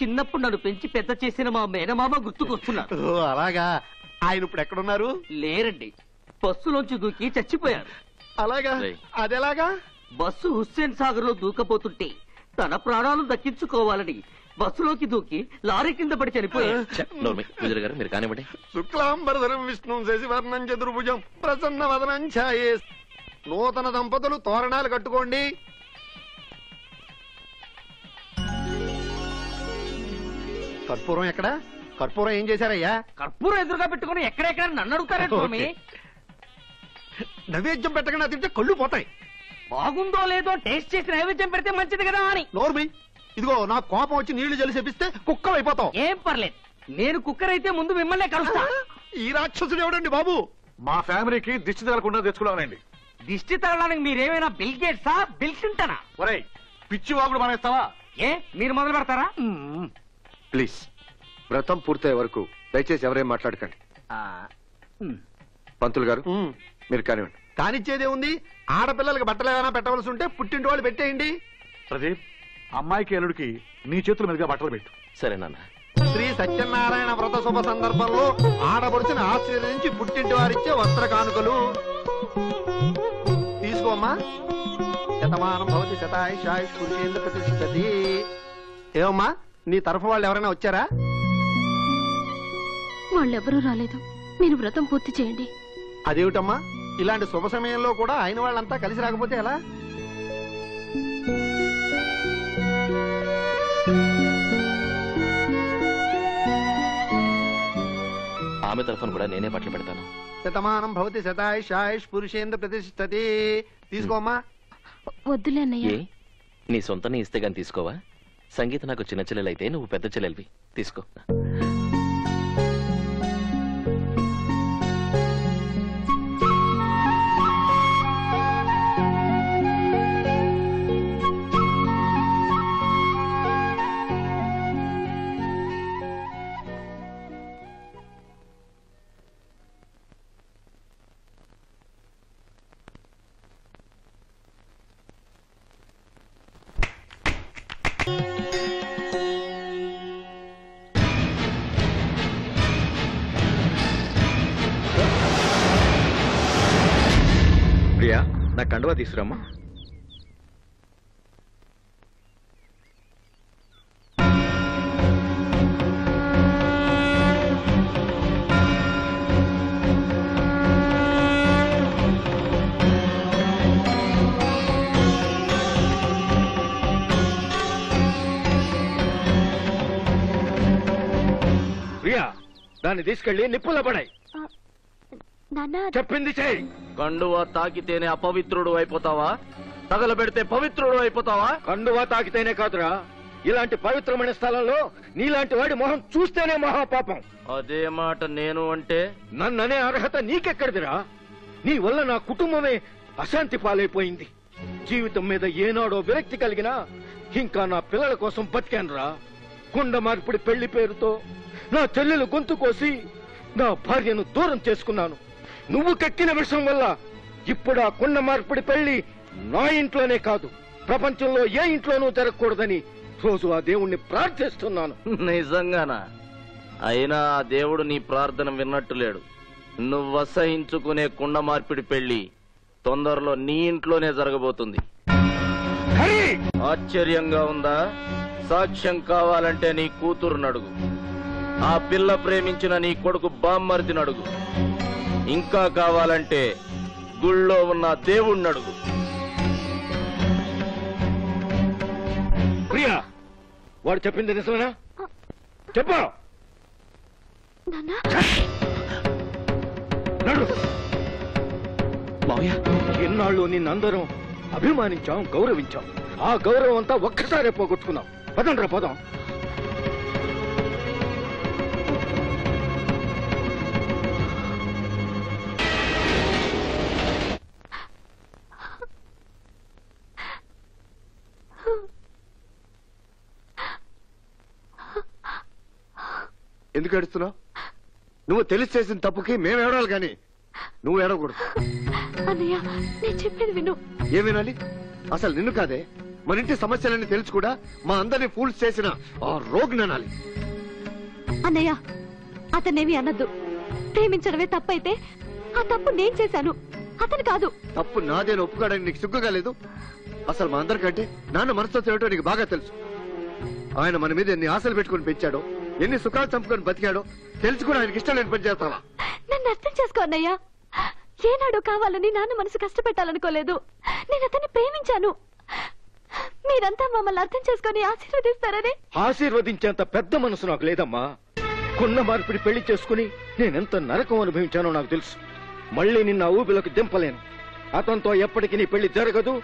చిన్నప్పుడు నన్ను పెంచి పెద్ద చేసిన మా మేనమామ గుర్తుకొస్తున్నారు. అలాగా? ఆయన ఇప్పుడు ఎక్కడున్నారు? లేరండి, బస్సులోంచి దూకి చచ్చిపోయారు. అలాగా? అదెలాగా? బస్సు హుస్సేన్ సాగర్ లో దూకపోతుంటే తన ప్రాణాలు దక్కించుకోవాలని బస్సులోకి దూకి లారీ కింద పడి చనిపోయారు. గారు మీరు కానివ్వండి. శుక్లాంబరధరం విష్ణు శశివర్ణం చతుర్భుజం ప్రసన్నవదనం ఛాయే. నూతన దంపతులు తోరణాలు కట్టుకోండి. కర్పూరం ఎక్కడ? కర్పూరం ఏం చేశారయ్యా? కర్పూరం ఎదురుగా పెట్టుకుని ఎక్కడెక్కడ నన్ను అడుగుతారే స్వామి. నైవేద్యం పెట్టకుండా తింటే కళ్ళు పోతాయి. బాగుందో లేదో టేస్ట్ చేసి నైవేద్యం పెడితే మంచిది కదా అని. నోర్మి, ఇదిగో నా కోపం వచ్చి నీళ్లు జలి చెప్పిస్తే కుక్కలు అయిపోతావు. ఏం పర్లేదు, నేను కుక్కర్ అయితే ముందు మిమ్మల్నే కలుస్తా. ఈ రాక్షసుడు ఎవడండి బాబు? మా ఫ్యామిలీకి దిష్టి తగలకుండా తెచ్చుకున్నానండి. దిష్టి తగలడానికి మీరేమైనా బిల్ గేట్సా బిల్ క్లింటనా? ఒరేయ్ పిచ్చి వాగుడు మానేస్తావా? ఏ మీరు మొదలు పెడతారా? ప్లీజ్ వ్రతం పూర్తయ్యే వరకు దయచేసి ఎవరేం మాట్లాడకండి. పంతులు గారు మీరు కానివ్వండి. కానిచ్చేదే ఉంది. ఆడపిల్లలకి బట్టలు ఏమైనా పెట్టవలసి ఉంటే పుట్టింటి వాళ్ళు పెట్టేయండి. ప్రదీప్ అమ్మాయికి అల్లుడికి నీ చేతుల మీదుగా బట్టలు పెట్టు. సరే నాన్న. శ్రీ సత్యనారాయణ వ్రత శుభ సందర్భంలో ఆడపడుచుని ఆశీర్వదించి పుట్టింటి వారిచ్చే వస్త్ర కానుకలు తీసుకోమ్మా. శతమానం భవతి శతాయుషాయుష్ పురుషేంద్ర ప్రతిష్టతి. ఏమమ్మా నీ తరఫు వాళ్ళు ఎవరైనా వచ్చారా? వాళ్ళెవరూ రాలేదు. మీరు వ్రతం పూర్తి చేయండి. అదేమిటమ్మా ఇలాంటి శుభ సమయంలో కూడా అయిన వాళ్ళంతా కలిసి రాకపోతే ఎలా? ఆమె తరఫున కూడా నేనే బట్టలు పెడతాను. శతమానం భవతి శతాయుషాయుష్ పురుషేంద్ర ప్రతిష్టతి. తీసుకోమ్మా. వద్దులే అన్నయ్య. ఏ నీ సొంతని ఇస్తే గాని తీసుకోవా? సంగీత నాకు చిన్న చెల్లెలైతే నువ్వు పెద్ద చెల్లెలివి. తీసుకో. ప్రియా నా కండువా తీసుకురామ్మా. ప్రియా దాన్ని తీసుకెళ్లి నిప్పుల్లో పడాయి. చెప్పింది చెయ్యి. కండువా తాకితేనే అపవిత్రుడు అయిపోతావా? తగలబెడితే పవిత్రుడు అయిపోతావా? కండువా తాకితేనే కాదురా, ఇలాంటి పవిత్రమైన స్థలంలో నీలాంటి వాడి మొహం చూస్తేనే మహాపాపం. అదే మాట నేను అంటే? నన్ననే అర్హత నీకెక్కడిదిరా? నీ వల్ల నా కుటుంబమే అశాంతి పాలైపోయింది. జీవితం మీద ఏనాడో విరక్తి కలిగినా ఇంకా నా పిల్లల కోసం బతికానురా. కుండ మార్పిడి పెళ్లి పేరుతో నా చెల్లెలు గొంతు కోసి నా భార్యను దూరం చేసుకున్నాను. నువ్వు కక్కిన విషయం వల్ల ఇప్పుడు ఆ కుండ మార్పిడి పెళ్లి నా ఇంట్లోనే కాదు ప్రపంచంలో ఏ ఇంట్లోనూ జరగకూడదని రోజు ఆ దేవుణ్ణి ప్రార్థిస్తున్నాను. నిజంగానా? అయినా ఆ దేవుడు నీ ప్రార్థన విన్నట్టు లేడు. నువ్వు అసహించుకునే కుండ మార్పిడి పెళ్లి తొందరలో నీ ఇంట్లోనే జరగబోతుంది. ఆశ్చర్యంగా ఉందా? సాక్ష్యం కావాలంటే నీ కూతురు నడుగు, ఆ పిల్ల ప్రేమించిన నీ కొడుకు బామ్మర్ది నడుగు, ఇంకా కావాలంటే గుళ్ళో ఉన్న దేవుణ్ణి అడుగు. ప్రియా వాడు చెప్పింది నిజమేనా? చెప్పు. ఎన్నాళ్ళు నిన్నందరం అభిమానించాం, గౌరవించాం. ఆ గౌరవం అంతా ఒక్కసారే పోగొట్టుకున్నాం. పదండ్రా పదం. ఎందుకు ఏడుస్తున్నావు? నువ్వు తెలిసి చేసిన తప్పుకి మేము ఏడవాలి కానీ నువ్వు ఏడవకూడదు. అన్నయ్య నేను చెప్పేది విను. ఏం వినాలి? అసలు నిన్ను కాదే మన ఇంటి సమస్యలన్నీ తెలుసు కూడా మా అందరినీ ఫూల్స్ చేసిన ఆ రోగిని అనాలి. అన్నయ్య అతన్నేమి అనద్దు. ప్రేమించడమే తప్పైతే ఆ తప్పు నేను చేశాను, అతను కాదు. తప్పు నాదేని ఒప్పుకోవడానికి నీకు సిగ్గుగా లేదు? అసలు మా అందరికంటే నాన్న మనసుతో ఏమిటో నీకు బాగా తెలుసు. ఆయన మన మీద ఎన్ని ఆశలు పెట్టుకుని పెంచాడో, ఎన్ని సుఖాలు చంపుకొని బతికాడో తెలిసి కూడా ఆయనకి ఇష్టం లేని పని చేస్తావా? నన్ను అర్థం చేసుకో అన్నయ్య. ఏనాడు కావాలని నాన్న మనసు కష్టపెట్టాలనుకోలేదు. నేను అతన్ని ప్రేమించాను. మీరంతా మమ్మల్ని అర్థం చేసుకొని ఆశీర్వదిస్తారని. ఆశీర్వదించేంత పెద్ద మనసు నాకు లేదమ్మా. కుండ మార్పిడి పెళ్లి చేసుకుని నేనెంత నరకం అనుభవించానో నాకు తెలుసు. మళ్ళీ నిన్న ఊబిలోకి దింపలేను. అతనితో ఎప్పటికీ నీ పెళ్లి జరగదు.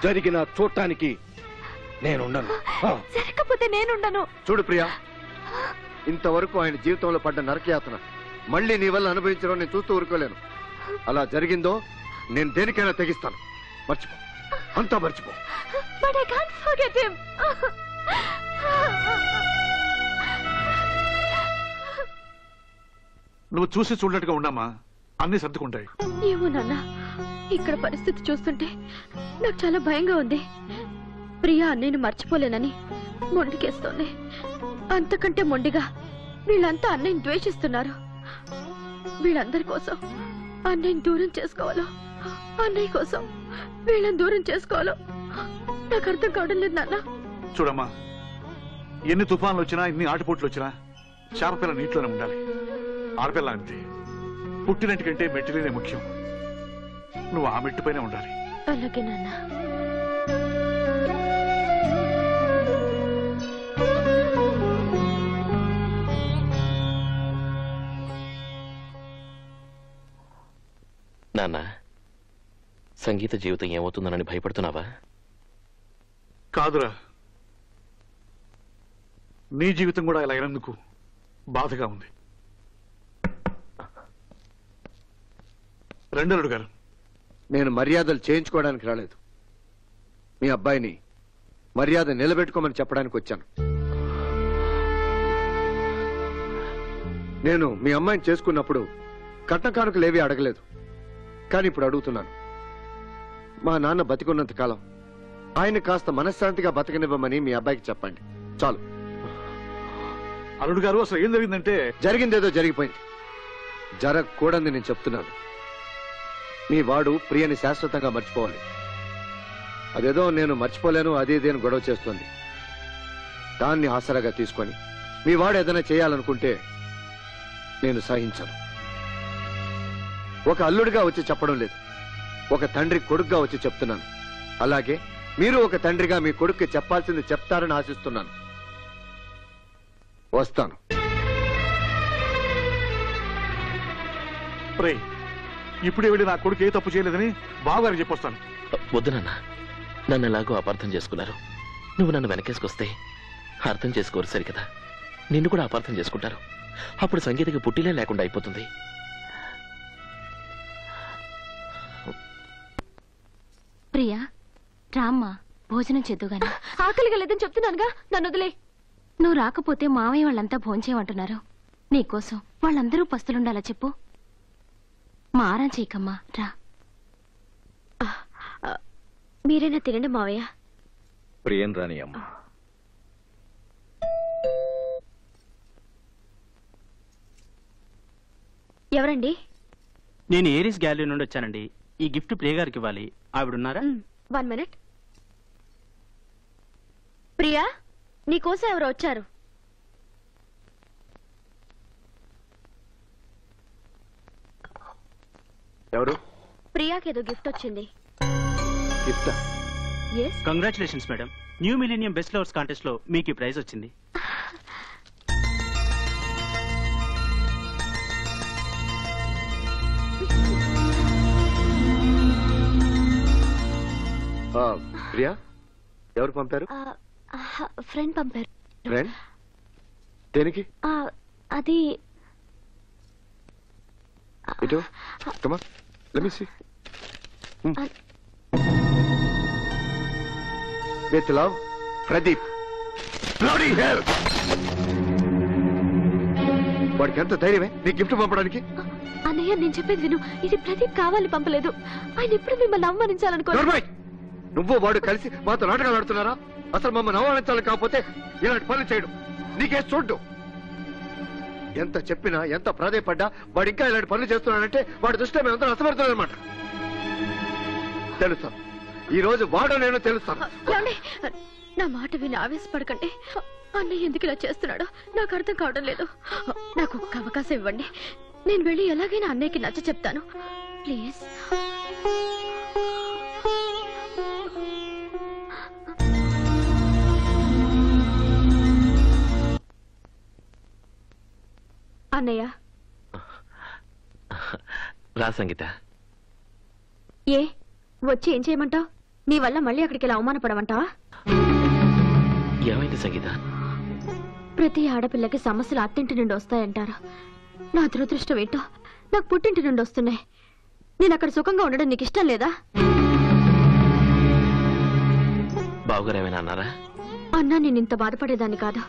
జరిగిన చూడటానికి నేనుండను. జరగకపోతే నేనుండను. చూడు ప్రియా, ఇంతవరకు ఆయన జీవితంలో పడ్డ నరకయాతన మళ్ళీ నీ వల్ల అనుభవించడం నేను చూస్తూ ఊరుకోలేను. అలా జరిగిందో నేను దేనికైనా తెగిస్తాను. మర్చిపో, అంతా మర్చిపో. But I can't forget him. నువ్వు చూసి చూడట్టుగా ఉన్నామా, అన్ని సర్దుకుంటాయి. ఏమో నాన్న, ఇక్కడ పరిస్థితి చూస్తుంటే నాకు చాలా భయంగా ఉంది. ప్రియా అన్నయ్యను మర్చిపోలేనని మొండికేస్తోంది. అంతకంటే మొండిగా వీళ్ళంతా అన్నయ్యని ద్వేషిస్తున్నారు. వీళ్ళందరి కోసం అన్నయ్యని దూరం చేసుకోవాలో, అన్నయ్య కోసం వీళ్ళని దూరం చేసుకోవాలో నాకు అర్థం కావడం లేదు నాన్న. చూడమ్మా, ఎన్ని తుఫాన్లు వచ్చినా ఎన్ని ఆటుపోట్లు వచ్చినా చేపపిల్ల నీటిలోనే ఉండాలి. ఆడపిల్ల అంతే, పుట్టినట్టుకంటే మెట్టిలోనే ముఖ్యం. నువ్వు ఆ మెట్టుపైనే ఉండాలి. అలాగే నాన్న. నాన్న, సంగీత జీవితం ఏమవుతుందనని భయపడుతున్నావా? కాదురా, నీ జీవితం కూడా ఇలా అయినందుకు బాధగా ఉంది. రెండలుడు గారు, నేను మర్యాదలు చేయించుకోవడానికి రాలేదు. మీ అబ్బాయిని మర్యాద నిలబెట్టుకోమని చెప్పడానికి వచ్చాను. నేను మీ అమ్మాయిని చేసుకున్నప్పుడు కట్న కానుకలేవీ అడగలేదు. కానీ ఇప్పుడు అడుగుతున్నాను. మా నాన్న బతికున్నంత కాలం ఆయన కాస్త మనశ్శాంతిగా బతకనివ్వమని మీ అబ్బాయికి చెప్పండి. చాలు. అల్లుడు గారు, అసలు ఏం జరిగిందంటే, జరిగిందేదో జరిగిపోయింది. జరగకూడదని నేను చెప్తున్నాను. మీ వాడు ప్రియని శాశ్వతంగా మర్చిపోవాలి. అదేదో నేను మర్చిపోలేను అది ఇదేని గొడవ చేస్తుంది. దాన్ని ఆసరాగా తీసుకొని మీ వాడు ఏదైనా చేయాలనుకుంటే నేను సహించను. ఒక అల్లుడిగా వచ్చి చెప్పడం లేదు, ఒక తండ్రి కొడుకుగా వచ్చి చెప్తున్నాను. అలాగే మీరు ఒక తండ్రిగా మీ కొడుక్కి చెప్పాల్సింది చెప్తారని ఆశిస్తున్నాను. వస్తాను. ఇప్పుడే వెళ్ళి నా కొడుకు ఏ తప్పు చేయలేదని బావగారికి చెప్పొస్తాను. వద్దు నాన్న, నన్ను ఎలాగో అపార్థం చేసుకున్నారు. నువ్వు నన్ను వెనకేసుకొస్తే అర్థం చేసుకోరు సరికదా, నిన్ను కూడా అపార్థం చేసుకుంటారు. అప్పుడు సంగీతకి పుట్టిలే లేకుండా అయిపోతుంది. ప్రియా, రామ్మా, భోజనం చేద్దుగాని. ఆకలిగా లేదని చెప్తున్నానుగా, నన్ను వదిలే. నువ్వు రాకపోతే మావయ్య వాళ్ళంతా భోంచేయమంటున్నారు. నీకోసం వాళ్ళందరూ పస్తులుండాలా చెప్పు. మారం చేయకమ్మా, రా. మీరైనా తినండి మావయ్య. ప్రియం రాని అమ్మ. ఎవరండి? నేను ఏరీస్ గ్యాలరీ నుండి వచ్చానండి. ఈ గిఫ్ట్ ప్రియ గారికి ఇవ్వాలి. ఆవిడున్నారా? 1 minute. ప్రియా, నీకోసం ఎవరో వచ్చారు. ఎవరు? ప్రియాకి ఏదో గిఫ్ట్ వచ్చింది. Congratulations madam. New millennium best lovers contest లో మీకు ఈ ప్రైజ్ వచ్చింది. ప్రియా, ఎవరు పంపారు? ఫ్రెండ్ పంపారు. ఫ్రెండ్? దేనికి? అది ఇటు కమా, let me see. With love, Pradeep. Bloody hell! వాడికి ఎంత ధైర్యమే నీ గిఫ్ట్ పంపడానికి? అన్నయ్య, నేను చెప్పేది విను. ఇది ప్రదీప్ కావాలి పంపలేదు. ఆయన ఎప్పుడు మిమ్మల్ని అవమానించాలనుకో. నువ్వు వాడు కలిసి మాతో నాటకాలు ఆడుతున్నారా? అసలు మమ్మల్ని అవమానించాలి కాకపోతే ఇలాంటి పనులు చేయడం నీకేసి చూడ్డు. ఎంత చెప్పినా ఎంత ప్రాధాయపడ్డా వాడు ఇంకా ఇలాంటి పనులు చేస్తున్నాడంటే వాడి దృష్టిలో మేమంతా అసమర్థులన్నమాట. తెలుస్తాను, ఈ రోజు వాడు నేను తెలుస్తాను. నా మాట విని ఆవేశపడకండి. అన్నయ్య ఎందుకు ఇలా చేస్తున్నాడో నాకు అర్థం కావడం లేదు. నాకు ఒక్క అవకాశం ఇవ్వండి. నేను వెళ్ళి ఎలాగైనా అన్నయ్యకి నచ్చ చెప్తాను. ప్లీజ్. అన్నయ్య. రా సంగీత. ఏ వచ్చి ఏం చేయమంటావు? నీ వల్ల మళ్ళీ అక్కడికి ఇలా అవమానపడమంటావా? ఏమైంది సంగీత? ప్రతి ఆడపిల్లకి సమస్యలు అత్తింటి నుండి వస్తాయంటారు. నా దురదృష్టం ఏంటో నాకు పుట్టింటి నుండి వస్తున్నాయి. నేను అక్కడ సుఖంగా ఉండడం నీకు ఇష్టం లేదా? బావగారు ఏమైనా అన్నారా? అన్నా నేను ఇంత బాధపడేదాన్ని కాదు.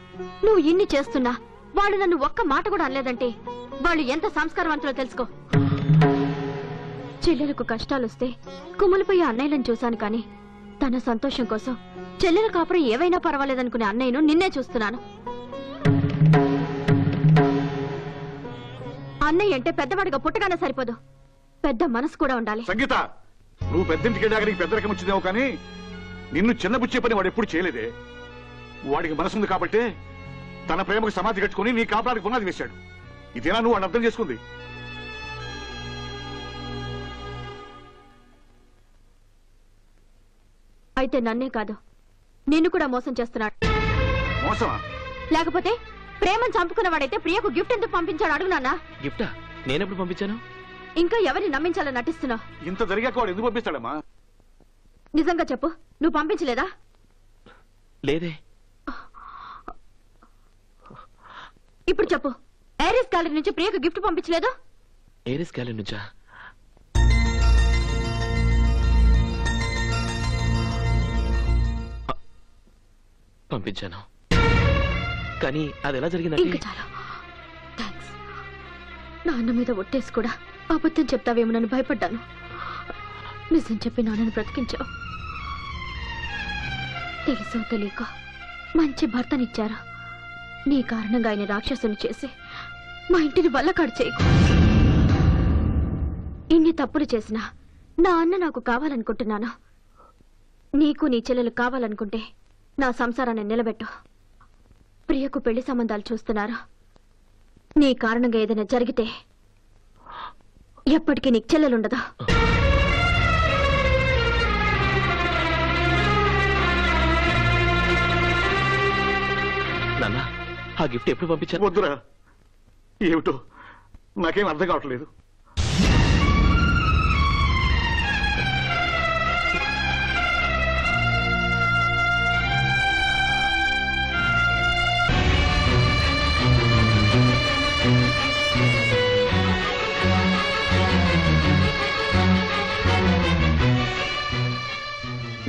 నువ్వు ఇన్ని చేస్తున్నా వాళ్ళు నన్ను ఒక్క మాట కూడా అనలేదంటే వాళ్ళు ఎంత సంస్కారవంతులో తెలుసుకో. చెల్లెలకు కష్టాలొస్తే కుమ్ములిపోయే అన్నయ్యలను చూశాను, కానీ తన సంతోషం కోసం చెల్లెల కాపురం ఏవైనా పర్వాలేదనుకునే అన్నయ్యను నిన్నే చూస్తున్నాను. అన్నయ్య అంటే పెద్దవాడిగా పుట్టగానే సరిపోదు, పెద్ద మనసు కూడా ఉండాలి. సంగీత, నువ్వు పెద్దింటికి వెళ్ళాక నీకు పెద్ద రకం వచ్చిందేమో, కానీ నిన్ను చిన్నబుచ్చే పని వాడు ఎప్పుడు చేయలేదే. వాడికి మనసుంది కాబట్టి తన ప్రేమకు సమాధి కట్టుకుని నీ కాపురానికి పునాది వేశాడు. ఇదేనా నువ్వు వాడిని అర్థం చేసుకుంది? అయితే నన్నే కాదు నిన్ను కూడా మోసం చేస్తున్నాడు. మోసమా? లేకపోతే ప్రేమను చంపుకున్నవాడైతే ప్రియకు గిఫ్ట్ ఎందుకు పంపించాడు అడుగు నాన్న. గిఫ్టా? నేనెప్పుడు పంపించాను? ఇంకా ఎవరిని నమ్మించాలని నటిస్తున్నావు? ఇంత జరిగాక వాడు ఎందుకు పంపిస్తాడమ్మా? నిజంగా చెప్పు, నువ్వు పంపించలేదా? లేదే. ఇప్పుడు చెప్పు, ఐరిస్ గ్యాలరీ నుంచి ప్రియకు గిఫ్ట్ పంపించలేదు? ఏరిస్ గ్యాలరీ నుంచా? పంపించాను, కానీ అది ఎలా జరిగిందంటే... ఇంకా చాలా థాంక్స్. నాన్న మీద ఒట్టేసి కూడా అబద్ధం చెప్తావేమోనని భయపడ్డాను. నిజం చెప్పి నాన్నను బ్రతికించావు. తెలుసో తెలియక మంచి భర్తనిచ్చారు. నీ కారణంగా ఆయన రాక్షసుని చేసి మా ఇంటిని వల్లకాడు చేయకు. ఇన్ని తప్పులు చేసినా నా అన్న నాకు కావాలనుకుంటున్నాను. నీకు నీ చెల్లెలు కావాలనుకుంటే నా సంసారాన్ని నిలబెట్టు. ప్రియకు పెళ్లి సంబంధాలు చూస్తున్నారు. నీ కారణంగా ఏదైనా జరిగితే ఎప్పటికీ నీకు చెల్లెలుండదా? నాన్న, ఆ గిఫ్ట్ ఎప్పుడు పంపించాను? వద్దురా, ఏమిటో నాకేం అర్థం కావట్లేదు.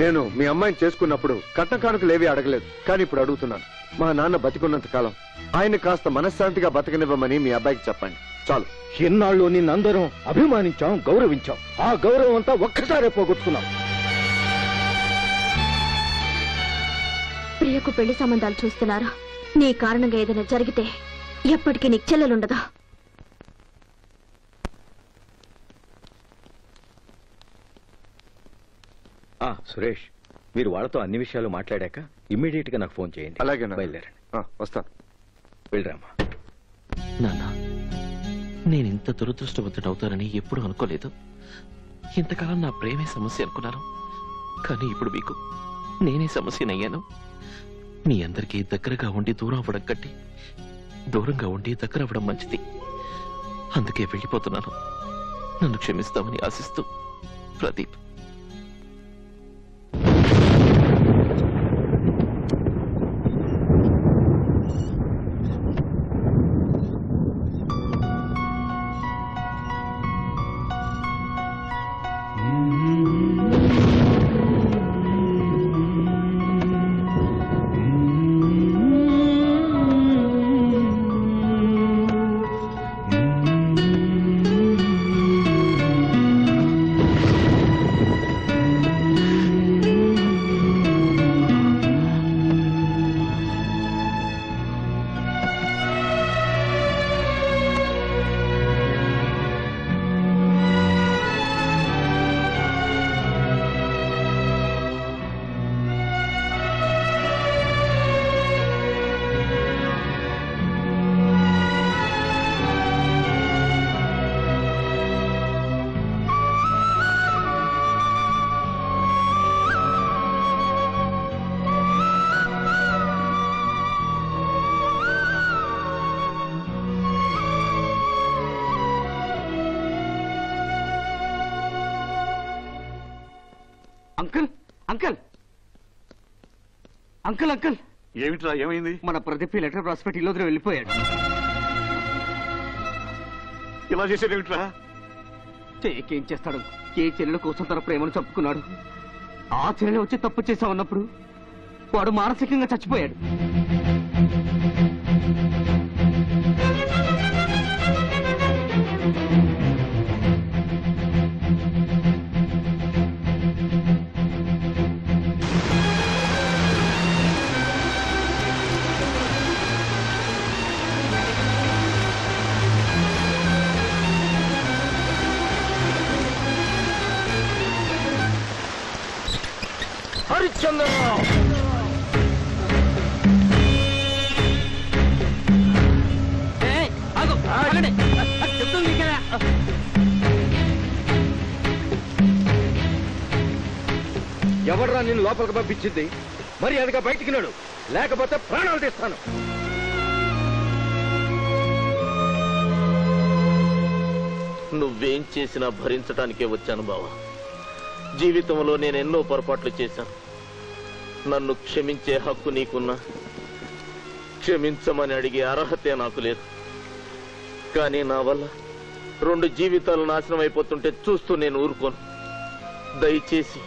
నేను మీ అమ్మాయిని చేసుకున్నప్పుడు కట్న కానుకలేవి అడగలేదు, కానీ ఇప్పుడు అడుగుతున్నాను. మా నాన్న బతికున్నంత కాలం ఆయన కాస్త మనశ్శాంతిగా బతకనివ్వమని మీ అబ్బాయికి చెప్పండి చాలు. ఎన్నాళ్ళు నిన్నందరం అభిమానించాం, గౌరవించాం. ఆ గౌరవం అంతా ఒక్కసారే పోగొట్టుకున్నాం. ప్రియకు పెళ్లి సంబంధాలు చూస్తున్నారు. నీ కారణంగా ఏదైనా జరిగితే ఎప్పటికీ నీకు చెల్లెలుండదా? సురేష్, మీరు వాళ్ళతో అన్ని విషయాలు మాట్లాడాక ఇమ్మీడియట్ గా నాకు ఫోన్ చేయండి. అలాగే, బయలుదేరండి. వస్తాను. వెళ్ళరామా. నాన్న, నేనింత దురదృష్టవంతుడవుతానని ఎప్పుడు అనుకోలేదు. ఇంతకాలం నా ప్రేమే సమస్య అనుకున్నాను, కానీ ఇప్పుడు మీకు నేనే సమస్యనయ్యాను. మీ అందరికీ దగ్గరగా ఉండి దూరం అవ్వడం కట్టి దూరంగా ఉండి దగ్గర అవ్వడం మంచిది. అందుకే వెళ్ళిపోతున్నాను. నన్ను క్షమిస్తామని ఆశిస్తూ, Pradeep. Uncle uncle uncle uncle ఏమిట్రా ఏమైంది? మన ప్రదీప్ లెటర్ రాసి పెట్టి ఇల్లు వెళ్ళిపోయాడు. ఇలా చేసేదేమిట్రా? ఏం చేస్తాడు? ఏ చెల్లెల కోసం తన ప్రేమను చంపుకున్నాడు. ఆ చెల్లె వచ్చి తప్పు చేశామన్నప్పుడు వాడు మానసికంగా చచ్చిపోయాడు. హరిశ్చంద్ర ఎవడ్రా నిన్ను లోపలికి పంపించింది? మరి అదిగా బయటికి నడు, లేకపోతే ప్రాణాలు తీస్తాను. నువ్వేం చేసినా భరించడానికే వచ్చాను బావా. జీవితంలో నేను ఎన్నో పొరపాట్లు చేశాను. నన్ను క్షమించే హక్కు నీకున్నా క్షమించమని అడిగే అర్హతే నాకు లేదు. కానీ నా వల్ల 2 జీవితాలు నాశనం అయిపోతుంటే చూస్తూ నేను ఊరుకోను. దయచేసి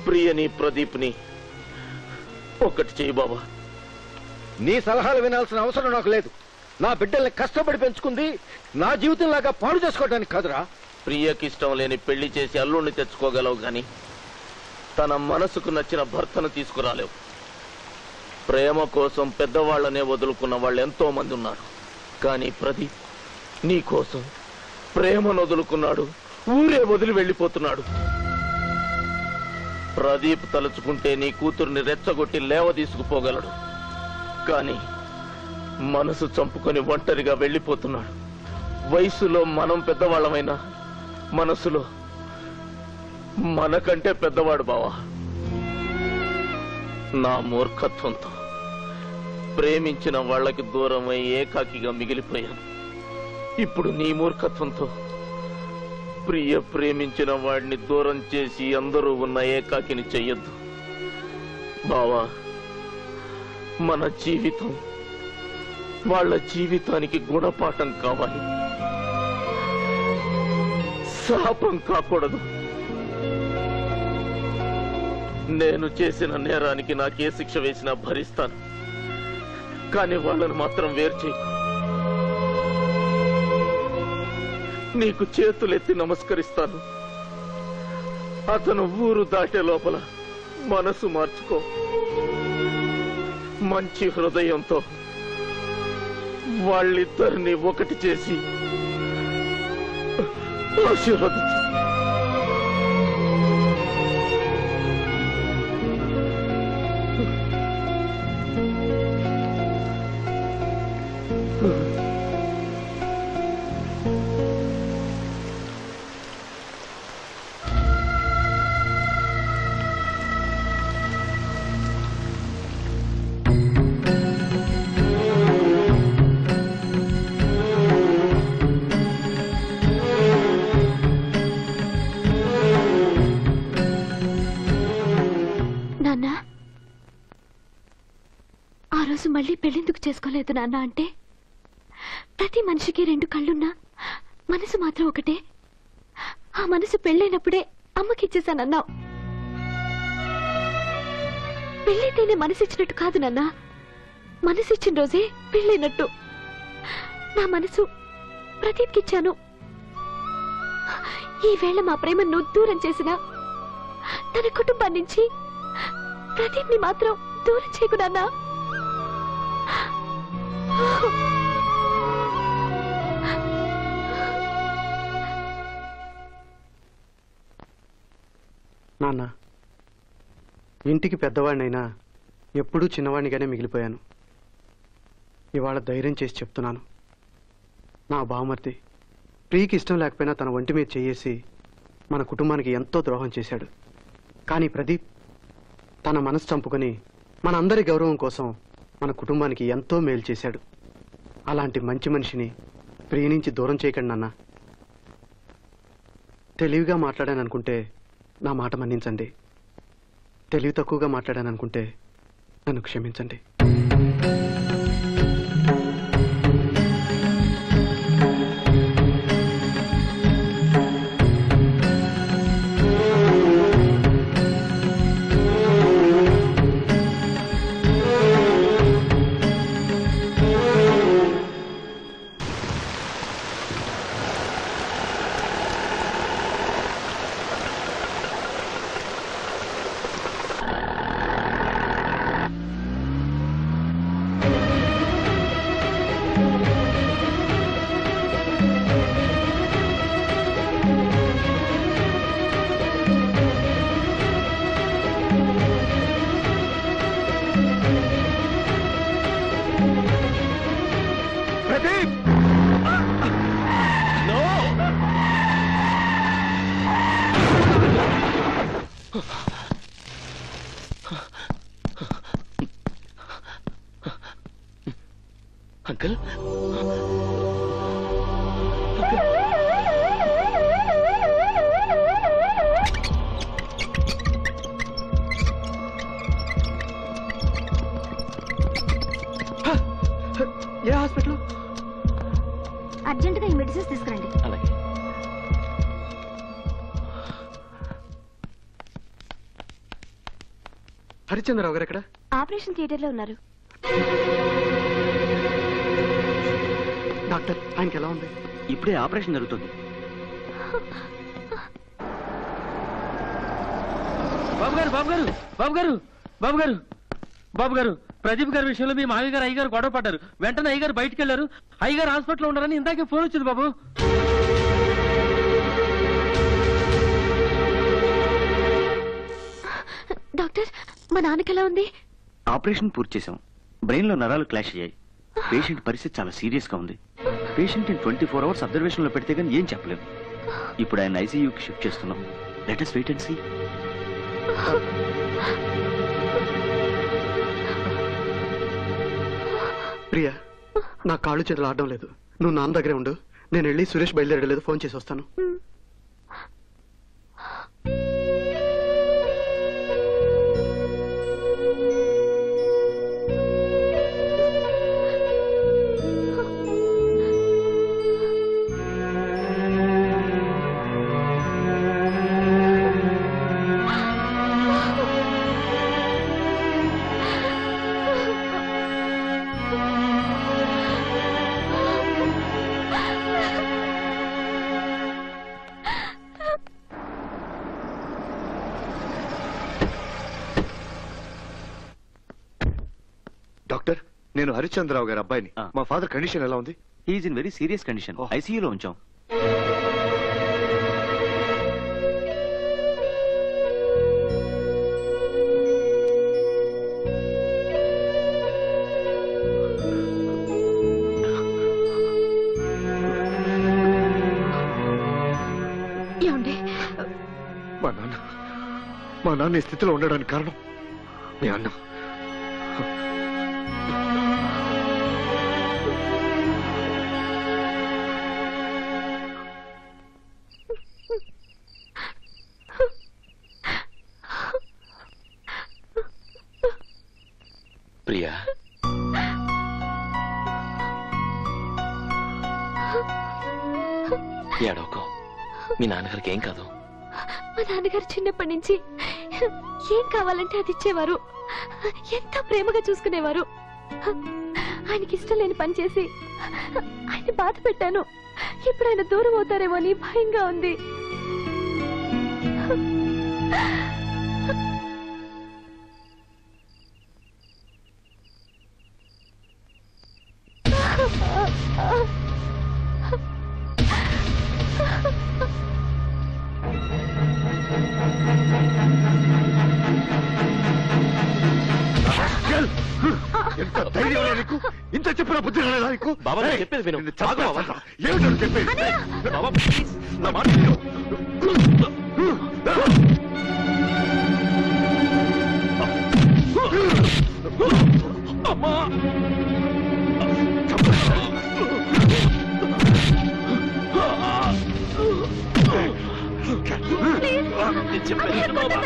ప్రియని ప్రదీప్ని ఒక్కటి చేయి బాబా. నీ సలహాలు వినాల్సిన అవసరం నాకు లేదు. నా బిడ్డల్ని కష్టపడి పెంచుకుంది నా జీవితంలాగా పాడు చేసుకోవడానికి కాదురా. ప్రియకిష్టం లేని పెళ్లి చేసి అల్లుణ్ణి తెచ్చుకోగలవు గాని తన మనసుకు నచ్చిన భర్తను తీసుకురాలేవు. ప్రేమ కోసం పెద్దవాళ్లనే వదులుకున్న వాళ్ళు ఎంతో మంది ఉన్నారు. కానీ ప్రదీప్ నీ కోసం ప్రేమను వదులుకున్నాడు, ఊరే వదిలి వెళ్ళిపోతున్నాడు. ప్రదీప్ తలుచుకుంటే నీ కూతుర్ని రెచ్చగొట్టి లేవ తీసుకుపోగలడు. కానీ మనసు చంపుకొని ఒంటరిగా వెళ్ళిపోతున్నాడు. వయసులో మనం పెద్దవాళ్ళమైనా మనసులో మనకంటే పెద్దవాడు బావా. నా మూర్ఖత్వంతో ప్రేమించిన వాళ్ళకి దూరమై ఏకాకిగా మిగిలిపోయాను. ఇప్పుడు నీ మూర్ఖత్వంతో ప్రేమించిన వాడిని దూరం చేసి అందరూ ఉన్న ఏకాకిని చెయ్యొద్దు బావా. మన జీవితం వాళ్ళ జీవితానికి గుణపాఠం కావాలి, శాపం కాకూడదు. నేను చేసిన నేరానికి నాకే శిక్ష వేసినా భరిస్తాను. కానీ వాళ్ళను మాత్రం వేరు చేయి. నీకు చేతులెత్తి నమస్కరిస్తాను. అతను ఊరు దాటే లోపల మనసు మార్చుకో. మంచి హృదయంతో వాళ్ళిద్దరిని ఒకటి చేసి ఆశీర్వదించు. మళ్ళీ పెళ్ళెందుకు చేసుకోలేదు నాన్న అంటే, ప్రతి మనిషికి 2 కళ్ళున్నా మనసు మాత్రం ఒకటే. ఆ మనసు పెళ్ళైనప్పుడే అమ్మకిచ్చేసానన్నావు. పెళ్ళైతేనే మనసిచ్చినట్టు కాదు నాన్న, మనసిచ్చిన రోజే పెళ్ళైనట్టు. నా మనసు ప్రదీప్కిచ్చాను. ఈవేళ మా ప్రేమ నువ్వు దూరం చేసినా తన కుటుంబం నుంచి ప్రదీప్ని మాత్రం దూరం చేయకు నాన్న. నాన్న, ఇంటికి పెద్దవాడినైనా ఎప్పుడూ చిన్నవాడినిగానే మిగిలిపోయాను. ఇవాళ ధైర్యం చేసి చెప్తున్నాను, నా బావమర్ది ప్రియకి ఇష్టం లేకపోయినా తన ఒంటి మీద చేయేసి మన కుటుంబానికి ఎంతో ద్రోహం చేశాడు. కానీ ప్రదీప్ తన మనసు చంపుకొని మనందరి గౌరవం కోసం మన కుటుంబానికి ఎంతో మేలు చేశాడు. అలాంటి మంచి మనిషిని ప్రియ నుంచి దూరం చేయకండి నాన్న. తెలివిగా మాట్లాడాననుకుంటే నా మాట మన్నించండి. తెలివి తక్కువగా మాట్లాడాననుకుంటే నన్ను క్షమించండి. అంకుల్ ఏ హాస్పిటల్? అర్జెంటుగా ఈ మెడిసిన్స్ తీసుకురండి. అలాగే. హరిచంద్రరావు గారు ఎక్కడ? ఆపరేషన్ థియేటర్ లో ఉన్నారు. డాక్టర్, ఆయనకి ఎలా ఉంది? ఇప్పుడే ఆపరేషన్ జరుగుతుంది. బాబు గారు బాబు గారు బాబు గారు బాబు గారు బాబు గారు ప్రదీప్ గారి విషయంలో మీ మావి గారు అయ్యగారు గొడవ పడ్డారు. వెంటనే అయ్యగారు బయటికి వెళ్ళారు. అయ్యగారు హాస్పిటల్లో ఉన్నారని ఇందాకే ఫోన్ వచ్చింది బాబు. డాక్టర్, మా నాన్నకి ఎలా ఉంది? ఆపరేషన్ పూర్తి చేశాం. బ్రెయిన్ లో నరాలు క్లాష్ అయ్యాయి. పేషెంట్ పరిస్థితి చాలా సీరియస్ గా ఉంది. పేషెంట్ 24 hours అబ్జర్వేషన్ లో పెడితే గానీ ఏం చెప్పలేము. ఇప్పుడు ఆయన ఐసీయూకి షిఫ్ట్ చేస్తున్నాం. Let us wait and see. Priya, నా కాళ్ళు చేతులు ఆడడం లేదు. నువ్వు నాన్న దగ్గరే ఉండు. నేను వెళ్ళి సురేష్ బయలుదేరలేదు ఫోన్ చేసి వస్తాను. డాక్టర్, నేను హరిశ్చంద్రరావు గారి అబ్బాయిని. మా ఫాదర్ కండిషన్ ఎలా ఉంది? He's in very serious condition. ఐసీయూలో ఉంచాం. మా నాన్న ఈ స్థితిలో ఉండడానికి కారణం మీ అన్న. ప్రియా, ఏడవకో. మీ నాన్నగారికి ఏం కాదు. మా నాన్నగారు చిన్నప్పటి నుంచి ఏం కావాలంటే అది ఇచ్చేవారు. ఎంత ప్రేమగా చూసుకునేవారు. ఆయనకి ఇష్టం లేని పని చేసి ఆయన బాధ పెట్టాను. ఇప్పుడు ఆయన దూరం అవుతారేమో అని భయంగా ఉంది. ఎంత ధైర్యం నీకు? ఇంత చెప్పిన బుద్ధి రాలేదా నీకు? బాబా, నేను చెప్పేది విను. ఏమిటో చెప్పేది? బాబా, ప్లీజ్, నా మాట విను. అమ్మా, చెప్పేది బాబా.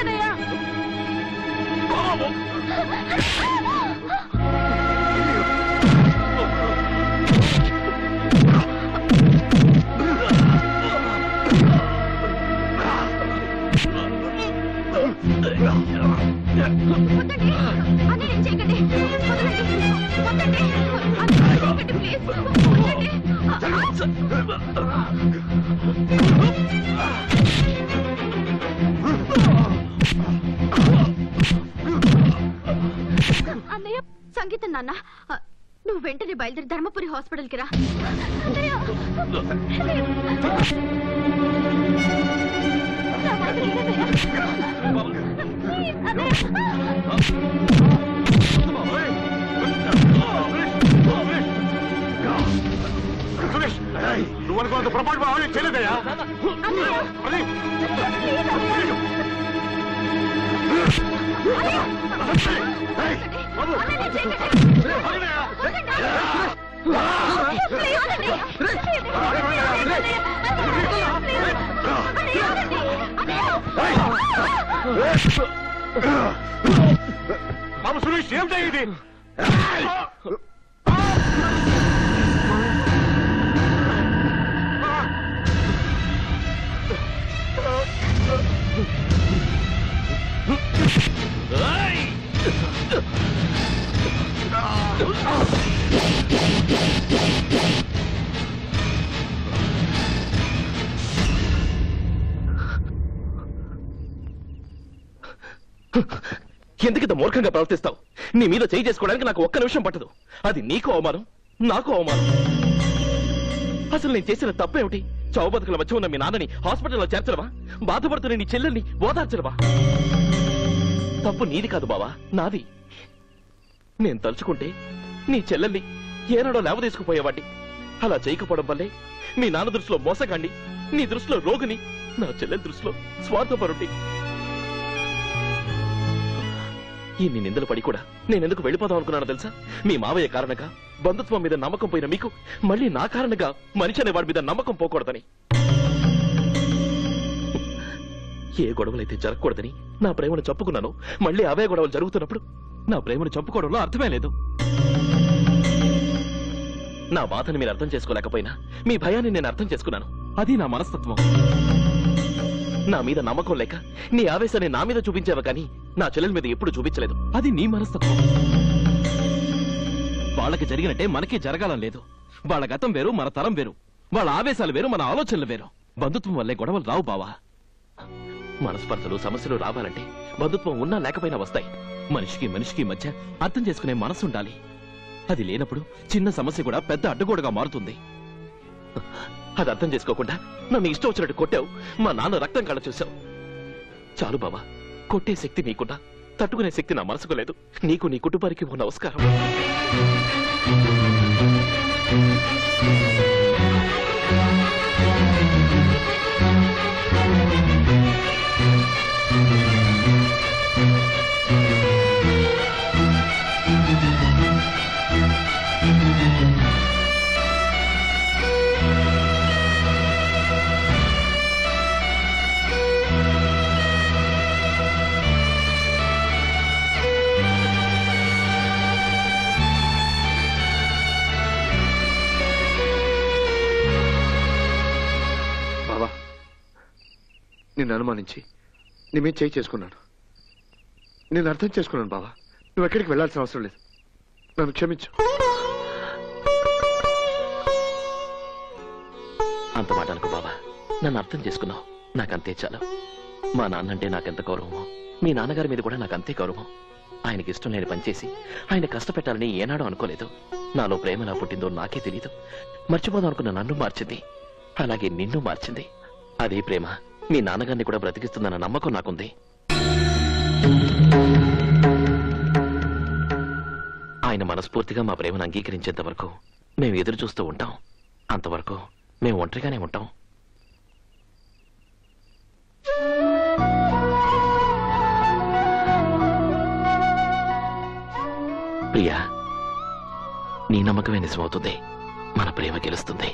వద్దండి అన్నయ్య ఏం చేయకండి వదలండి వద్దండి అన్నయ్య ఏం చేయకండి ప్లీజ్ వద్దండి అన్నయ్య సంగీతం నాన్న నువ్వు వెంటనే బయలుదేరి ధర్మపురి హాస్పిటల్కి రా సురేష్ నువ్వు అనుకున్నంత పొరపాటు బాగా చేయలేదయ్యా. బాబు సురేష్ ఏమిటా ఇది? ఎందుకింత మూర్ఖంగా ప్రవర్తిస్తావు? నీ మీద చేయి చేసుకోవడానికి నాకు ఒక్క నిమిషం పట్టదు. అది నీకు అవమానం, నాకు అవమానం. అసలు నేను చేసిన తప్పేమిటి? చావు బతుకుల మధ్య ఉన్న మీ నాన్నని హాస్పిటల్లో చేర్చడమా? బాధపడుతున్న నీ చెల్లెల్ని ఓదార్చడమా? తప్పు నీది కాదు బావా, నాది. నేను తలుచుకుంటే నీ చెల్లెల్ని ఏనాడో లేవ తీసుకుపోయేవాడిని. అలా చేయకపోవడం వల్లే మీ నాన్న దృష్టిలో మోసగాండి, నీ దృష్టిలో రోగిని, నా చెల్లెల దృష్టిలో స్వార్థపరుడి. ఇన్ని నిందలు పడి కూడా నేనెందుకు వెళ్ళిపోదాం అనుకున్నానో తెలుసా? మీ మావయ్య కారణంగా బంధుత్వం మీద నమ్మకం పోయిన మీకు మళ్ళీ నా కారణంగా మనిషి అనే వాడి మీద నమ్మకం పోకూడదని. ఏ గొడవలైతే జరగకూడదని నా ప్రేమను చంపుకున్నాను, మళ్ళీ అవే గొడవలు జరుగుతున్నప్పుడు నా ప్రేమను చంపుకోవడంలో అర్థమే లేదు. నా బాధని మీరు అర్థం చేసుకోలేకపోయినా మీ భయాన్ని నేను అర్థం చేసుకున్నాను. అది నా మనస్తత్వం. నా మీద నమ్మకం లేక నీ ఆవేశాన్ని నా మీద చూపించావు కానీ నా చెల్లెల మీద ఎప్పుడు చూపించలేదు. అది నీ మనస్తత్వం. వాళ్ళకి జరిగినట్టే మనకి జరగాలని లేదు. వాళ్ళ గతం వేరు, మన తరం వేరు. వాళ్ళ ఆవేశాలు వేరు, మన ఆలోచనలు వేరు. బంధుత్వం వల్లే గొడవలు రావు బావా. మనస్పర్ధలు, సమస్యలు రావాలంటే బంధుత్వం ఉన్నా లేకపోయినా వస్తాయి. మనిషికి మనిషికి మధ్య అర్థం చేసుకునే మనసు ఉండాలి. అది లేనప్పుడు చిన్న సమస్య కూడా పెద్ద అడ్డుగోడగా మారుతుంది. అది అర్థం చేసుకోకుండా నన్ను ఇష్టం వచ్చినట్టు కొట్టావు. మా నాన్న రక్తం కళ్ళ చూశావు. చాలు బాబా, కొట్టే శక్తి నీకున్నా తట్టుకునే శక్తి నా మనసుకు లేదు. నీకు నీ కుటుంబానికి ఓ నమస్కారం. నిన్ను అనుమానించి నీ మీద చేయి చేసుకున్నాను. నేను అర్థం చేసుకున్నాను బావా. నువ్వు ఎక్కడికి వెళ్లాల్సిన అవసరం లేదు. నన్ను క్షమించు. అంత మాట అనుకో బావా. నన్ను అర్థం చేసుకున్నావు, నాకంతే చాలు. మా నాన్నంటే నాకెంత గౌరవమో మీ నాన్నగారి మీద కూడా నాకంతే గౌరవం. ఆయనకి ఇష్టం లేని పనిచేసి ఆయన కష్టపెట్టాలని ఏనాడో అనుకోలేదు. నాలో ప్రేమ ఎలా పుట్టిందో నాకే తెలీదు. మర్చిపోదాం అనుకున్న నన్ను మార్చింది, అలాగే నిన్ను మార్చింది. అదే ప్రేమ మీ నాన్నగారిని కూడా బ్రతికిస్తుందన్న నమ్మకం నాకుంది. ఆయన మనస్ఫూర్తిగా మా ప్రేమను అంగీకరించేంత వరకు మేము ఎదురు చూస్తూ ఉంటాం. అంతవరకు మేము ఒంటరిగానే ఉంటాం. ప్రియా, నీ నమ్మకమే నిజమవుతుంది. మన ప్రేమ గెలుస్తుంది.